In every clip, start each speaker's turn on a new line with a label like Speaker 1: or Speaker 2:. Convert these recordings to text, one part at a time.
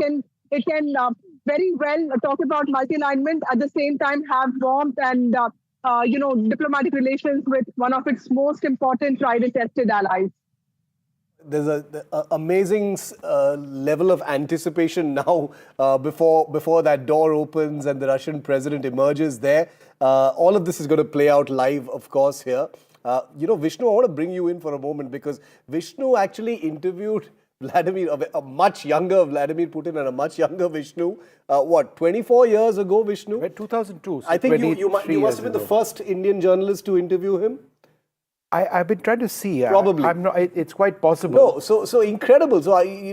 Speaker 1: It can very well talk about multi-alignment, at the same time have warmth and diplomatic relations with one of its most important tried and tested allies.
Speaker 2: There's an amazing level of anticipation now before that door opens and the Russian president emerges there. All of this is going to play out live, of course, here. Vishnu, I want to bring you in for a moment because Vishnu actually interviewed a much younger Vladimir Putin and a much younger Vishnu. 24 years ago, Vishnu?
Speaker 3: 2002. So
Speaker 2: I think you must have been the first Indian journalist to interview him.
Speaker 3: I've been trying to see.
Speaker 2: Probably.
Speaker 3: I'm not, it's quite possible.
Speaker 2: No, so incredible.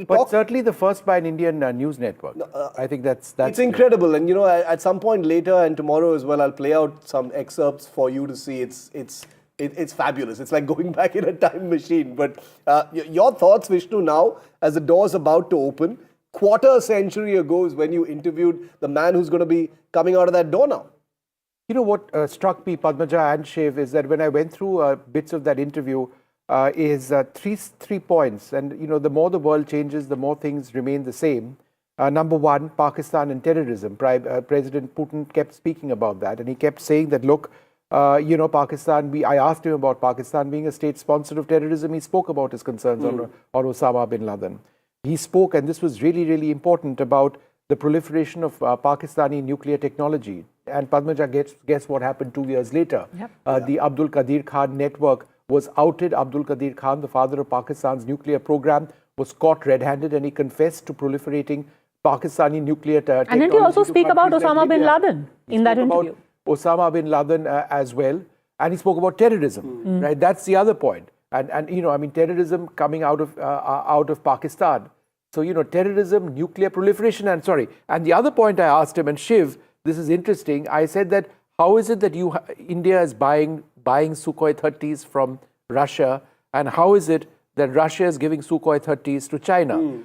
Speaker 3: But certainly the first by an Indian news network. I think that's
Speaker 2: it's incredible. And at some point later and tomorrow as well, I'll play out some excerpts for you to see. It's fabulous. It's like going back in a time machine. But your thoughts, Vishnu, now as the door's about to open, quarter century ago is when you interviewed the man who's going to be coming out of that door now.
Speaker 3: You know what struck me, Padmaja and Shiv, is that when I went through bits of that interview, is three points. And, the more the world changes, the more things remain the same. Number one, Pakistan and terrorism. President Putin kept speaking about that. And he kept saying that, look, Pakistan, I asked him about Pakistan being a state sponsor of terrorism. He spoke about his concerns on Osama bin Laden. He spoke, and this was really, really important, about the proliferation of Pakistani nuclear technology. And Padmaja, guess what happened 2 years later? Yep. The Abdul Qadir Khan network was outed. Abdul Qadir Khan, the father of Pakistan's nuclear program, was caught red-handed, and he confessed to proliferating Pakistani nuclear technology.
Speaker 4: And didn't he also speak about Osama bin Laden in that interview?
Speaker 3: Osama bin Laden as well. And he spoke about terrorism, right? That's the other point. And terrorism coming out of Pakistan. So, terrorism, nuclear proliferation, and the other point I asked him, and Shiv, this is interesting, I said that, how is it that India is buying Sukhoi 30s from Russia, and how is it that Russia is giving Sukhoi 30s to China?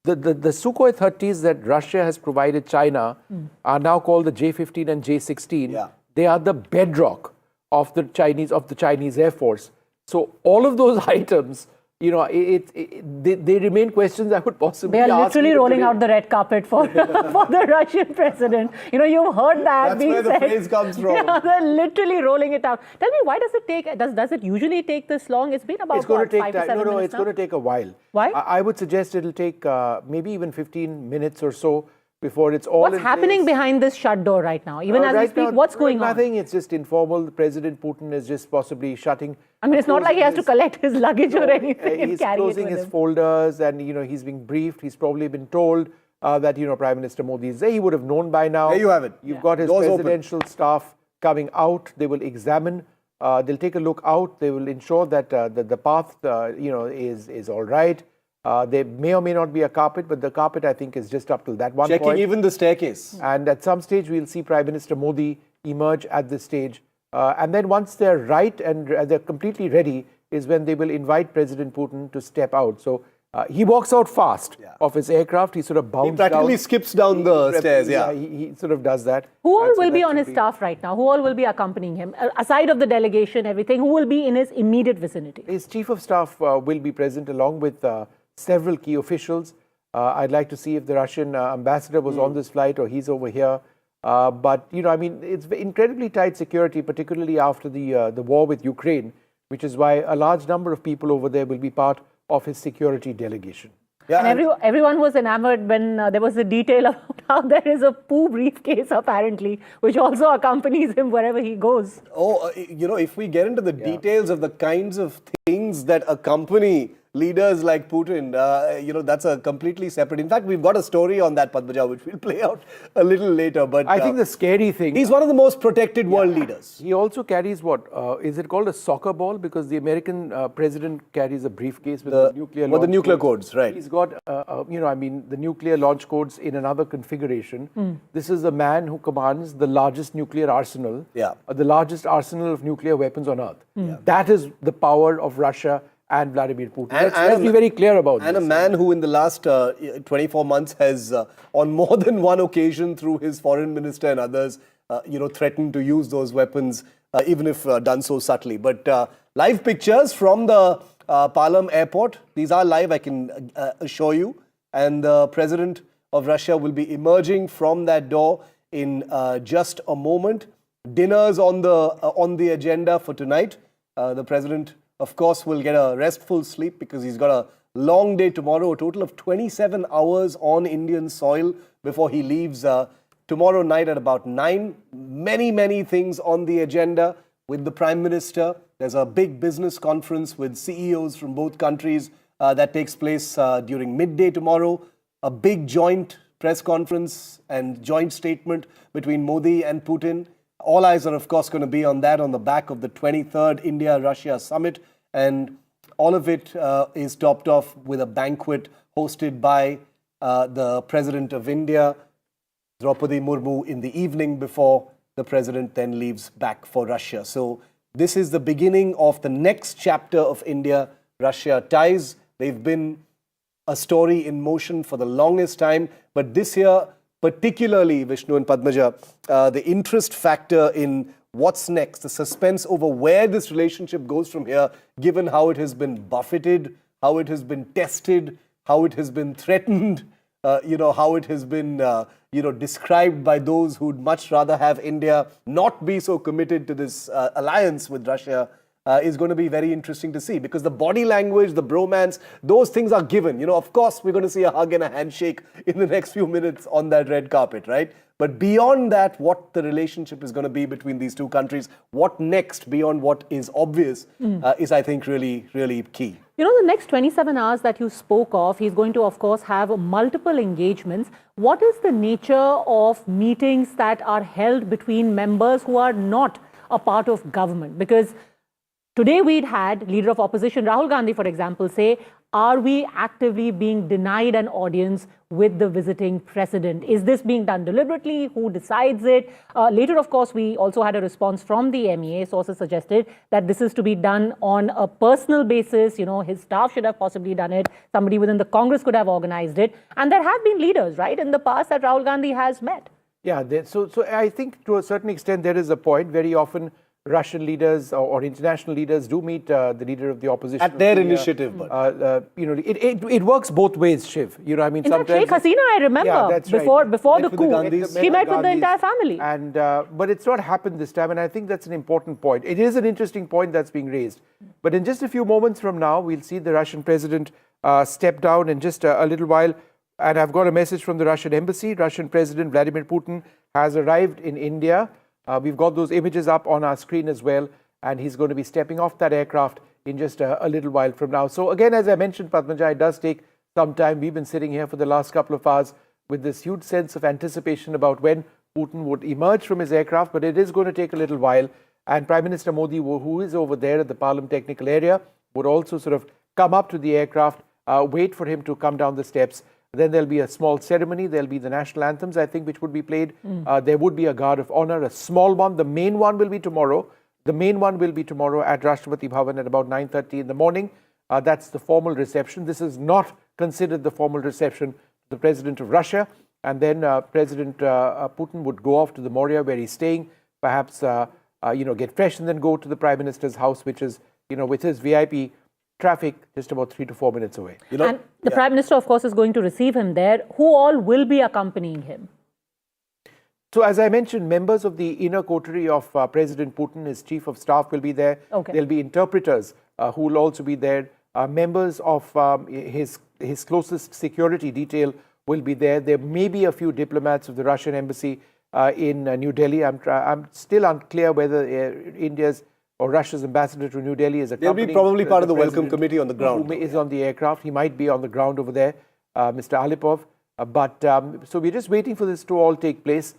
Speaker 3: The Sukhoi 30s that Russia has provided China are now called the J-15 and J-16. Yeah. They are the bedrock of the Chinese Air Force. So all of those items, they remain questions I would possibly ask.
Speaker 4: They are literally rolling out the red carpet for the Russian president. You've heard that being said.
Speaker 2: That's where the phrase comes from.
Speaker 4: Yeah, they're literally rolling it out. Tell me, why does it take? Does it usually take this long? It's been about 5 to 7 minutes.
Speaker 3: No, it's going to take a while.
Speaker 4: Why?
Speaker 3: I would suggest it'll take maybe even 15 minutes or so before it's all.
Speaker 4: What's happening behind this shut door right now? Even as we speak, what's going on?
Speaker 3: Nothing. It's just informal. President Putin is just possibly shutting.
Speaker 4: It's not like he has to collect his luggage or anything.
Speaker 3: He's closing his folders, and he's being briefed. He's probably been told that Prime Minister Modi is there. He would have known by now.
Speaker 2: There you have it.
Speaker 3: You've got his presidential staff coming out. They will examine. They'll take a look out. They will ensure that the path is all right. There may or may not be a carpet, but the carpet, I think, is just up till that one point.
Speaker 2: Checking even the staircase.
Speaker 3: And at some stage, we'll see Prime Minister Modi emerge at this stage. And then once they're right and they're completely ready is when they will invite President Putin to step out. So he walks out fast of his aircraft. He sort of bounds down.
Speaker 2: He practically skips down the stairs,
Speaker 3: He sort of does that.
Speaker 4: Who all will be on his staff right now? Who all will be accompanying him? Aside of the delegation, everything, who will be in his immediate vicinity?
Speaker 3: His chief of staff will be present along with several key officials. I'd like to see if the Russian ambassador was on this flight or he's over here. But, it's incredibly tight security, particularly after the war with Ukraine, which is why a large number of people over there will be part of his security delegation.
Speaker 4: Yeah, and everyone was enamored when there was a detail about how there is a poo briefcase, apparently, which also accompanies him wherever he goes.
Speaker 2: If we get into the details of the kinds of things that accompany leaders like Putin, that's a completely separate. In fact, we've got a story on that, Padmaja, which we'll play out a little later. But
Speaker 3: I think the scary thing...
Speaker 2: He's one of the most protected world leaders.
Speaker 3: He also carries what? Is it called a soccer ball? Because the American president carries a briefcase with the nuclear launch
Speaker 2: the nuclear codes, right.
Speaker 3: He's got, the nuclear launch codes in another configuration. This is a man who commands the largest nuclear arsenal, the largest arsenal of nuclear weapons on earth. That is the power of Russia and Vladimir Putin. Let's be very clear about this.
Speaker 2: And a man who in the last 24 months has, on more than one occasion through his foreign minister and others, threatened to use those weapons, even if done so subtly. But live pictures from the Palam airport. These are live, I can assure you. And the president of Russia will be emerging from that door in just a moment. Dinner's on the agenda for tonight. The president, of course, will get a restful sleep because he's got a long day tomorrow, a total of 27 hours on Indian soil before he leaves tomorrow night at about 9. Many things on the agenda with the Prime Minister. There's a big business conference with CEOs from both countries that takes place during midday tomorrow. A big joint press conference and joint statement between Modi and Putin. All eyes are, of course, going to be on that on the back of the 23rd India-Russia summit. And all of it is topped off with a banquet hosted by the President of India, Draupadi Murmu, in the evening before the president then leaves back for Russia. So this is the beginning of the next chapter of India-Russia ties. They've been a story in motion for the longest time, but this year, particularly, Vishnu and Padmaja, the interest factor in what's next, the suspense over where this relationship goes from here, given how it has been buffeted, how it has been tested, how it has been threatened, how it has been, described by those who'd much rather have India not be so committed to this alliance with Russia, is going to be very interesting to see, because the body language, the bromance, those things are given. Of course, we're going to see a hug and a handshake in the next few minutes on that red carpet, right? But beyond that, what the relationship is going to be between these two countries, what next beyond what is obvious, is, I think, really, really key.
Speaker 4: The next 27 hours that you spoke of, he's going to, of course, have multiple engagements. What is the nature of meetings that are held between members who are not a part of government? Because today we'd had leader of opposition Rahul Gandhi, for example, say, are we actively being denied an audience with the visiting president? Is this being done deliberately? Who decides it? Later, of course, we also had a response from the MEA. Sources suggested that this is to be done on a personal basis. His staff should have possibly done it. Somebody within the Congress could have organized it. And there have been leaders, right, in the past that Rahul Gandhi has met.
Speaker 3: Yeah, so I think to a certain extent there is a point. Very often Russian leaders or international leaders do meet the leader of the opposition.
Speaker 2: At their initiative.
Speaker 3: It works both ways, Shiv.
Speaker 4: In fact, Sheikh Hasina, I remember, before the coup, she met with the entire family.
Speaker 3: And but it's not happened this time, and I think that's an important point. It is an interesting point that's being raised. But in just a few moments from now, we'll see the Russian president step down in just a little while. And I've got a message from the Russian embassy. Russian President Vladimir Putin has arrived in India. We've got those images up on our screen as well, and he's going to be stepping off that aircraft in just a little while from now. So again, as I mentioned, Padmaja, it does take some time. We've been sitting here for the last couple of hours with this huge sense of anticipation about when Putin would emerge from his aircraft, but it is going to take a little while. And Prime Minister Modi, who is over there at the Parliament Technical Area, would also sort of come up to the aircraft, wait for him to come down the steps. Then there'll be a small ceremony. There'll be the national anthems, I think, which would be played. There would be a guard of honor, a small one. The main one will be tomorrow. The main one will be tomorrow at Rashtrapati Bhavan at about 9:30 in the morning. That's the formal reception. This is not considered the formal reception to the President of Russia. And then President Putin would go off to the Moria where he's staying, perhaps get fresh and then go to the Prime Minister's house, which is, with his VIP traffic just about 3 to 4 minutes away.
Speaker 4: And the Prime Minister, of course, is going to receive him there. Who all will be accompanying him?
Speaker 3: So as I mentioned, members of the inner coterie of President Putin, his chief of staff will be there.
Speaker 4: Okay.
Speaker 3: There'll be interpreters who will also be there. Members of his closest security detail will be there. There may be a few diplomats of the Russian embassy in New Delhi. I'm still unclear whether India's or Russia's ambassador to New Delhi is accompanying.
Speaker 2: They'll be probably part of the welcome committee on the ground.
Speaker 3: Who is on the aircraft. He might be on the ground over there, Mr. Alipov. So we're just waiting for this to all take place.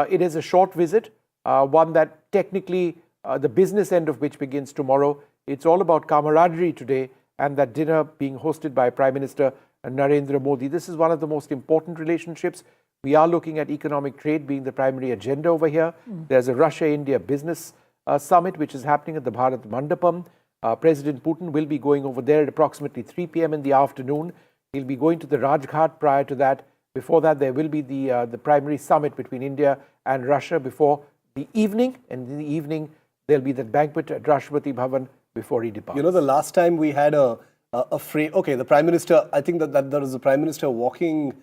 Speaker 3: It is a short visit, one that technically the business end of which begins tomorrow. It's all about camaraderie today and that dinner being hosted by Prime Minister Narendra Modi. This is one of the most important relationships. We are looking at economic trade being the primary agenda over here. There's a Russia-India business summit which is happening at the Bharat Mandapam. President Putin will be going over there at approximately 3 p.m. in the afternoon. He'll be going to the Rajghat prior to that. Before that, there will be the primary summit between India and Russia before the evening. And in the evening, there'll be that banquet at Rashtrapati Bhavan before he departs.
Speaker 2: The last time we had a phrase, okay, the Prime Minister, I think that there was the Prime Minister walking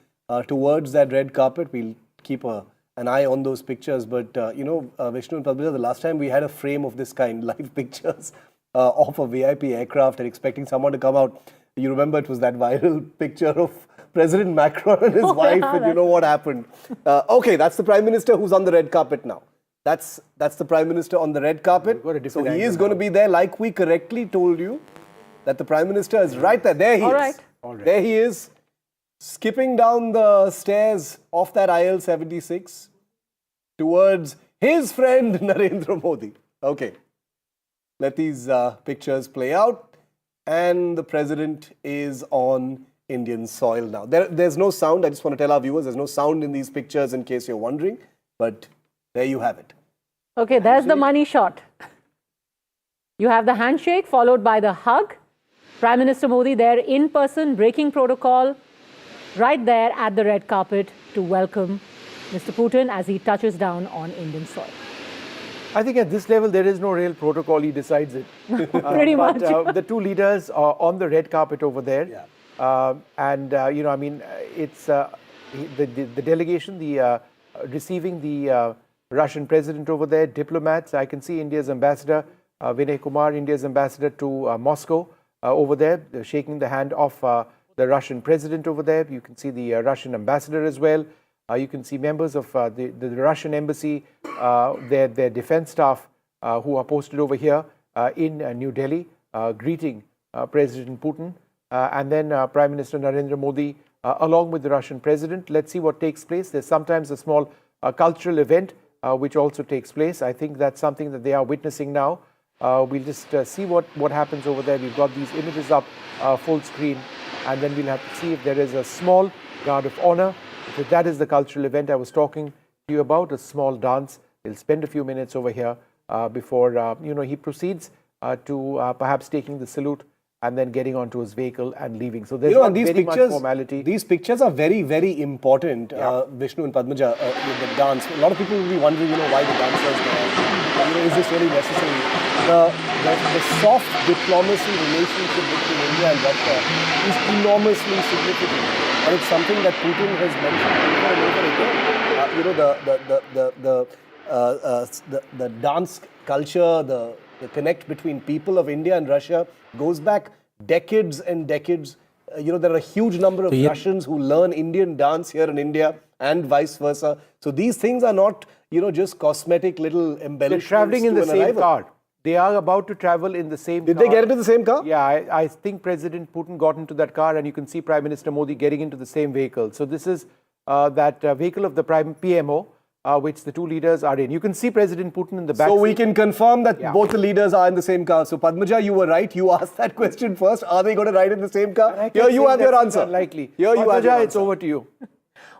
Speaker 2: towards that red carpet. We'll keep an eye on those pictures. But, Vishnu and Padmaja, the last time we had a frame of this kind, live pictures of a VIP aircraft and expecting someone to come out. You remember it was that viral picture of President Macron and his wife, and you know what happened. Okay, that's the Prime Minister who's on the red carpet now. That's the Prime Minister on the red carpet. So he is going to be there, like we correctly told you, that the Prime Minister is right there. There he is. All right. There he is, skipping down the stairs of that IL-76 towards his friend Narendra Modi. Okay, let these pictures play out. And the President is on Indian soil now. There's no sound. I just want to tell our viewers, there's no sound in these pictures in case you're wondering. But there you have it.
Speaker 4: Okay, there's the money shot. You have the handshake followed by the hug. Prime Minister Modi there in person, breaking protocol, right there at the red carpet to welcome Mr. Putin as he touches down on Indian soil.
Speaker 3: I think at this level, there is no real protocol. He decides it.
Speaker 4: Pretty much.
Speaker 3: The two leaders are on the red carpet over there. Yeah. It's the delegation, receiving the Russian president over there, diplomats. I can see India's ambassador, Vinay Kumar, India's ambassador to Moscow over there, shaking the hand of the Russian president over there. You can see the Russian ambassador as well. You can see members of the Russian embassy, their defense staff who are posted over here in New Delhi, greeting President Putin. And then Prime Minister Narendra Modi, along with the Russian president. Let's see what takes place. There's sometimes a small cultural event which also takes place. I think that's something that they are witnessing now. We'll just see what happens over there. We've got these images up full screen, and then we'll have to see if there is a small guard of honor. If that is the cultural event I was talking to you about, a small dance. We'll spend a few minutes over here before he proceeds to perhaps taking the salute and then getting onto his vehicle and leaving. So there's not very much formality.
Speaker 2: These pictures are very, very important, Vishnu and Padmaja, with the dance. A lot of people will be wondering, why the dancers there. Is this really necessary? The soft diplomacy relationship between India and Russia is enormously significant. And it's something that Putin has mentioned over and over again. The dance culture, the connect between people of India and Russia goes back decades and decades. There are a huge number of Russians who learn Indian dance here in India and vice versa. So these things are not, just cosmetic little embellishments.
Speaker 3: They're traveling in the same car. They are about to travel in the same car.
Speaker 2: Did they get into the same car?
Speaker 3: Yeah, I think President Putin got into that car, and you can see Prime Minister Modi getting into the same vehicle. So this is that vehicle of the PMO, which the two leaders are in. You can see President Putin in the back.
Speaker 2: So we can confirm that both the leaders are in the same car. So Padmaja, you were right. You asked that question first. Are they going to ride in the same car? Here you have your answer.
Speaker 3: Unlikely.
Speaker 2: Padmaja,
Speaker 3: it's over to you.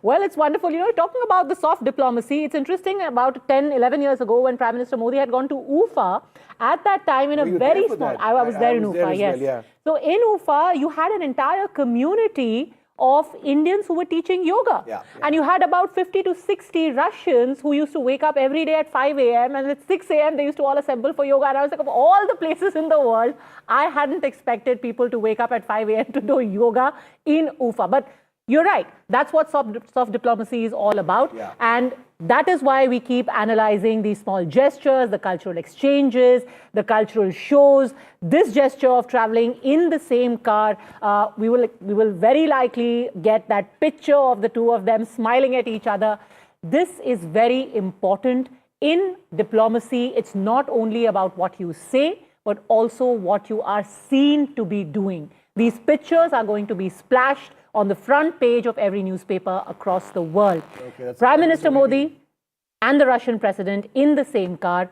Speaker 4: Well, it's wonderful. Talking about the soft diplomacy, it's interesting about 10, 11 years ago when Prime Minister Modi had gone to Ufa, at that time in a very small... I was there in Ufa, yes. Well, yeah. So in Ufa, you had an entire community of Indians who were teaching yoga. And you had about 50 to 60 Russians who used to wake up every day at 5 a.m. and at 6 a.m. they used to all assemble for yoga. And I was like, of all the places in the world, I hadn't expected people to wake up at 5 a.m. to do yoga in Ufa. But you're right. That's what soft diplomacy is all about. And that is why we keep analyzing these small gestures, the cultural exchanges, the cultural shows. This gesture of traveling in the same car, we will very likely get that picture of the two of them smiling at each other. This is very important. In diplomacy, it's not only about what you say, but also what you are seen to be doing. These pictures are going to be splashed on the front page of every newspaper across the world. Prime Minister Modi and the Russian president in the same car,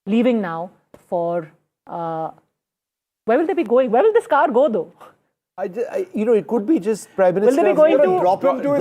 Speaker 4: leaving now for... where will they be going? Where will this car go, though?
Speaker 3: It could be just Prime Minister...
Speaker 4: Will they be going to...
Speaker 3: Drop him to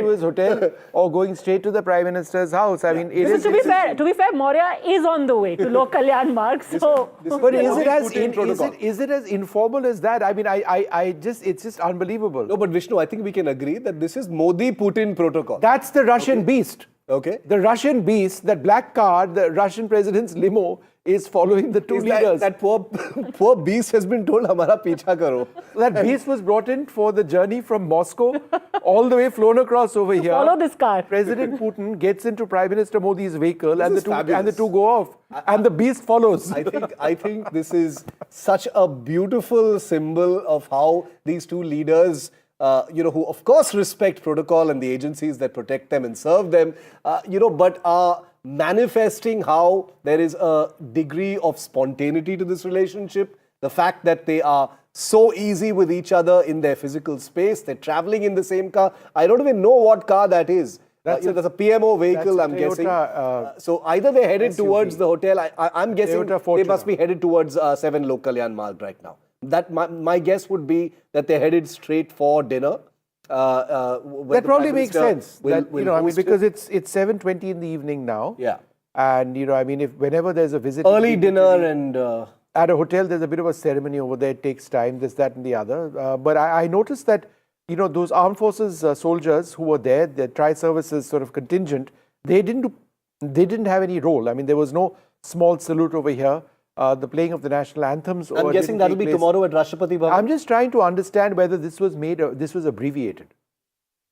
Speaker 3: his hotel or going straight to the Prime Minister's house. I mean, it is...
Speaker 4: To be fair, Maurya is on the way to Lok Kalyan Marg, so...
Speaker 3: But is it as informal as that? I mean, it's just unbelievable.
Speaker 2: No, but Vishnu, I think we can agree that this is Modi-Putin protocol.
Speaker 3: That's the Russian beast.
Speaker 2: Okay.
Speaker 3: The Russian beast, that black car, the Russian president's limo, is following the two leaders.
Speaker 2: That poor beast has been told, "Hamara picha karo."
Speaker 3: That beast was brought in for the journey from Moscow, all the way flown across over here.
Speaker 4: Follow this car.
Speaker 3: President Putin gets into Prime Minister Modi's vehicle, and
Speaker 2: is
Speaker 3: the two go off, and the beast follows.
Speaker 2: I think this is such a beautiful symbol of how these two leaders, who of course respect protocol and the agencies that protect them and serve them, but are manifesting how there is a degree of spontaneity to this relationship. The fact that they are so easy with each other in their physical space, they're traveling in the same car. I don't even know what car that is. That's a PMO vehicle, I'm guessing. So either they're headed
Speaker 3: SUV.
Speaker 2: towards the hotel. I'm guessing
Speaker 3: Toyota
Speaker 2: they must be headed towards 7 Lokalyan Marg right now. That my guess would be that they're headed straight for dinner.
Speaker 3: That probably makes sense. Because it's 7:20 in the evening now.
Speaker 2: Yeah.
Speaker 3: And whenever there's a visit,
Speaker 2: Early dinner and
Speaker 3: at a hotel, there's a bit of a ceremony over there. It takes time, this, that, and the other. But I noticed that those armed forces soldiers who were there, the tri-services sort of contingent, they didn't have any role. I mean, there was no small salute over here. The playing of the national anthems.
Speaker 2: I'm guessing that'll be tomorrow at Rashtrapati Bhavan.
Speaker 3: I'm just trying to understand whether this was abbreviated.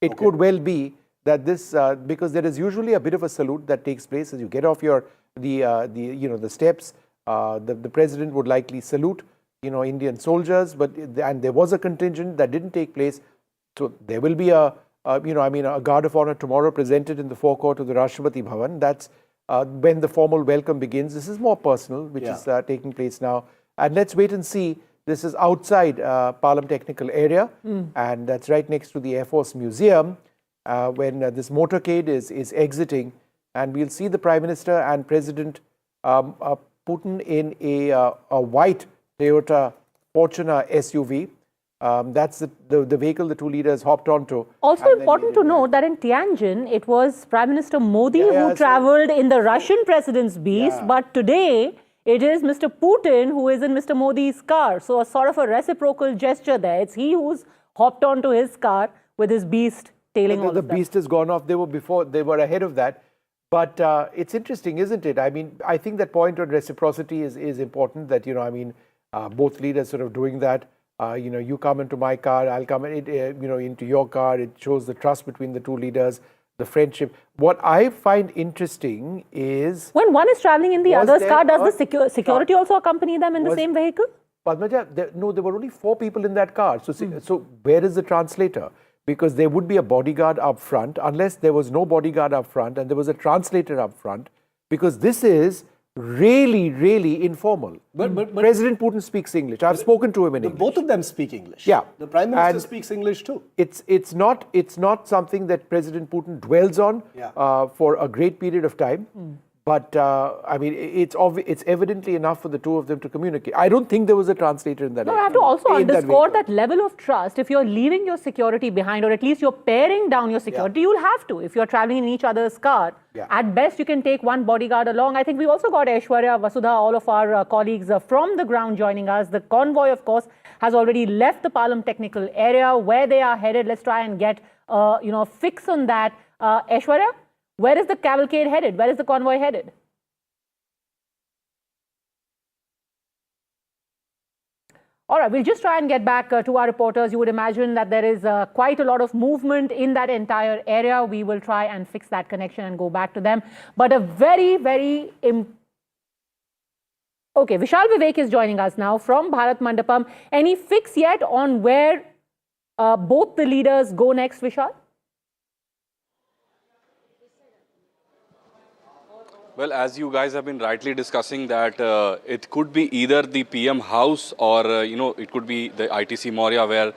Speaker 3: It could well be that this, because there is usually a bit of a salute that takes place as you get off the steps. The president would likely salute, Indian soldiers, and there was a contingent that didn't take place. So there will be a guard of honor tomorrow presented in the forecourt of the Rashtrapati Bhavan. That's when the formal welcome begins. This is more personal, which is taking place now. And let's wait and see. This is outside Palam Technical Area, and that's right next to the Air Force Museum, when this motorcade is exiting. And we'll see the Prime Minister and President Putin in a white Toyota Fortuner SUV. That's the vehicle the two leaders hopped onto.
Speaker 4: Also important to note that in Tianjin, it was Prime Minister Modi who traveled in the Russian president's beast, but today it is Mr. Putin who is in Mr. Modi's car. So a sort of a reciprocal gesture there. It's he who's hopped onto his car with his beast tailing all of them.
Speaker 3: The beast has gone off. They were ahead of that. But it's interesting, isn't it? I mean, I think that point on reciprocity is important, that, both leaders sort of doing that. You come into my car, I'll come into your car. It shows the trust between the two leaders, the friendship. What I find interesting is,
Speaker 4: when one is traveling in the other's car, does the security also accompany them in the same vehicle?
Speaker 3: Padmaja, there were only 4 people in that car. So where is the translator? Because there would be a bodyguard up front, unless there was no bodyguard up front and there was a translator up front, because this is really, really informal. But President Putin speaks English. I've spoken to him in English.
Speaker 2: Both of them speak English.
Speaker 3: Yeah.
Speaker 2: The Prime Minister speaks English too.
Speaker 3: It's not something that President Putin dwells on for a great period of time. But it's evidently enough for the two of them to communicate. I don't think there was a translator in that.
Speaker 4: No, I have to also underscore that level of trust. If you're leaving your security behind, or at least you're paring down your security, you'll have to. If you're traveling in each other's car, at best you can take one bodyguard along. I think we also got Aishwarya, Vasudha, all of our colleagues from the ground joining us. The convoy, of course, has already left the Palam Technical Area. Where they are headed, let's try and get a fix on that. Aishwarya? Where is the cavalcade headed? Where is the convoy headed? All right, we'll just try and get back to our reporters. You would imagine that there is quite a lot of movement in that entire area. We will try and fix that connection and go back to them. But a very, very... Okay, Vishal Vivek is joining us now from Bharat Mandapam. Any fix yet on where both the leaders go next, Vishal?
Speaker 5: Well, as you guys have been rightly discussing that it could be either the PM house or, it could be the ITC Maurya where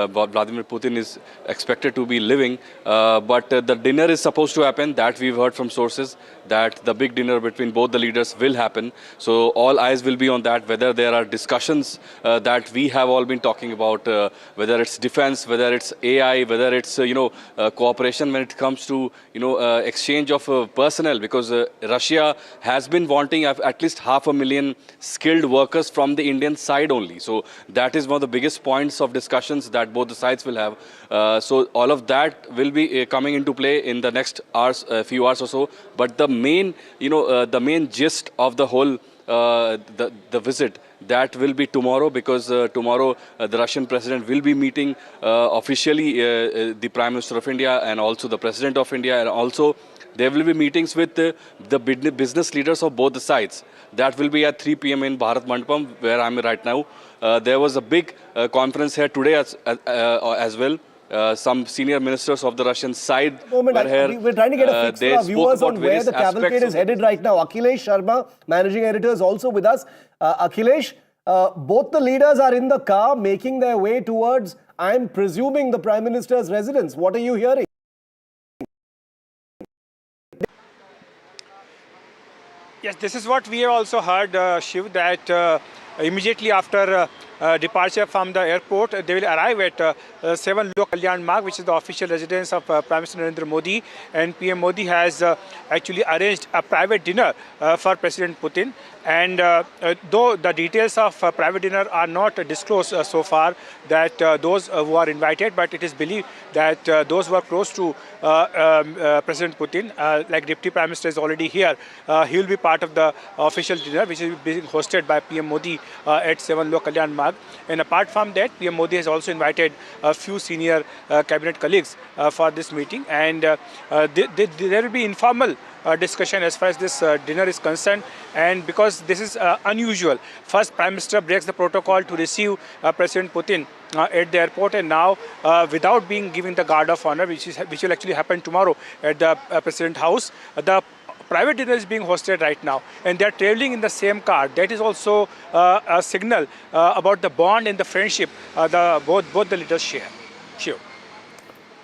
Speaker 5: Vladimir Putin is expected to be living. But the dinner is supposed to happen. That we've heard from sources that the big dinner between both the leaders will happen. So all eyes will be on that, whether there are discussions that we have all been talking about, whether it's defense, whether it's AI, whether it's, cooperation when it comes to, exchange of personnel, because Russia Russia has been wanting at least 500,000 skilled workers from the Indian side only. So that is one of the biggest points of discussions that both the sides will have. So all of that will be coming into play in the next hours, few hours or so. But the main, the main gist of the whole the visit, that will be tomorrow, because tomorrow the Russian president will be meeting officially the Prime Minister of India and also the President of India, and also there will be meetings with the business leaders of both the sides. That will be at 3 p.m. in Bharat Mandapam, where I am right now. There was a big conference here today as well. Some senior ministers of the Russian side were here.
Speaker 2: We're trying to get a fix for our viewers on where the cavalcade is headed right now. Akhilesh Sharma, managing editor, is also with us. Akhilesh, both the leaders are in the car making their way towards, I'm presuming, the Prime Minister's residence. What are you hearing?
Speaker 6: Yes, this is what we have also heard, Shiv, that immediately after departure from the airport, they will arrive at 7 Lok Kalyan Marg, which is the official residence of Prime Minister Narendra Modi. And PM Modi has actually arranged a private dinner for President Putin. And though the details of private dinner are not disclosed so far, that those who are invited, but it is believed that those who are close to President Putin, like Deputy Prime Minister is already here, he will be part of the official dinner, which is being hosted by PM Modi at 7 Lok Kalyan Marg. And apart from that, PM Modi has also invited a few senior cabinet colleagues for this meeting. And there will be informal discussion as far as this dinner is concerned, and because this is unusual. First, Prime Minister breaks the protocol to receive President Putin at the airport, and now without being given the guard of honor, which will actually happen tomorrow at the President House, the private dinner is being hosted right now, and they are traveling in the same car. That is also a signal about the bond and the friendship both the leaders share. Sure.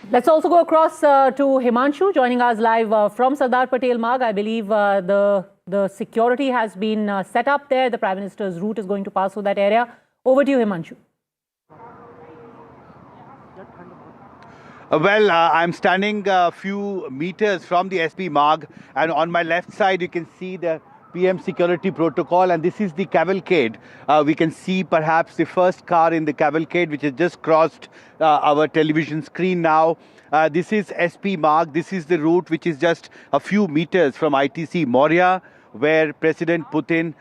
Speaker 4: Let's also go across to Himanshu, joining us live from Sardar Patel Marg. I believe the security has been set up there. The Prime Minister's route is going to pass through that area. Over to you, Himanshu.
Speaker 7: Well, I'm standing a few meters from the SP Marg, and on my left side you can see the PM security protocol, and this is the cavalcade. We can see perhaps the first car in the cavalcade, which has just crossed our television screen now. This is SP Marg. This is the route which is just a few meters from ITC Maurya, where President Putin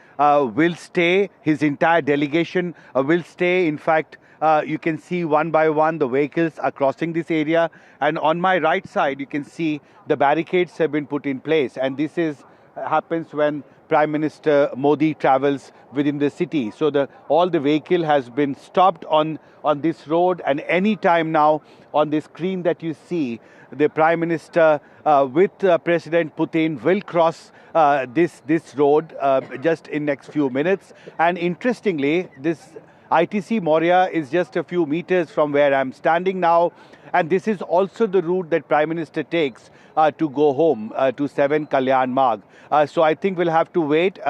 Speaker 7: will stay. His entire delegation will stay. In fact, you can see one by one the vehicles are crossing this area, and on my right side you can see the barricades have been put in place, and this happens when Prime Minister Modi travels within the city. So all the vehicle has been stopped on this road, and any time now on the screen that you see, the Prime Minister with President Putin will cross this road just in next few minutes. And interestingly, this ITC Maurya is just a few meters from where I'm standing now, and this is also the route that Prime Minister takes to go home to 7 Kalyan Marg. So I think we'll have to wait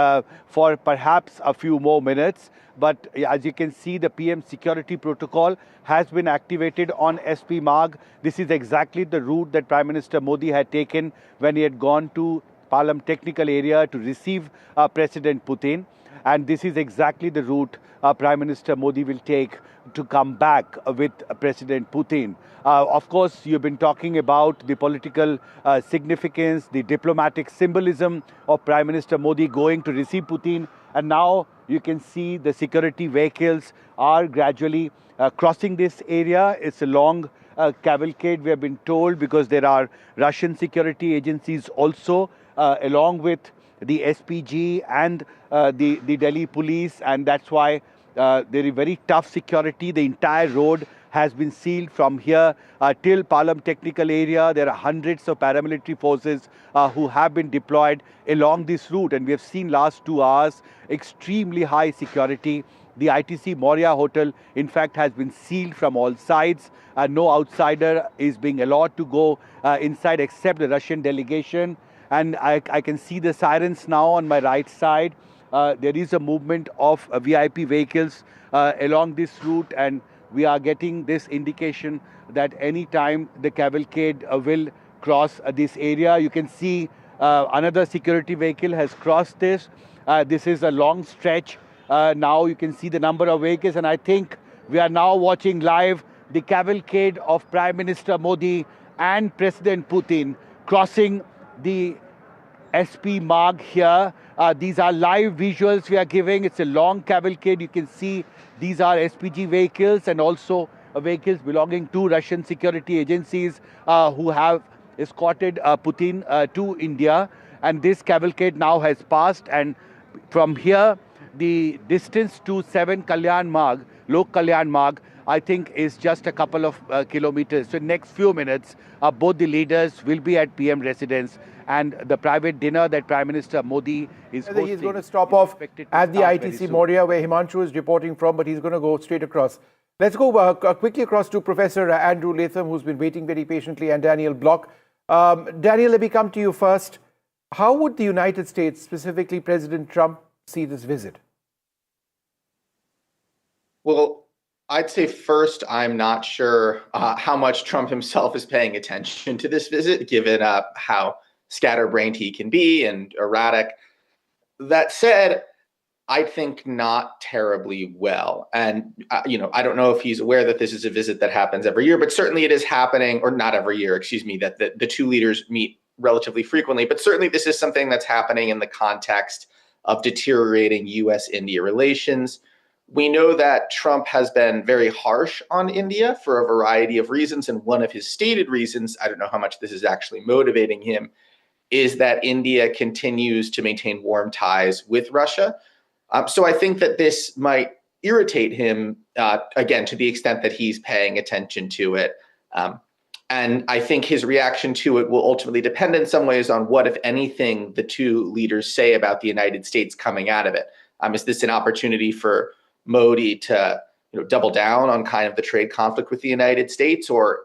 Speaker 7: for perhaps a few more minutes. But as you can see, the PM security protocol has been activated on SP Marg. This is exactly the route that Prime Minister Modi had taken when he had gone to Palam technical area to receive President Putin. And this is exactly the route Prime Minister Modi will take to come back with President Putin. Of course, you've been talking about the political significance, the diplomatic symbolism of Prime Minister Modi going to receive Putin. And now you can see the security vehicles are gradually crossing this area. It's a long cavalcade, we have been told, because there are Russian security agencies also along with the SPG and the Delhi police, and that's why there is very tough security. The entire road has been sealed from here till Palam technical area. There are hundreds of paramilitary forces who have been deployed along this route, and we have seen last 2 hours extremely high security. The ITC Maurya hotel, in fact, has been sealed from all sides. No outsider is being allowed to go inside except the Russian delegation. And I can see the sirens now on my right side. There is a movement of VIP vehicles along this route, and we are getting this indication that any time the cavalcade will cross this area. You can see Another security vehicle has crossed this. This is a long stretch. Now you can see the number of vehicles, and I think we are now watching live the cavalcade of Prime Minister Modi and President Putin crossing the SP Marg here. These are live visuals we are giving. It's a long cavalcade. You can see these are SPG vehicles and also vehicles belonging to Russian security agencies who have escorted Putin to India. And this cavalcade now has passed. And from here, the distance to 7 Kalyan Marg, Lok Kalyan Marg, I think is just a couple of kilometers. So next few minutes, both the leaders will be at PM residence, and the private dinner that Prime Minister Modi is hosting.
Speaker 3: He's going to stop off at the ITC Moria, where Himanshu is reporting from, but he's going to go straight across. Let's go quickly across to Professor Andrew Latham, who's been waiting very patiently, and Daniel Block. Daniel, let me come to you first. How would the United States, specifically President Trump, see this visit?
Speaker 8: Well, I'd say first, I'm not sure how much Trump himself is paying attention to this visit, given how scatterbrained he can be and erratic. That said, I think not terribly well. And, I don't know if he's aware that this is a visit that happens every year, but certainly it is happening, or not every year, excuse me, that the two leaders meet relatively frequently. But certainly this is something that's happening in the context of deteriorating U.S.-India relations. We know that Trump has been very harsh on India for a variety of reasons. And one of his stated reasons, I don't know how much this is actually motivating him, is that India continues to maintain warm ties with Russia. So I think that this might irritate him, again, to the extent that he's paying attention to it. And I think his reaction to it will ultimately depend in some ways on what, if anything, the two leaders say about the United States coming out of it. Is this an opportunity for Modi to double down on kind of the trade conflict with the United States, or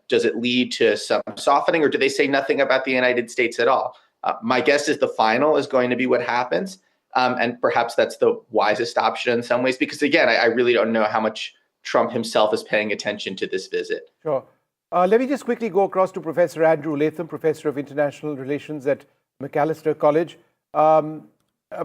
Speaker 8: does it lead to some softening, or do they say nothing about the United States at all? My guess is the final is going to be what happens, and perhaps that's the wisest option in some ways, because again, I really don't know how much Trump himself is paying attention to this visit.
Speaker 3: Sure. Let me just quickly go across to Professor Andrew Latham, Professor of International Relations at Macalester College.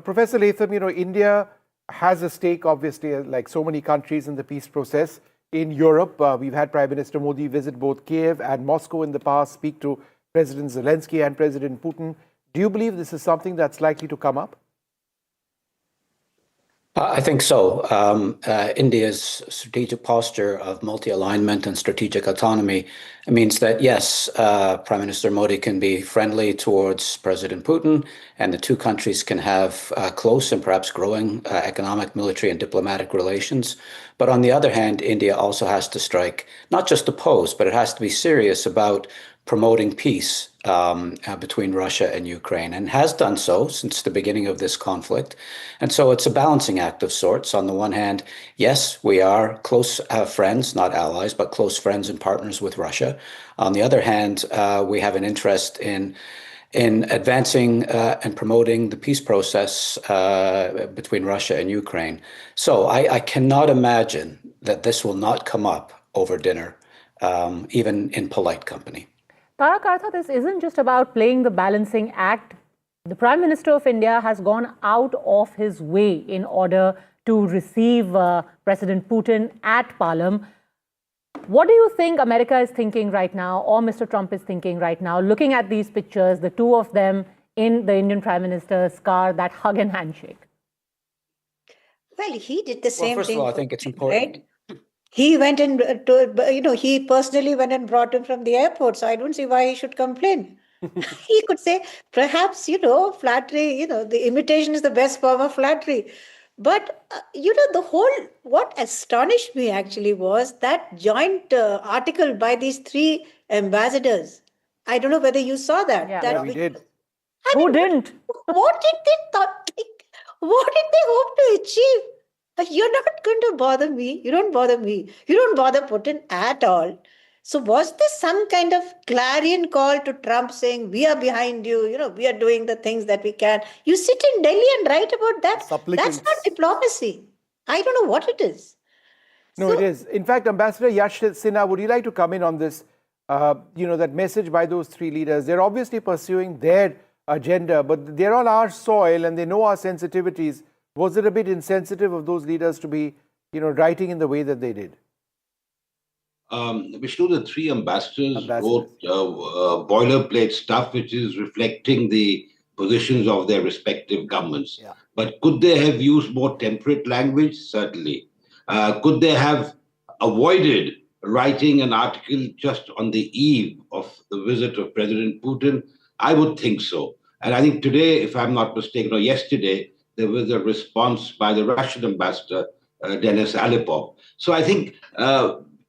Speaker 3: Professor Latham, India has a stake, obviously, like so many countries in the peace process. In Europe, we've had Prime Minister Modi visit both Kiev and Moscow in the past, speak to President Zelensky and President Putin. Do you believe this is something that's likely to come up?
Speaker 9: I think so. India's strategic posture of multi-alignment and strategic autonomy means that, yes, Prime Minister Modi can be friendly towards President Putin, and the two countries can have close and perhaps growing economic, military, and diplomatic relations. But on the other hand, India also has to strike, not just a pose, but it has to be serious about promoting peace between Russia and Ukraine, and has done so since the beginning of this conflict. And so it's a balancing act of sorts. On the one hand, yes, we are close friends, not allies, but close friends and partners with Russia. On the other hand, we have an interest in advancing and promoting the peace process between Russia and Ukraine. So I cannot imagine that this will not come up over dinner, even in polite company.
Speaker 4: Tarak Artha, this isn't just about playing the balancing act. The Prime Minister of India has gone out of his way in order to receive President Putin at Palam. What do you think America is thinking right now, or Mr. Trump is thinking right now, looking at these pictures, the two of them in the Indian Prime Minister's car, that hug and handshake?
Speaker 10: Well, he did the same thing.
Speaker 9: First of all, I think it's important.
Speaker 10: Right? He went and, he personally went and brought him from the airport. So I don't see why he should complain. He could say, perhaps, flattery, the imitation is the best form of flattery. But, what astonished me actually was that joint article by these three ambassadors. I don't know whether you saw that.
Speaker 3: Yeah, we did.
Speaker 4: Who didn't?
Speaker 10: What did they what did they hope to achieve? You're not going to bother me. You don't bother me. You don't bother Putin at all. So was this some kind of clarion call to Trump saying, we are behind you, we are doing the things that we can. You sit in Delhi and write about that.
Speaker 2: Supplicants.
Speaker 10: That's not diplomacy. I don't know what it is.
Speaker 3: No, it is. In fact, Ambassador Yash Sinha, would you like to come in on this? That message by those three leaders, they're obviously pursuing their agenda, but they're on our soil and they know our sensitivities. Was it a bit insensitive of those leaders to be, writing in the way that they did?
Speaker 11: Vishnu, the three ambassadors wrote boilerplate stuff which is reflecting the positions of their respective governments.
Speaker 2: Yeah.
Speaker 11: But could they have used more temperate language? Certainly. Could they have avoided writing an article just on the eve of the visit of President Putin? I would think so. And I think today, if I'm not mistaken, or yesterday, there was a response by the Russian ambassador, Denis Alipov. So I think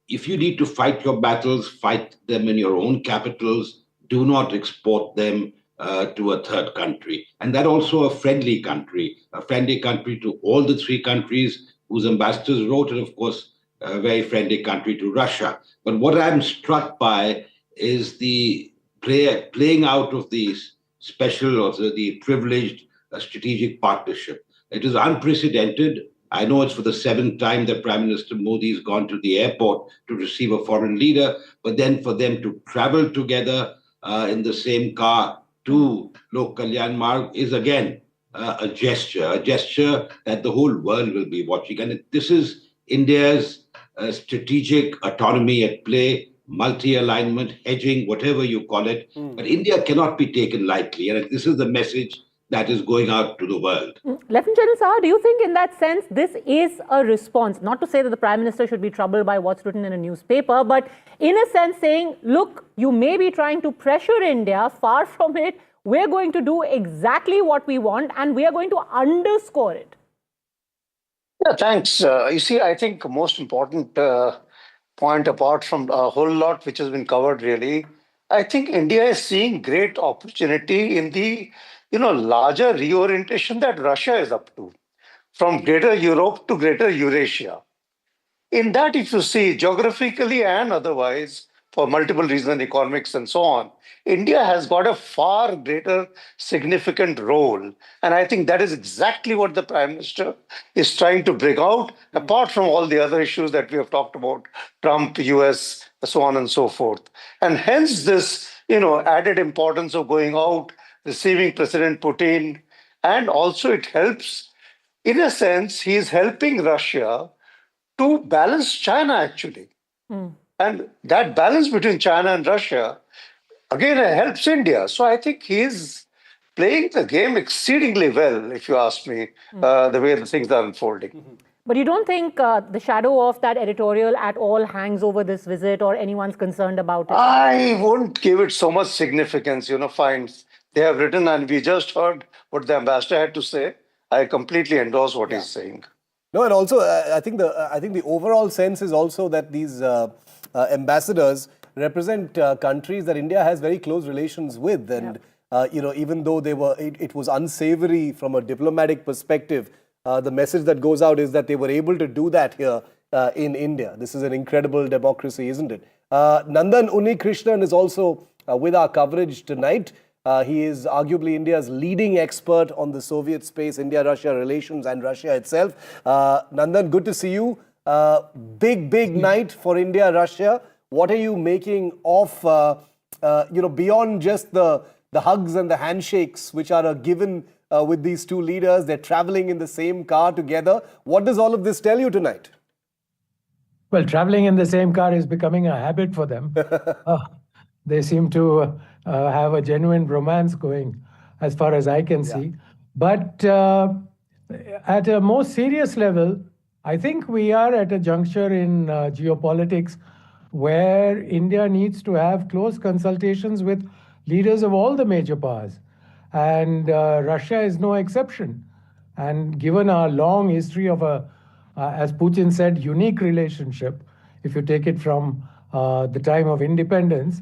Speaker 11: if you need to fight your battles, fight them in your own capitals. Do not export them to a third country. And that also a friendly country to all the three countries whose ambassadors wrote, and of course, a very friendly country to Russia. But what I'm struck by is the playing out of these special or the privileged strategic partnership. It is unprecedented. I know it's for the seventh time that Prime Minister Modi has gone to the airport to receive a foreign leader, but then for them to travel together in the same car to Lok Kalyan Marg is again a gesture that the whole world will be watching. And this is India's strategic autonomy at play, multi-alignment, hedging, whatever you call it. But India cannot be taken lightly. And this is the message that is going out to the world.
Speaker 4: Lieutenant General Saha, do you think in that sense this is a response? Not to say that the Prime Minister should be troubled by what's written in a newspaper, but in a sense saying, look, you may be trying to pressure India, far from it. We're going to do exactly what we want and we are going to underscore it.
Speaker 12: Yeah, thanks. You see, I think most important point apart from a whole lot which has been covered really, I think India is seeing great opportunity in the larger reorientation that Russia is up to, from Greater Europe to Greater Eurasia. In that, if you see geographically and otherwise, for multiple reasons, economics and so on, India has got a far greater significant role. And I think that is exactly what the Prime Minister is trying to bring out, apart from all the other issues that we have talked about, Trump, US, so on and so forth. And hence this, added importance of going out, receiving President Putin, and also it helps, in a sense, he is helping Russia to balance China actually. And that balance between China and Russia, again, helps India. So I think he is playing the game exceedingly well, if you ask me, the way the things are unfolding.
Speaker 4: But you don't think the shadow of that editorial at all hangs over this visit or anyone's concerned about it?
Speaker 12: I wouldn't give it so much significance, fine. They have written, and we just heard what the ambassador had to say. I completely endorse what he's saying.
Speaker 2: No, and also I think the overall sense is also that these ambassadors represent countries that India has very close relations with, and even though it was unsavory from a diplomatic perspective, the message that goes out is that they were able to do that here in India. This is an incredible democracy, isn't it? Nandan Unnikrishnan is also with our coverage tonight. He is arguably India's leading expert on the Soviet space, India-Russia relations and Russia itself. Nandan, good to see you. Big night for India-Russia. What are you making of, beyond just the hugs and the handshakes, which are a given with these two leaders? They're traveling in the same car together. What does all of this tell you tonight?
Speaker 13: Well, traveling in the same car is becoming a habit for them. They seem to have a genuine romance going, as far as I can see. But at a more serious level, I think we are at a juncture in geopolitics where India needs to have close consultations with leaders of all the major powers. And Russia is no exception. And given our long history of as Putin said, unique relationship, if you take it from the time of independence,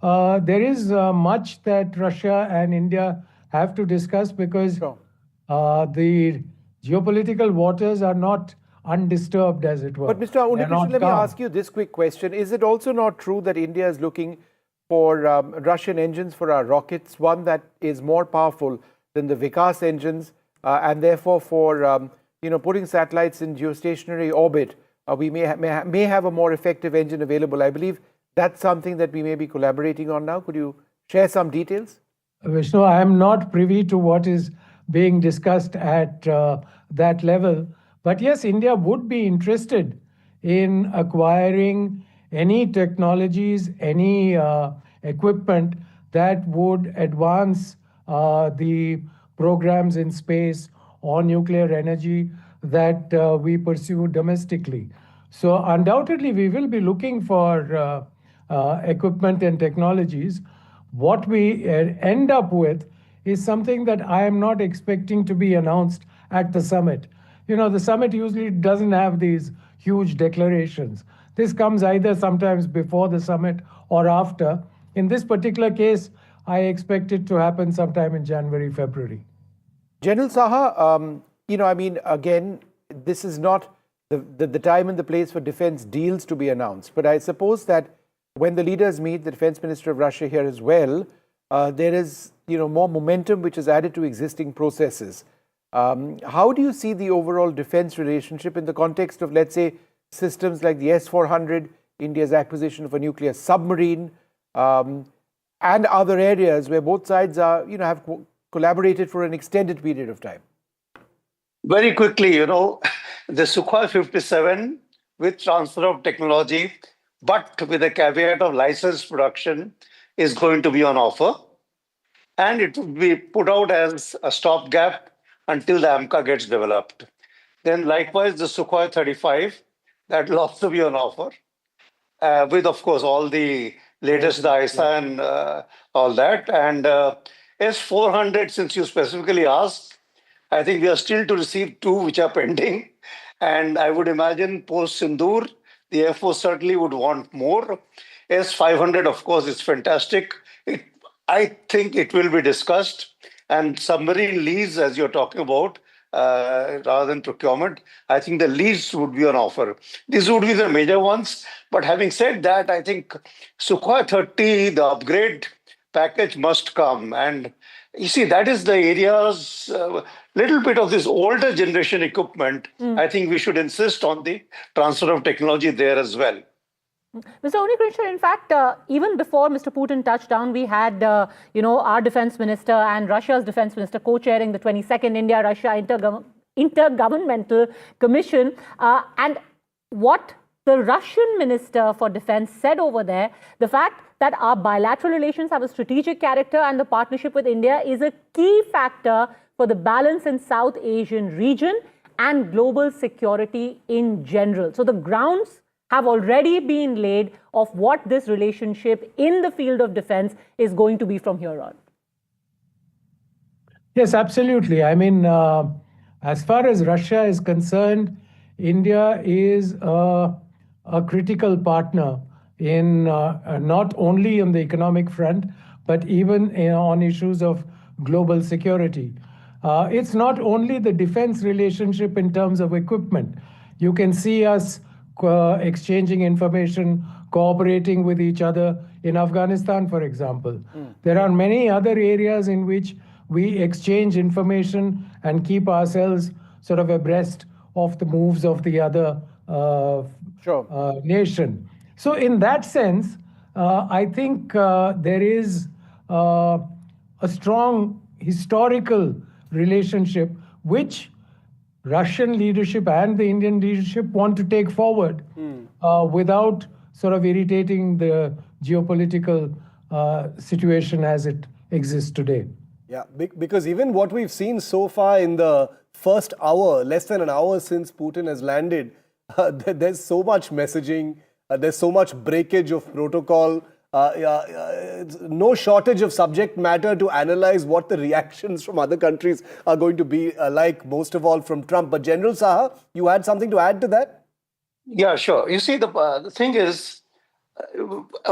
Speaker 13: there is much that Russia and India have to discuss because the geopolitical waters are not undisturbed, as it were.
Speaker 3: But Mr. Unnikrishnan, let me ask you this quick question. Is it also not true that India is looking for Russian engines for our rockets, one that is more powerful than the Vikas engines, and therefore for putting satellites in geostationary orbit, we may have a more effective engine available? I believe that's something that we may be collaborating on now. Could you share some details?
Speaker 13: Vishnu, I am not privy to what is being discussed at that level. But yes, India would be interested in acquiring any technologies, any equipment that would advance the programs in space or nuclear energy that we pursue domestically. So undoubtedly, we will be looking for equipment and technologies. What we end up with is something that I am not expecting to be announced at the summit. You know, the summit usually doesn't have these huge declarations. This comes either sometimes before the summit or after. In this particular case, I expect it to happen sometime in January, February.
Speaker 3: General Saha, I mean, again, this is not the time and the place for defense deals to be announced. But I suppose that when the leaders meet, the defense minister of Russia here as well, there is, more momentum which is added to existing processes. How do you see the overall defense relationship in the context of, let's say, systems like the S-400, India's acquisition of a nuclear submarine, and other areas where both sides are, have collaborated for an extended period of time?
Speaker 12: Very quickly, the Sukhoi 57 with transfer of technology, but with a caveat of licensed production, is going to be on offer. And it will be put out as a stopgap until the AMCA gets developed. Then likewise, the Sukhoi 35, that will also be on offer, with, of course, all the latest ISA and all that. And S-400, since you specifically asked, I think we are still to receive 2 which are pending. And I would imagine post-Sindoor, the Air Force certainly would want more. S-500, of course, is fantastic. I think it will be discussed. And submarine lease, as you're talking about, rather than procurement, I think the lease would be on offer. These would be the major ones. But having said that, I think Sukhoi 30, the upgrade package must come. And you see, that is the areas, little bit of this older generation equipment. I think we should insist on the transfer of technology there as well.
Speaker 4: Mr. Unikrishna, in fact, even before Mr. Putin touched down, we had, our defense minister and Russia's defense minister co-chairing the 22nd India-Russia Intergovernmental Commission. And what the Russian Minister for Defense said over there, the fact that our bilateral relations have a strategic character and the partnership with India is a key factor for the balance in South Asian region and global security in general. So the grounds have already been laid of what this relationship in the field of defense is going to be from here on.
Speaker 13: Yes, absolutely. I mean, as far as Russia is concerned, India is a critical partner in not only on the economic front, but even on issues of global security. It's not only the defense relationship in terms of equipment. You can see us exchanging information, cooperating with each other in Afghanistan, for example. There are many other areas in which we exchange information and keep ourselves sort of abreast of the moves of the other nation. So in that sense, I think there is a strong historical relationship which Russian leadership and the Indian leadership want to take forward without sort of irritating the geopolitical situation as it exists today.
Speaker 2: Yeah, because even what we've seen so far in the first hour, less than an hour since Putin has landed, there's so much messaging, there's so much breakage of protocol, no shortage of subject matter to analyze what the reactions from other countries are going to be like, most of all from Trump. But General Saha, you had something to add to that?
Speaker 12: Yeah, sure. You see, the thing is,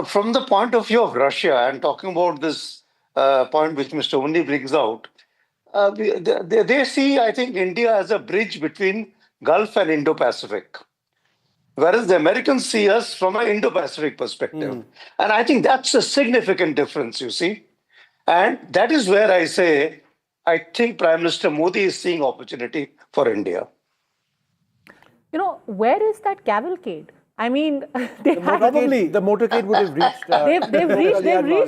Speaker 12: from the point of view of Russia, and talking about this point which Mr. Undi brings out, they see, I think, India as a bridge between Gulf and Indo-Pacific. Whereas the Americans see us from an Indo-Pacific perspective. And I think that's a significant difference, you see. And that is where I say, I think Prime Minister Modi is seeing opportunity for India.
Speaker 4: Where is that cavalcade? I mean, they
Speaker 3: Probably the motorcade would have reached.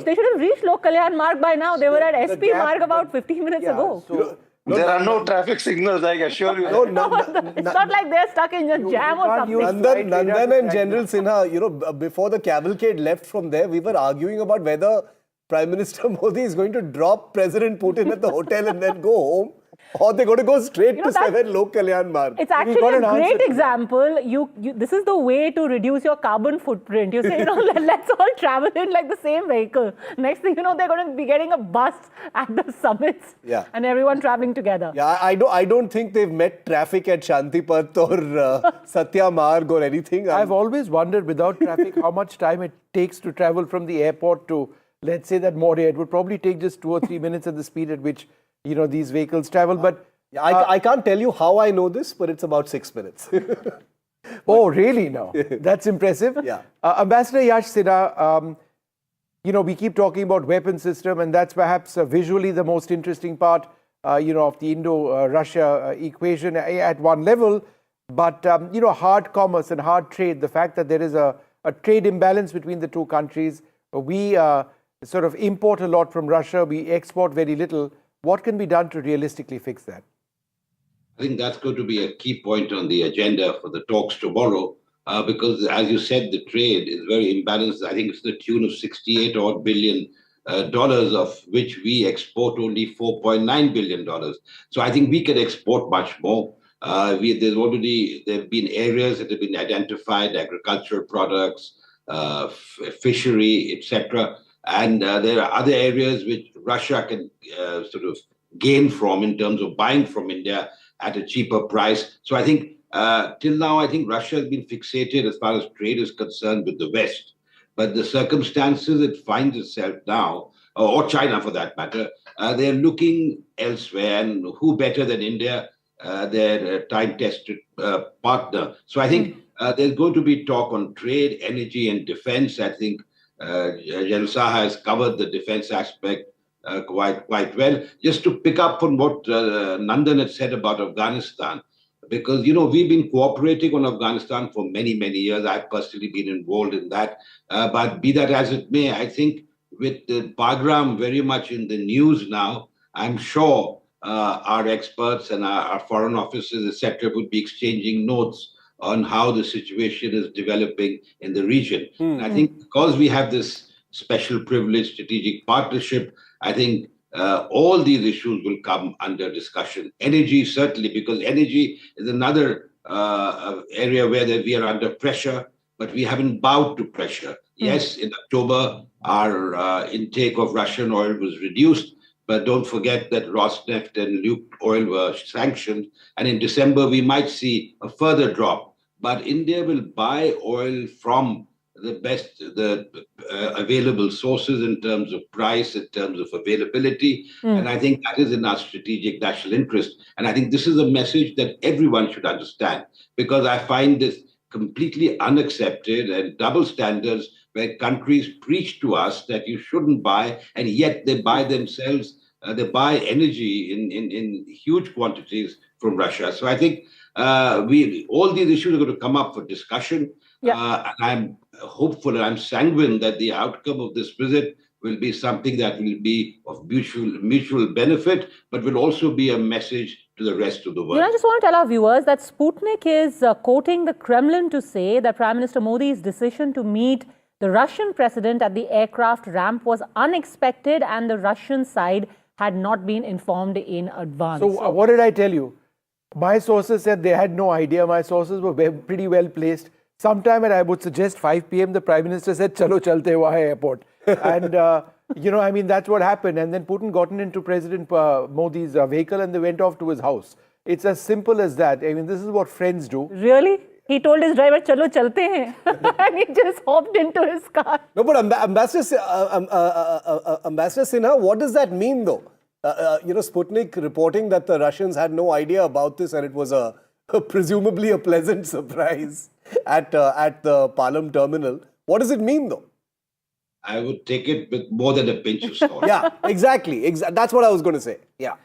Speaker 4: They should have reached Lok Kalyan Marg by now. They were at SP Marg about 15 minutes ago.
Speaker 3: So,
Speaker 12: There are no traffic signals, I assure you.
Speaker 4: It's not like they're stuck in a jam or something.
Speaker 2: Nandan and General Sinha, before the cavalcade left from there, we were arguing about whether Prime Minister Modi is going to drop President Putin at the hotel and then go home, or they're going to go straight to 7 Lok Kalyan Marg.
Speaker 4: It's actually a great example. This is the way to reduce your carbon footprint. You say, let's all travel in like the same vehicle. Next thing you know, they're going to be getting a bus at the summits and everyone traveling together.
Speaker 2: Yeah, I don't think they've met traffic at Shantipat or Satya Marg or anything.
Speaker 3: I've always wondered, without traffic, how much time it takes to travel from the airport to, let's say, that Moria. It would probably take just 2 or 3 minutes at the speed at which these vehicles travel. But
Speaker 2: I can't tell you how I know this, but it's about 6 minutes.
Speaker 3: Oh, really? Now that's impressive.
Speaker 2: Yeah.
Speaker 3: Ambassador Yash Sinha, we keep talking about weapon system, and that's perhaps visually the most interesting part, of the Indo-Russia equation at one level. But hard commerce and hard trade, the fact that there is a trade imbalance between the two countries, we sort of import a lot from Russia, we export very little. What can be done to realistically fix that?
Speaker 11: I think that's going to be a key point on the agenda for the talks tomorrow, because, as you said, the trade is very imbalanced. I think it's the tune of $68 odd billion, of which we export only $4.9 billion. So I think we can export much more. There have been areas that have been identified, agricultural products, fishery, etc. And there are other areas which Russia can sort of gain from in terms of buying from India at a cheaper price. So I think till now, I think Russia has been fixated as far as trade is concerned with the West. But the circumstances it finds itself now, or China for that matter, they're looking elsewhere. And who better than India, their time-tested partner. So I think there's going to be talk on trade, energy and defense. I think General Saha has covered the defense aspect quite well. Just to pick up on what Nandan had said about Afghanistan, because, we've been cooperating on Afghanistan for many, many years. I've personally been involved in that. But be that as it may, I think with the Bagram very much in the news now, I'm sure our experts and our foreign officers, etc., would be exchanging notes on how the situation is developing in the region. And I think because we have this special privilege strategic partnership, I think all these issues will come under discussion. Energy, certainly, because energy is another area where we are under pressure, but we haven't bowed to pressure. Yes, in October, our intake of Russian oil was reduced, but don't forget that Rosneft and Lukoil were sanctioned. And in December, we might see a further drop. But India will buy oil from the available sources in terms of price, in terms of availability. And I think that is in our strategic national interest. And I think this is a message that everyone should understand, because I find this completely unaccepted and double standards where countries preach to us that you shouldn't buy, and yet they buy themselves, they buy energy in huge quantities from Russia. So I think all these issues are going to come up for discussion. And I'm hopeful and I'm sanguine that the outcome of this visit will be something that will be of mutual benefit, but will also be a message to the rest of the world.
Speaker 4: I just want to tell our viewers that Sputnik is quoting the Kremlin to say that Prime Minister Modi's decision to meet the Russian president at the aircraft ramp was unexpected and the Russian side had not been informed in advance.
Speaker 3: So what did I tell you? My sources said they had no idea. My sources were pretty well placed. Sometime, and I would suggest 5 p.m., the Prime Minister said, "Chalo chalte wahan airport." And, that's what happened. And then Putin got into President Modi's vehicle and they went off to his house. It's as simple as that. This is what friends do.
Speaker 4: Really? He told his driver, "Chalo chalte hain." And he just hopped into his car.
Speaker 2: No, but Ambassador Sinha, what does that mean, though? Sputnik reporting that the Russians had no idea about this and it was presumably a pleasant surprise at the Palam terminal. What does it mean, though?
Speaker 11: I would take it with more than a pinch of salt.
Speaker 2: Yeah, exactly. That's what I was going to say. Yeah.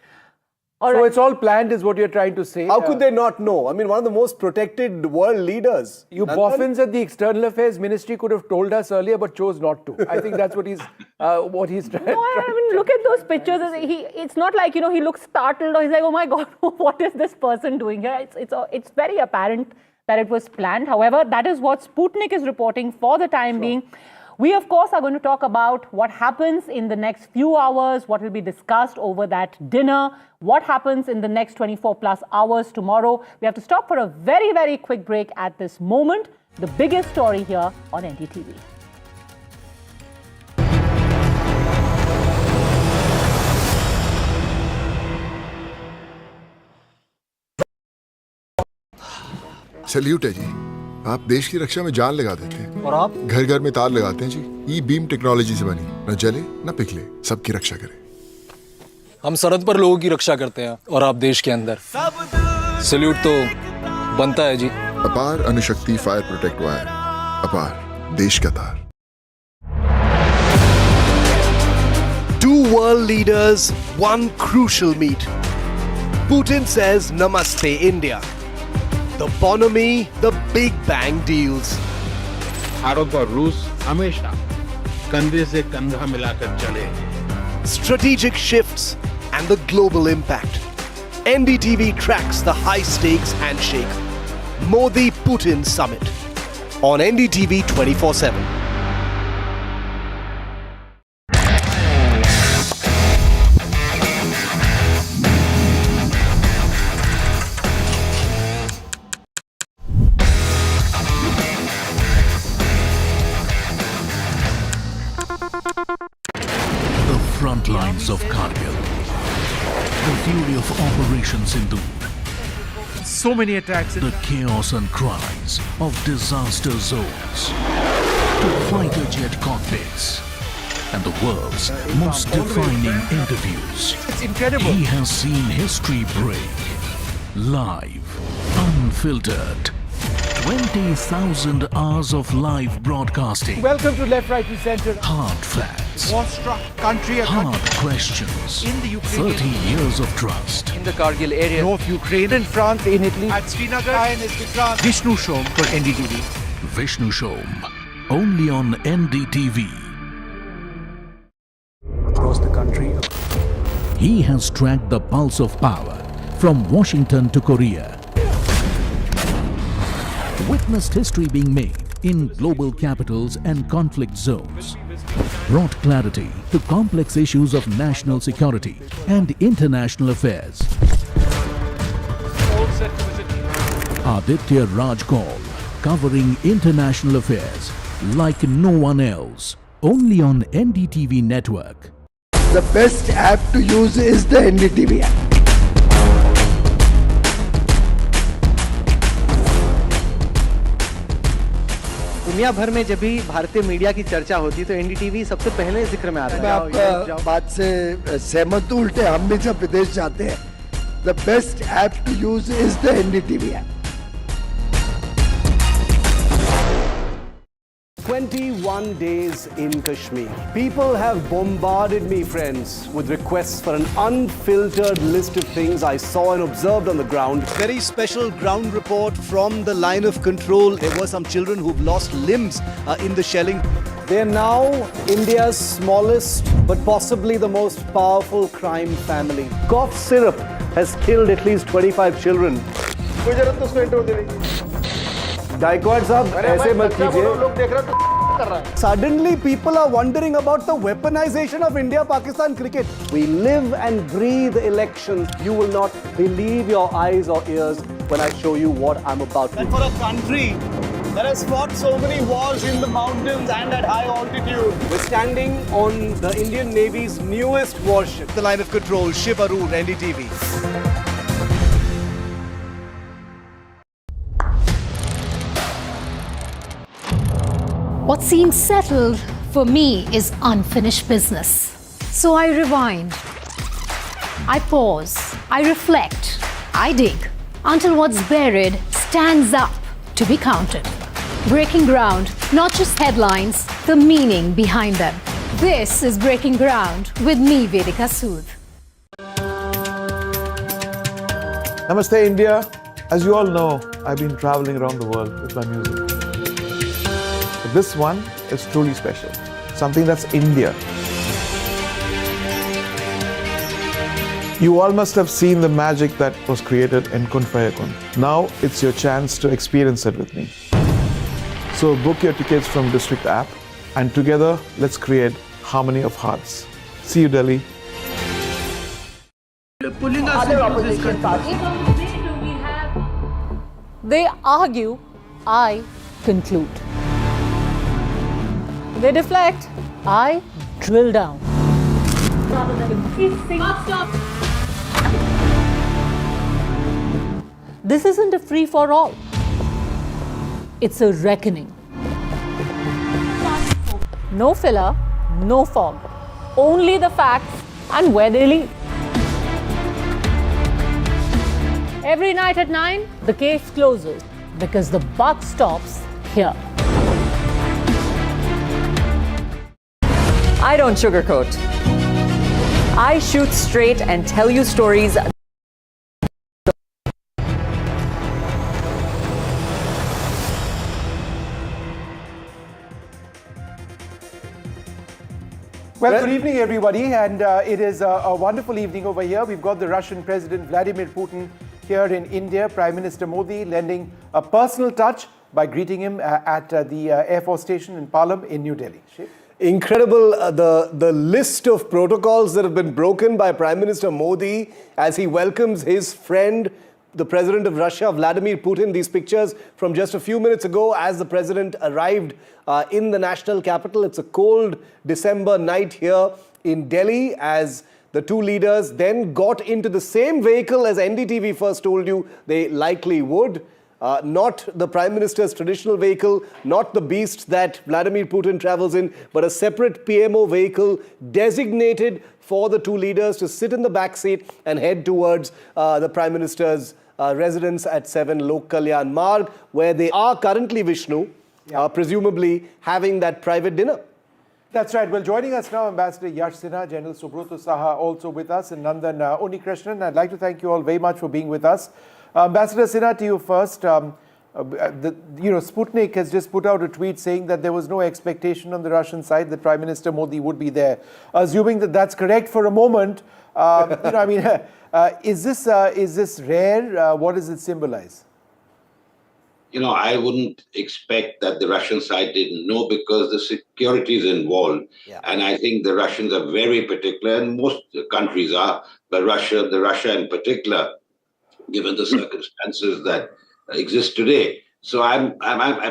Speaker 3: So it's all planned is what you're trying to say.
Speaker 2: How could they not know? I mean, one of the most protected world leaders.
Speaker 3: You boffins at the External Affairs Ministry could have told us earlier, but chose not to. I think that's what he's trying.
Speaker 4: No, I mean, look at those pictures. It's not like, he looks startled or he's like, oh my God, what is this person doing here? It's very apparent that it was planned. However, that is what Sputnik is reporting for the time being. We, of course, are going to talk about what happens in the next few hours, what will be discussed over that dinner, what happens in the next 24 plus hours tomorrow. We have to stop for a very, very quick break at this moment. The biggest story here on NDTV.
Speaker 14: Salute है जी, आप देश की रक्षा में जान लगा देते हैं
Speaker 15: और आप
Speaker 14: घर घर में तार लगाते हैं जी। ई बीम टेक्नोलॉजी से बनी, न जले न पिघले, सबकी रक्षा करें।
Speaker 15: हम सरहद पर लोगों की रक्षा करते हैं और आप देश के अंदर। सैल्यूट तो बनता है जी।
Speaker 14: अपार अणुशक्ति फायर प्रोटेक्ट वायर, अपार देश का तार।
Speaker 16: Two world leaders, one crucial meet. Putin says Namaste India. The bonhomie, the Big Bang deals.
Speaker 17: Bharat और रूस हमेशा कंधे से कंधा मिलाकर चले।
Speaker 16: Strategic shifts and the global impact. NDTV tracks the high-stakes handshake. Modi-Putin summit on NDTV 24x7.
Speaker 18: Front lines of Kargil, the fury of Operation Sindhu,
Speaker 19: so many attacks,
Speaker 18: the chaos and cries of disaster zones, to fighter jet cockpits, and the world's most defining interviews.
Speaker 19: It's incredible.
Speaker 18: He has seen history break, live, unfiltered. 20,000 hours of live broadcasting.
Speaker 3: Welcome to Left, Right and Centre.
Speaker 18: Hard facts.
Speaker 19: War-struck country.
Speaker 18: Hard questions.
Speaker 19: In the Ukraine.
Speaker 18: 30 years of trust.
Speaker 3: In the Kargil area.
Speaker 19: North Ukraine.
Speaker 3: In France, in Italy.
Speaker 19: At Srinagar. Vishnu Shom for NDTV.
Speaker 18: Vishnu Shom. Only on NDTV.
Speaker 19: Across the country.
Speaker 18: He has tracked the pulse of power from Washington to Korea. Witnessed history being made in global capitals and conflict zones. Brought clarity to complex issues of national security and international affairs. Aditya Raj Kaul, covering international affairs like no one else. Only on NDTV network.
Speaker 20: The best app to use is the NDTV app.
Speaker 21: दुनिया भर में जब भी भारतीय media की चर्चा होती है तो एनडीटीवी सबसे पहले जिक्र में आता है।
Speaker 20: मैं आपका बात से सहमत हूं, उल्टे हम भी जब विदेश जाते हैं, the best app to use is the NDTV app.
Speaker 2: 21 days in Kashmir. People have bombarded me, friends, with requests for an unfiltered list of things I saw and observed on the ground.
Speaker 16: Very special ground report from the line of control. There were some children who've lost limbs in the shelling.
Speaker 2: They are now India's smallest but possibly the most powerful crime family. Cough syrup has killed at least 25 children. Gaikwad sahab, aise mat kijiye. Suddenly people are wondering about the weaponization of India-Pakistan cricket. We live and breathe elections. You will not believe your eyes or ears when I show you what I'm about to do.
Speaker 16: And for a country that has fought so many wars in the mountains and at high altitude.
Speaker 2: We're standing on the Indian Navy's newest warship.
Speaker 16: The line of control, Shiv Arun, NDTV.
Speaker 22: What seems settled for me is unfinished business. So I rewind, I pause, I reflect, I dig until what's buried stands up to be counted. Breaking ground, not just headlines, the meaning behind them. This is Breaking Ground with me, Vedika Sood.
Speaker 1: Namaste, India. As you all know, I've been traveling around the world with my music. But this one is truly special. Something that's India. You all must have seen the magic that was created in Convoy. Now it's your chance to experience it with me. So book your tickets from District app and together let's create harmony of hearts. See you, Delhi.
Speaker 5: Pulling us into this country.
Speaker 4: They argue, I conclude. They deflect, I drill down. This isn't a free-for-all. It's a reckoning. No filler, no fog. Only the facts and where they lead. Every night at 9, the case closes because the buck stops here.
Speaker 23: I don't sugarcoat. I shoot straight and tell you stories.
Speaker 3: Well, good evening, everybody, and it is a wonderful evening over here. We've got the Russian President Vladimir Putin here in India, Prime Minister Modi lending a personal touch by greeting him at the Air Force Station in Palam in New Delhi. Shiv?
Speaker 2: Incredible, the list of protocols that have been broken by Prime Minister Modi as he welcomes his friend, the President of Russia, Vladimir Putin. These pictures from just a few minutes ago as the President arrived in the national capital. It's a cold December night here in Delhi as the two leaders then got into the same vehicle as NDTV first told you they likely would. Not the Prime Minister's traditional vehicle, not the beast that Vladimir Putin travels in, but a separate PMO vehicle designated for the two leaders to sit in the back seat and head towards the Prime Minister's residence at 7 Lok Kalyan Marg, where they are currently, Vishnu, presumably having that private dinner.
Speaker 3: That's right. Well, joining us now, Ambassador Yash Sinha, General Subroto Saha also with us, and Nandan Unikrishnan. I'd like to thank you all very much for being with us. Ambassador Sinha, to you first. Sputnik has just put out a tweet saying that there was no expectation on the Russian side that Prime Minister Modi would be there. Assuming that that's correct for a moment, is this rare? What does it symbolize?
Speaker 11: I wouldn't expect that the Russian side didn't know because the security is involved. Yeah. And I think the Russians are very particular, and most countries are, but Russia in particular, given the circumstances that exist today. So I'm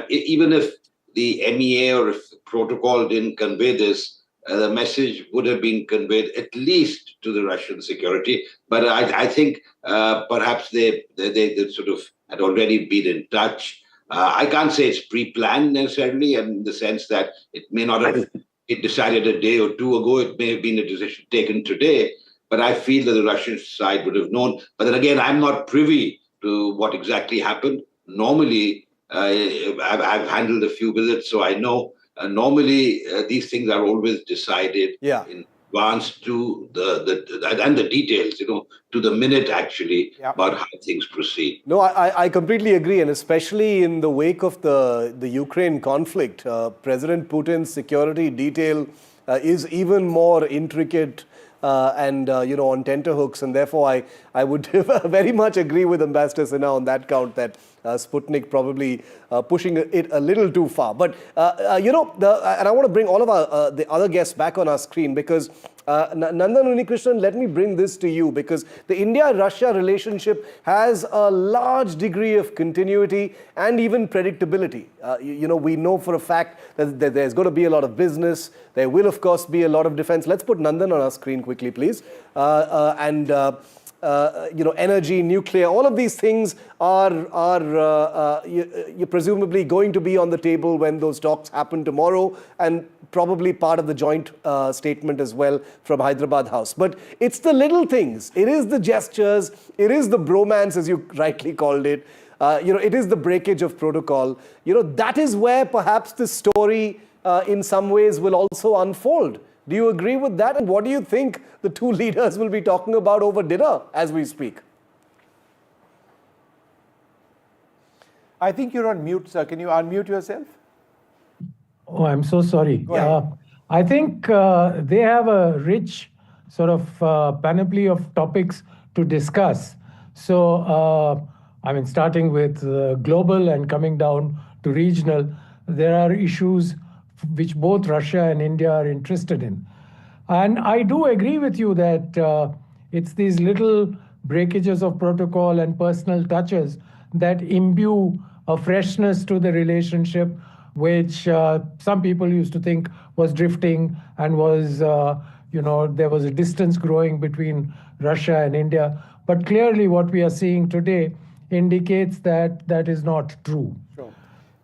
Speaker 11: even if the MEA or if the protocol didn't convey this, the message would have been conveyed at least to the Russian security. But I think perhaps they sort of had already been in touch. I can't say it's pre-planned necessarily, in the sense that it may not have been decided a day or two ago. It may have been a decision taken today. But I feel that the Russian side would have known. But then again, I'm not privy to what exactly happened. Normally, I've handled a few visits, so I know. Normally, these things are always decided in advance to the details, to the minute actually, about how things proceed.
Speaker 2: No, I completely agree, and especially in the wake of the Ukraine conflict, President Putin's security detail is even more intricate and on tenterhooks, and therefore I would very much agree with Ambassador Sinha on that count that Sputnik probably pushing it a little too far. But and I want to bring all of the other guests back on our screen because Nandan Unikrishnan, let me bring this to you because the India-Russia relationship has a large degree of continuity and even predictability. We know for a fact that there's going to be a lot of business. There will, of course, be a lot of defense. Let's put Nandan on our screen quickly, please. Energy, nuclear, all of these things are you're presumably going to be on the table when those talks happen tomorrow, and probably part of the joint statement as well from Hyderabad House. But it's the little things. It is the gestures. It is the bromance, as you rightly called it. It is the breakage of protocol. That is where perhaps the story in some ways will also unfold. Do you agree with that? And what do you think the two leaders will be talking about over dinner as we speak?
Speaker 3: I think you're on mute, sir. Can you unmute yourself?
Speaker 13: Oh, I'm so sorry. I think they have a rich sort of panoply of topics to discuss. So, I mean, starting with global and coming down to regional, there are issues which both Russia and India are interested in. And I do agree with you that it's these little breakages of protocol and personal touches that imbue a freshness to the relationship, which some people used to think was drifting and was, there was a distance growing between Russia and India. But clearly what we are seeing today indicates that that is not true.
Speaker 3: Sure.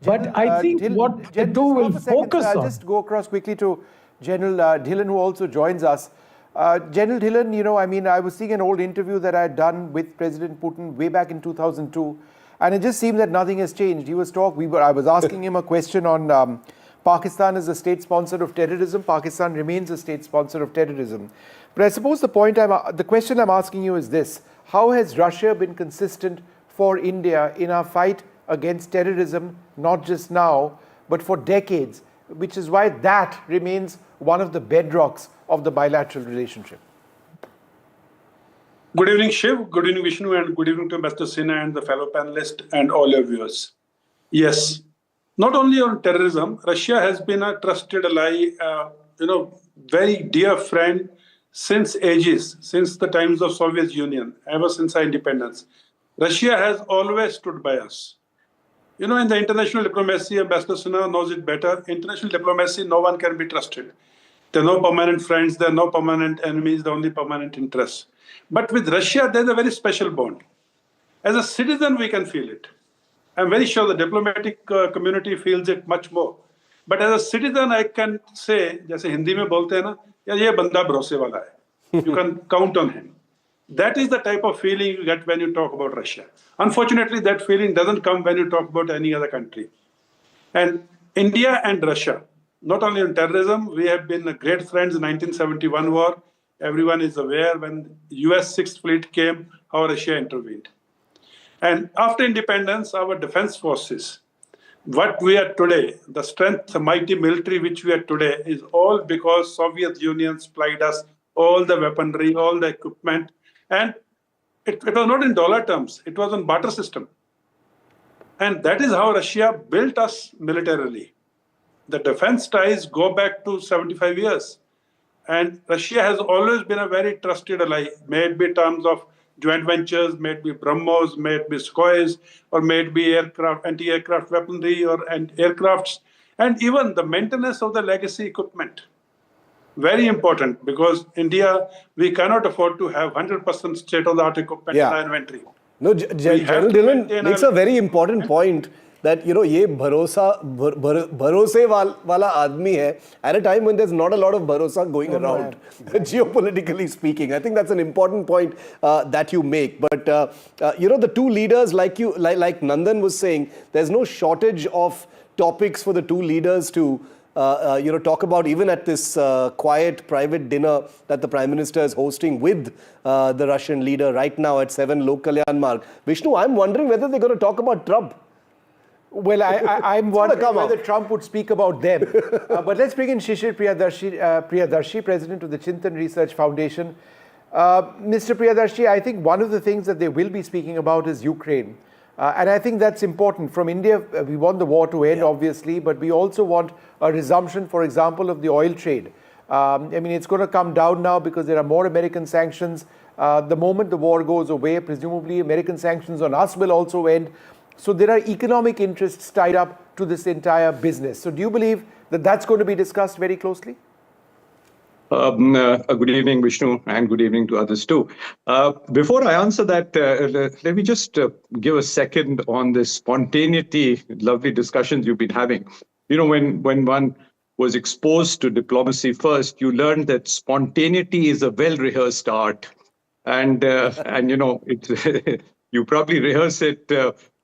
Speaker 13: But I think what the two will focus on...
Speaker 3: I'll just go across quickly to General Dhillon, who also joins us. General Dhillon, I was seeing an old interview that I had done with President Putin way back in 2002, and it just seemed that nothing has changed. He was I was asking him a question on Pakistan as a state sponsor of terrorism. Pakistan remains a state sponsor of terrorism. But I suppose the question I'm asking you is this: how has Russia been consistent for India in our fight against terrorism, not just now, but for decades, which is why that remains one of the bedrocks of the bilateral relationship?
Speaker 6: Good evening, Shiv. Good evening, Vishnu, and good evening to Mr. Sinha and the fellow panelists and all your viewers. Yes, not only on terrorism, Russia has been a trusted ally, very dear friend since ages, since the times of Soviet Union, ever since our independence. Russia has always stood by us. In the international diplomacy, Ambassador Sinha knows it better. International diplomacy, no one can be trusted. There are no permanent friends, there are no permanent enemies, there are only permanent interests. But with Russia, there's a very special bond. As a citizen, we can feel it. I'm very sure the diplomatic community feels it much more. But as a citizen, I can say, जैसे हिंदी में बोलते हैं ना, ये बंदा भरोसे वाला है. You can count on him. That is the type of feeling you get when you talk about Russia. Unfortunately, that feeling doesn't come when you talk about any other country. And India and Russia, not only on terrorism, we have been great friends in the 1971 war. Everyone is aware when US 6th Fleet came, how Russia intervened. And after independence, our defense forces, what we are today, the strength, the mighty military which we are today, is all because Soviet Union supplied us all the weaponry, all the equipment. And it was not in dollar terms, it was on barter system. And that is how Russia built us militarily. The defense ties go back to 75 years. And Russia has always been a very trusted ally, may it be in terms of joint ventures, may it be BrahMos, may it be Sukhoi, or may it be aircraft, anti-aircraft weaponry and aircrafts, and even the maintenance of the legacy equipment. Very important, because India, we cannot afford to have 100% state-of-the-art equipment in our inventory.
Speaker 2: No, General Dhillon makes a very important point that, ये भरोसे वाला आदमी है at a time when there's not a lot of bharosa going around, geopolitically speaking. I think that's an important point that you make. But, the two leaders, like Nandan was saying, there's no shortage of topics for the two leaders to talk about, even at this quiet private dinner that the Prime Minister is hosting with the Russian leader right now at 7 Lok Kalyan Marg. Vishnu, I'm wondering whether they're going to talk about Trump.
Speaker 3: Well, I'm wondering whether Trump would speak about them. But let's bring in Shishir Priyadarshi, President of the Chintan Research Foundation. Mr. Priyadarshi, I think one of the things that they will be speaking about is Ukraine. And I think that's important. From India, we want the war to end, obviously, but we also want a resumption, for example, of the oil trade. It's going to come down now because there are more American sanctions. The moment the war goes away, presumably American sanctions on us will also end. So there are economic interests tied up to this entire business. So do you believe that that's going to be discussed very closely?
Speaker 7: Good evening, Vishnu, and good evening to others too. Before I answer that, let me just give a second on this spontaneity, lovely discussions you've been having. When one was exposed to diplomacy first, you learned that spontaneity is a well-rehearsed art. And you probably rehearse it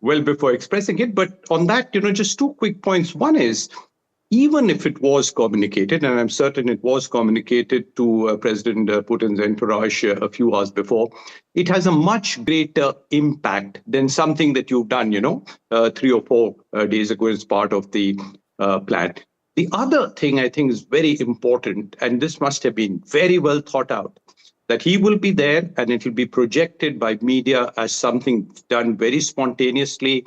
Speaker 7: well before expressing it. But on that, just two quick points. One is, even if it was communicated, and I'm certain it was communicated to President Putin's entourage a few hours before, it has a much greater impact than something that you've done, 3 or 4 days ago as part of the plan. The other thing I think is very important, and this must have been very well thought out, that he will be there and it will be projected by media as something done very spontaneously.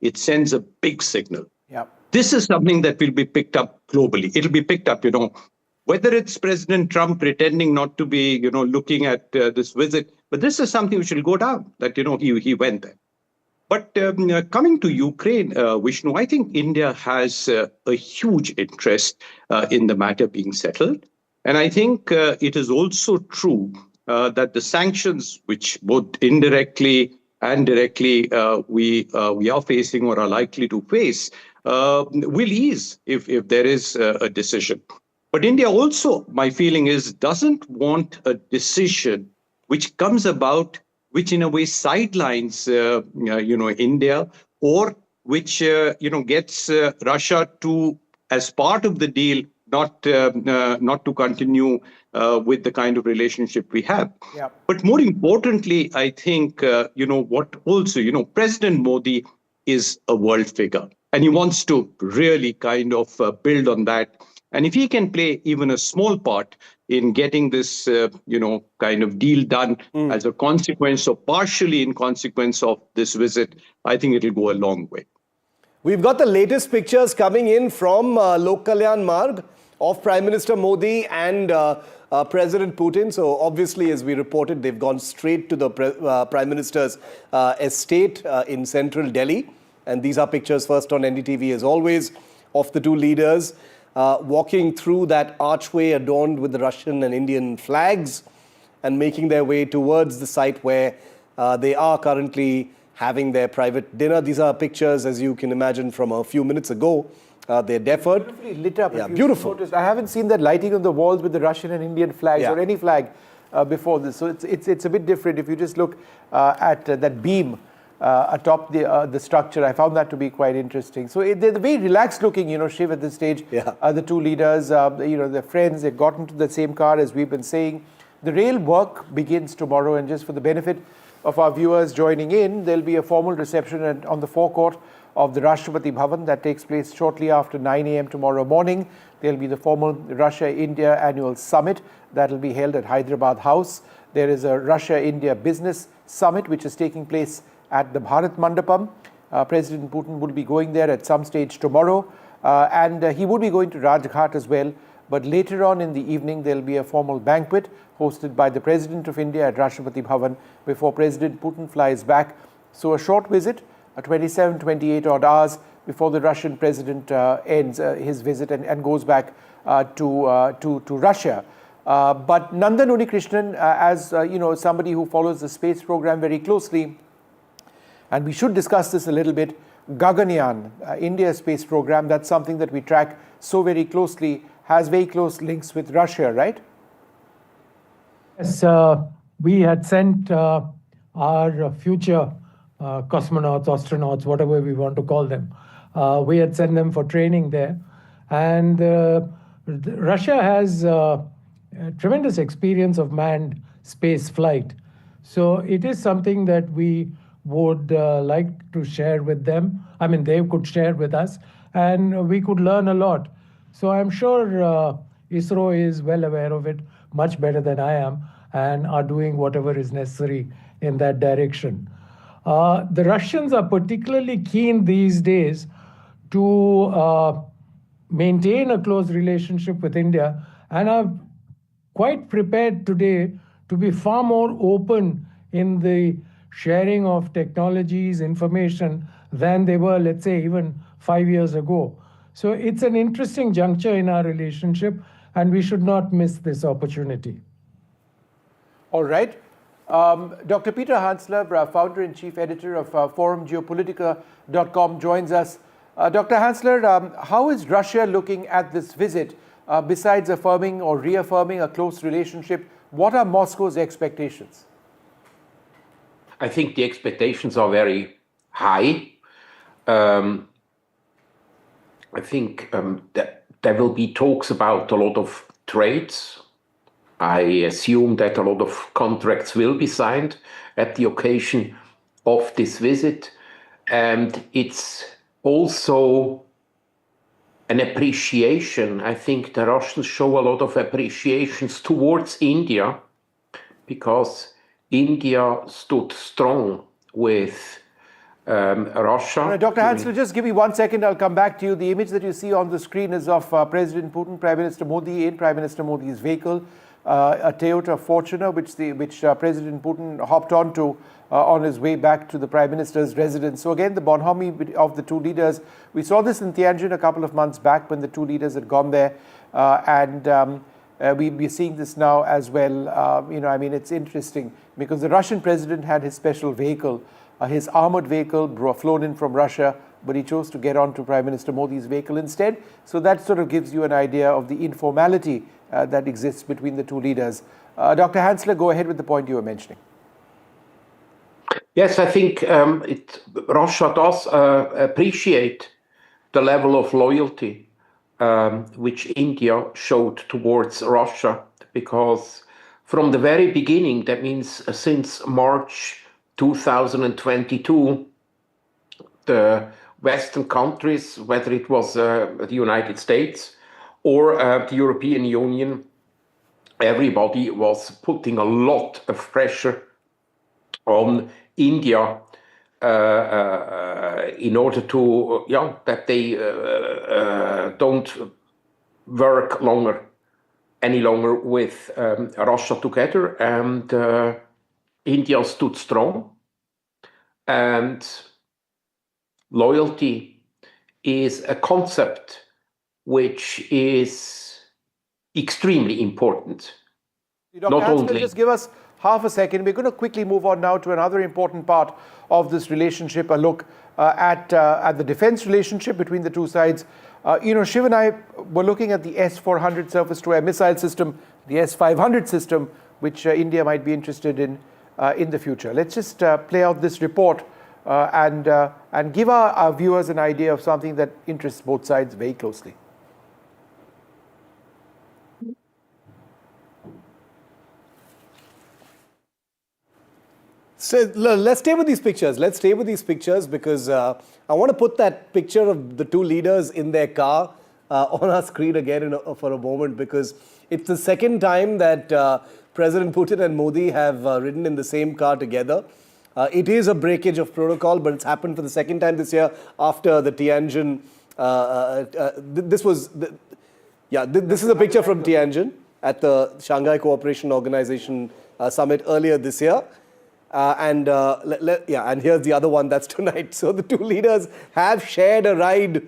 Speaker 7: It sends a big signal.
Speaker 3: Yeah.
Speaker 7: This is something that will be picked up globally. It'll be picked up, whether it's President Trump pretending not to be, looking at this visit, but this is something which will go down, that, he went there. But coming to Ukraine, Vishnu, I think India has a huge interest in the matter being settled. And I think it is also true that the sanctions, which both indirectly and directly we are facing or are likely to face, will ease if there is a decision. But India also, my feeling is, doesn't want a decision which comes about, which in a way sidelines, India, or which, gets Russia to, as part of the deal, not to continue with the kind of relationship we have.
Speaker 3: Yeah.
Speaker 7: But more importantly, I think, President Modi is a world figure, and he wants to really kind of build on that. And if he can play even a small part in getting this, kind of deal done as a consequence or partially in consequence of this visit, I think it'll go a long way.
Speaker 2: We've got the latest pictures coming in from Lok Kalyan Marg of Prime Minister Modi and President Putin. So obviously, as we reported, they've gone straight to the Prime Minister's estate in central Delhi. And these are pictures first on NDTV, as always, of the two leaders walking through that archway adorned with the Russian and Indian flags and making their way towards the site where they are currently having their private dinner. These are pictures, as you can imagine, from a few minutes ago. They're deferred.
Speaker 3: Beautifully lit up.
Speaker 2: Yeah, beautiful.
Speaker 3: Noticed. I haven't seen that lighting on the walls with the Russian and Indian flags or any flag before this. So it's a bit different. If you just look at that beam atop the structure, I found that to be quite interesting. So they're very relaxed looking, Shiv, at this stage. The two leaders, they're friends. They've gotten into the same car, as we've been saying. The real work begins tomorrow, and just for the benefit of our viewers joining in, there'll be a formal reception on the forecourt of the Rashtrapati Bhavan that takes place shortly after 9 a.m. tomorrow morning. There'll be the formal Russia-India annual summit that will be held at Hyderabad House. There is a Russia-India business summit which is taking place at the Bharat Mandapam. President Putin will be going there at some stage tomorrow, and he would be going to Rajghat as well. But later on in the evening, there'll be a formal banquet hosted by the President of India at Rashtrapati Bhavan before President Putin flies back. So a short visit, 27, 28 odd hours before the Russian president ends his visit and goes back to Russia. But Nandan Unikrishnan, as somebody who follows the space program very closely, and we should discuss this a little bit, Gaganyaan, India's space program, that's something that we track so very closely, has very close links with Russia, right?
Speaker 13: Yes, we had sent our future cosmonauts, astronauts, whatever we want to call them. We had sent them for training there. And Russia has tremendous experience of manned space flight. So it is something that we would like to share with them. I mean, they could share with us, and we could learn a lot. So I'm sure ISRO is well aware of it, much better than I am, and are doing whatever is necessary in that direction. The Russians are particularly keen these days to maintain a close relationship with India, and are quite prepared today to be far more open in the sharing of technologies, information, than they were, let's say, even 5 years ago. So it's an interesting juncture in our relationship, and we should not miss this opportunity.
Speaker 3: All right. Dr. Peter Hansler, founder and chief editor of forum Geopolitical.com, joins us. Dr. Hansler, how is Russia looking at this visit? Besides affirming or reaffirming a close relationship, what are Moscow's expectations?
Speaker 8: I think the expectations are very high. I think that There will be talks about a lot of trades. I assume that a lot of contracts will be signed at the occasion of this visit. And it's also an appreciation. I think the Russians show a lot of appreciations towards India because India stood strong with Russia.
Speaker 3: Dr. Hansel, just give me 1 second. I'll come back to you. The image that you see on the screen is of President Putin, Prime Minister Modi in Prime Minister Modi's vehicle, a Toyota Fortuner, which President Putin hopped onto on his way back to the Prime Minister's residence. So again, the bonhomie of the two leaders. We saw this in Tianjin a couple of months back when the two leaders had gone there, and we're seeing this now as well. I mean, it's interesting because the Russian president had his special vehicle, his armored vehicle flown in from Russia, but he chose to get onto Prime Minister Modi's vehicle instead. So that sort of gives you an idea of the informality that exists between the two leaders. Dr. Hansler, go ahead with the point you were mentioning.
Speaker 8: Yes, I think Russia does appreciate the level of loyalty which India showed towards Russia, because from the very beginning, that means since March 2022, the Western countries, whether it was the United States or the European Union, everybody was putting a lot of pressure on India in order to, that they don't work any longer with Russia together. And India stood strong, and loyalty is a concept which is extremely important.
Speaker 3: Dr. Hansler, just give us half a second. We're going to quickly move on now to another important part of this relationship, a look at the defense relationship between the two sides. Shiv and I were looking at the S-400 surface-to-air missile system, the S-500 system, which India might be interested in the future. Let's just play out this report and give our viewers an idea of something that interests both sides very closely.
Speaker 2: So let's stay with these pictures. Let's stay with these pictures because I want to put that picture of the two leaders in their car on our screen again for a moment, because it's the second time that President Putin and Modi have ridden in the same car together. It is a breakage of protocol, but it's happened for the second time this year after the Tianjin. This is a picture from Tianjin at the Shanghai Cooperation Organization summit earlier this year. And here's the other one, that's tonight. So the two leaders have shared a ride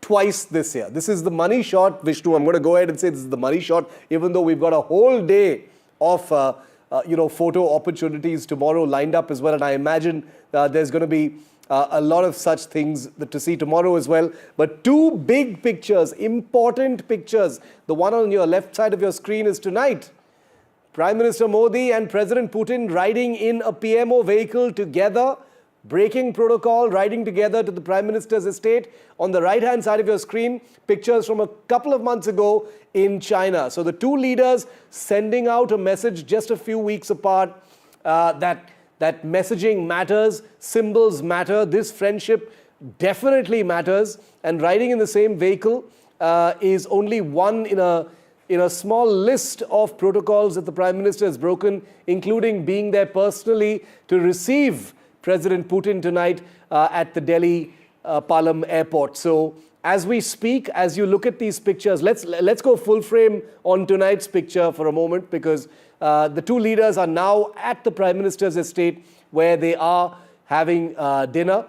Speaker 2: twice this year. This is the money shot, Vishnu. I'm going to go ahead and say this is the money shot, even though we've got a whole day of photo opportunities tomorrow lined up as well. And I imagine there's going to be a lot of such things to see tomorrow as well. But two big pictures, important pictures. The one on your left side of your screen is tonight. Prime Minister Modi and President Putin riding in a PMO vehicle together, breaking protocol, riding together to the Prime Minister's estate. On the right-hand side of your screen, pictures from a couple of months ago in China. So the two leaders sending out a message just a few weeks apart that messaging matters, symbols matter, this friendship definitely matters, and riding in the same vehicle is only one in a small list of protocols that the Prime Minister has broken, including being there personally to receive President Putin tonight at the Delhi Palam airport. So as we speak, as you look at these pictures, let's go full frame on tonight's picture for a moment, because the two leaders are now at the Prime Minister's estate where they are having dinner.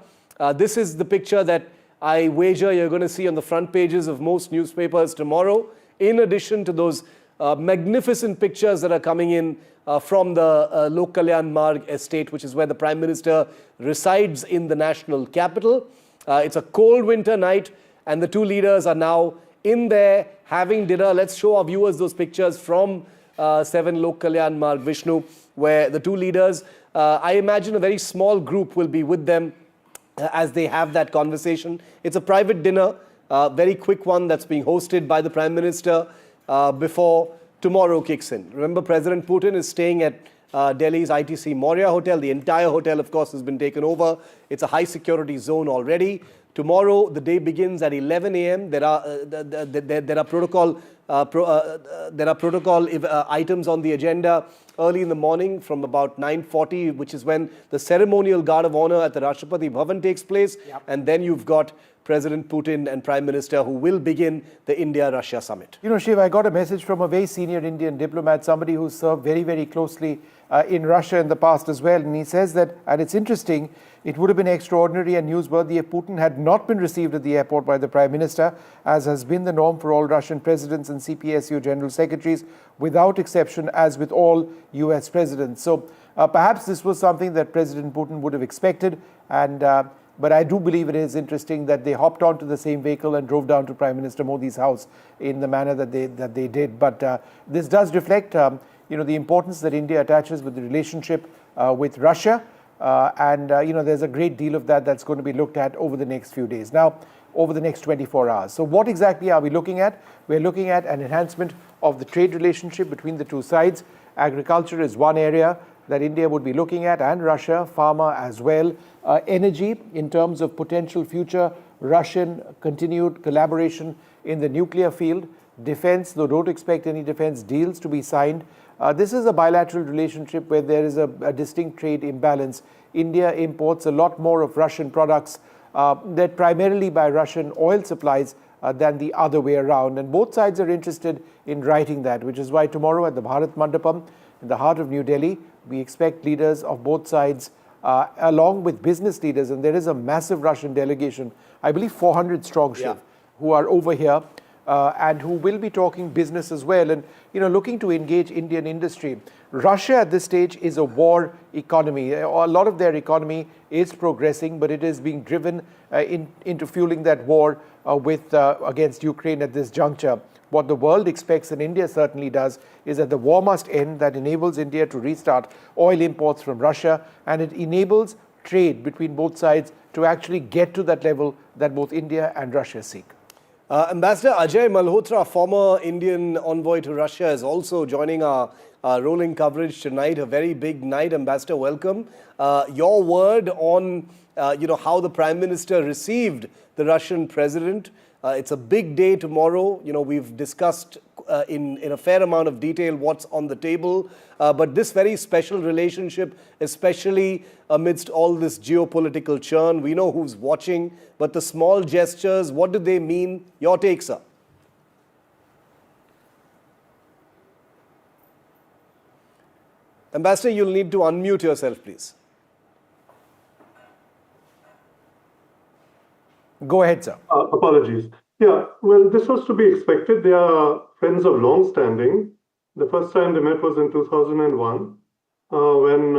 Speaker 2: This is the picture that I wager you're going to see on the front pages of most newspapers tomorrow, in addition to those magnificent pictures that are coming in from the Lok Kalyan Marg estate, which is where the Prime Minister resides in the national capital. It's a cold winter night, and the two leaders are now in there having dinner. Let's show our viewers those pictures from 7 Lok Kalyan Marg, Vishnu, where the two leaders, I imagine a very small group will be with them as they have that conversation. It's a private dinner. Very quick one that's being hosted by the Prime Minister before tomorrow kicks in. Remember, President Putin is staying at Delhi's ITC Maurya Hotel. The entire hotel, of course, has been taken over. It's a high security zone already. Tomorrow, the day begins at 11 a.m. There are protocol items on the agenda early in the morning from about 9:40, which is when the ceremonial guard of honor at the Rashtrapati Bhavan takes place. Yep. And then you've got President Putin and Prime Minister who will begin the India-Russia summit.
Speaker 3: You know, Shiv, I got a message from a very senior Indian diplomat, somebody who served very, very closely in Russia in the past as well. And he says that, and it's interesting, it would have been extraordinary and newsworthy if Putin had not been received at the airport by the Prime Minister, as has been the norm for all Russian presidents and CPSU general secretaries, without exception, as with all US presidents. So perhaps this was something that President Putin would have expected, and but I do believe it is interesting that they hopped onto the same vehicle and drove down to Prime Minister Modi's house in the manner that they did. But this does reflect, the importance that India attaches with the relationship with Russia, and there's a great deal of that's going to be looked at over the next few days. Now, over the next 24 hours. So what exactly are we looking at? We're looking at an enhancement of the trade relationship between the two sides. Agriculture is one area that India would be looking at, and Russia, pharma as well. Energy, in terms of potential future Russian continued collaboration in the nuclear field. Defense, though don't expect any defense deals to be signed. This is a bilateral relationship where there is a distinct trade imbalance. India imports a lot more of Russian products that primarily by Russian oil supplies than the other way around. And both sides are interested in righting that, which is why tomorrow at the Bharat Mandapam, in the heart of New Delhi, we expect leaders of both sides along with business leaders, and there is a massive Russian delegation, I believe 400 strong, Shiv, who are over here and who will be talking business as well, and looking to engage Indian industry. Russia at this stage is a war economy. A lot of their economy is progressing, but it is being driven into fueling that war against Ukraine at this juncture. What the world expects, and India certainly does, is that the war must end. That enables India to restart oil imports from Russia, and it enables trade between both sides to actually get to that level that both India and Russia seek.
Speaker 2: Ambassador Ajay Malhotra, former Indian envoy to Russia, is also joining our rolling coverage tonight. A very big night. Ambassador, welcome. Your word on how the Prime Minister received the Russian president. It's a big day tomorrow. We've discussed in a fair amount of detail what's on the table. But this very special relationship, especially amidst all this geopolitical churn, we know who's watching. But the small gestures, what do they mean? Your take, sir. Ambassador, you'll need to unmute yourself, please.
Speaker 3: Go ahead, sir.
Speaker 9: Apologies. Yeah, well, this was to be expected. They are friends of long standing. The first time they met was in 2001 when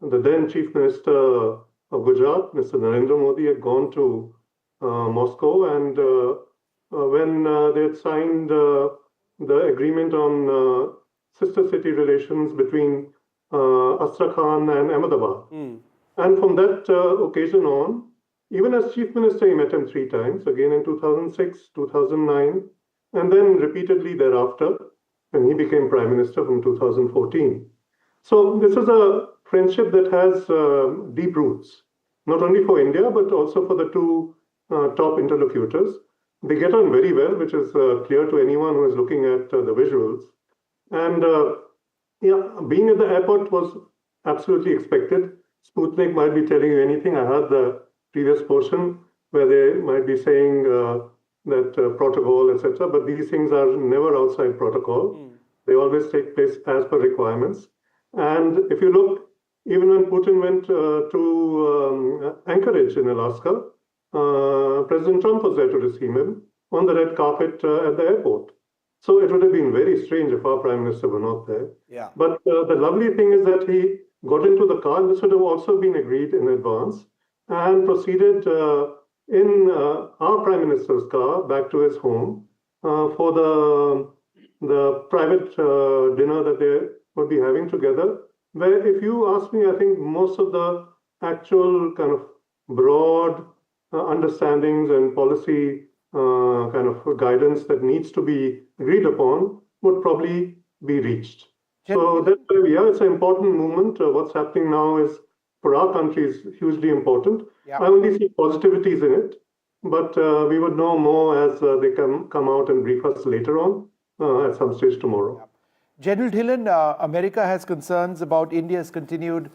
Speaker 9: the then Chief Minister of Gujarat, Mr. Narendra Modi, had gone to Moscow, and when they had signed the agreement on sister city relations between Astrakhan and Ahmedabad. And from that occasion on, even as Chief Minister, he met him 3 times, again in 2006, 2009, and then repeatedly thereafter, when he became Prime Minister from 2014. So this is a friendship that has deep roots, not only for India, but also for the two top interlocutors. They get on very well, which is clear to anyone who is looking at the visuals. And being at the airport was absolutely expected. Sputnik might be telling you anything. I heard the previous portion where they might be saying that protocol, etc. But these things are never outside protocol. They always take place as per requirements. And if you look, even when Putin went to Anchorage in Alaska, President Trump was there to receive him on the red carpet at the airport. So it would have been very strange if our Prime Minister were not there.
Speaker 2: Yeah.
Speaker 9: But the lovely thing is that he got into the car. This would have also been agreed in advance, and proceeded in our Prime Minister's car back to his home for the private dinner that they would be having together. Where, if you ask me, I think most of the actual kind of broad understandings and policy kind of guidance that needs to be agreed upon would probably be reached. So that's why, yeah, it's an important movement. What's happening now is, for our country, is hugely important.
Speaker 3: Yeah.
Speaker 9: I only see positivities in it, but we would know more as they come out and brief us later on at some stage tomorrow.
Speaker 3: Yeah. General Dhillon, America has concerns about India's continued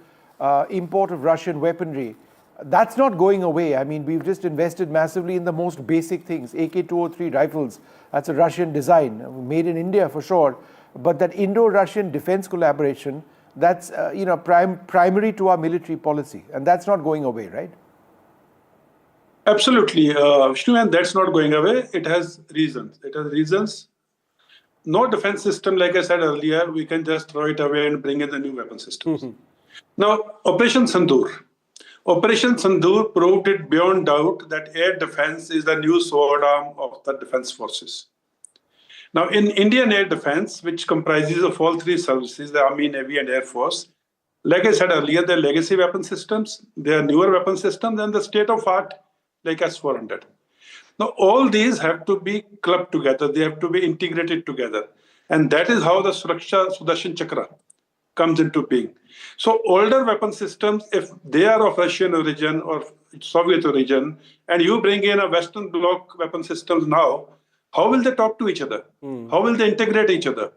Speaker 3: import of Russian weaponry. That's not going away. I mean, we've just invested massively in the most basic things. AK-203 rifles, that's a Russian design, made in India for sure. But that Indo-Russian defense collaboration, that's primary to our military policy. And that's not going away, right?
Speaker 6: Absolutely, Vishnu, and that's not going away. It has reasons. It has reasons. No defense system, like I said earlier, we can just throw it away and bring in the new weapon systems. Now, Operation Sindoor. Operation Sindoor proved it beyond doubt that air defense is the new sword arm of the defense forces. Now, in Indian air defense, which comprises of all three services, the Army, Navy, and Air Force, like I said earlier, there are legacy weapon systems, there are newer weapon systems, and the state-of-art, like S-400. Now, all these have to be clubbed together. They have to be integrated together. And that is how the Suraksha Sudarshan Chakra comes into being. So older weapon systems, if they are of Russian origin or Soviet origin, and you bring in a Western bloc weapon systems now, how will they talk to each other? How will they integrate each other?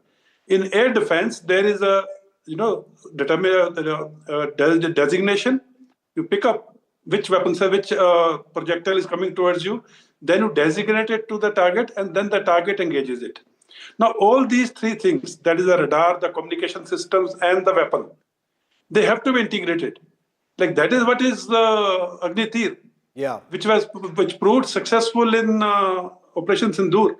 Speaker 6: In air defense, there is a designation. You pick up which weapon, which projectile is coming towards you, then you designate it to the target, and then the target engages it. Now, all these three things, that is the radar, the communication systems, and the weapon, they have to be integrated. Like that is what is the Agni Tir, which proved successful in Operation Sindoor.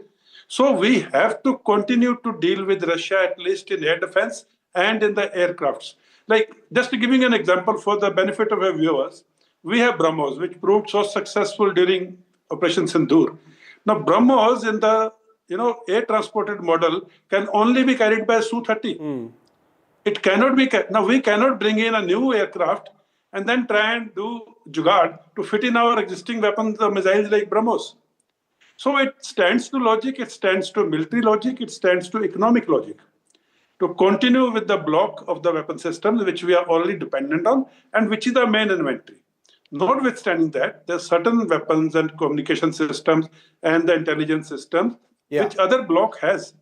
Speaker 6: So we have to continue to deal with Russia, at least in air defense and in the aircrafts. Like, just to give you an example for the benefit of our viewers, we have BrahMos, which proved so successful during Operation Sindoor. Now, BrahMos in the air transported model can only be carried by Su-30. It cannot be. Now, we cannot bring in a new aircraft and then try and do jugaad to fit in our existing weapons or missiles like BrahMos. So it stands to logic, it stands to military logic, it stands to economic logic to continue with the block of the weapon systems which we are already dependent on and which is the main inventory. Notwithstanding that, there are certain weapons and communication systems and the intelligence systems which other bloc has.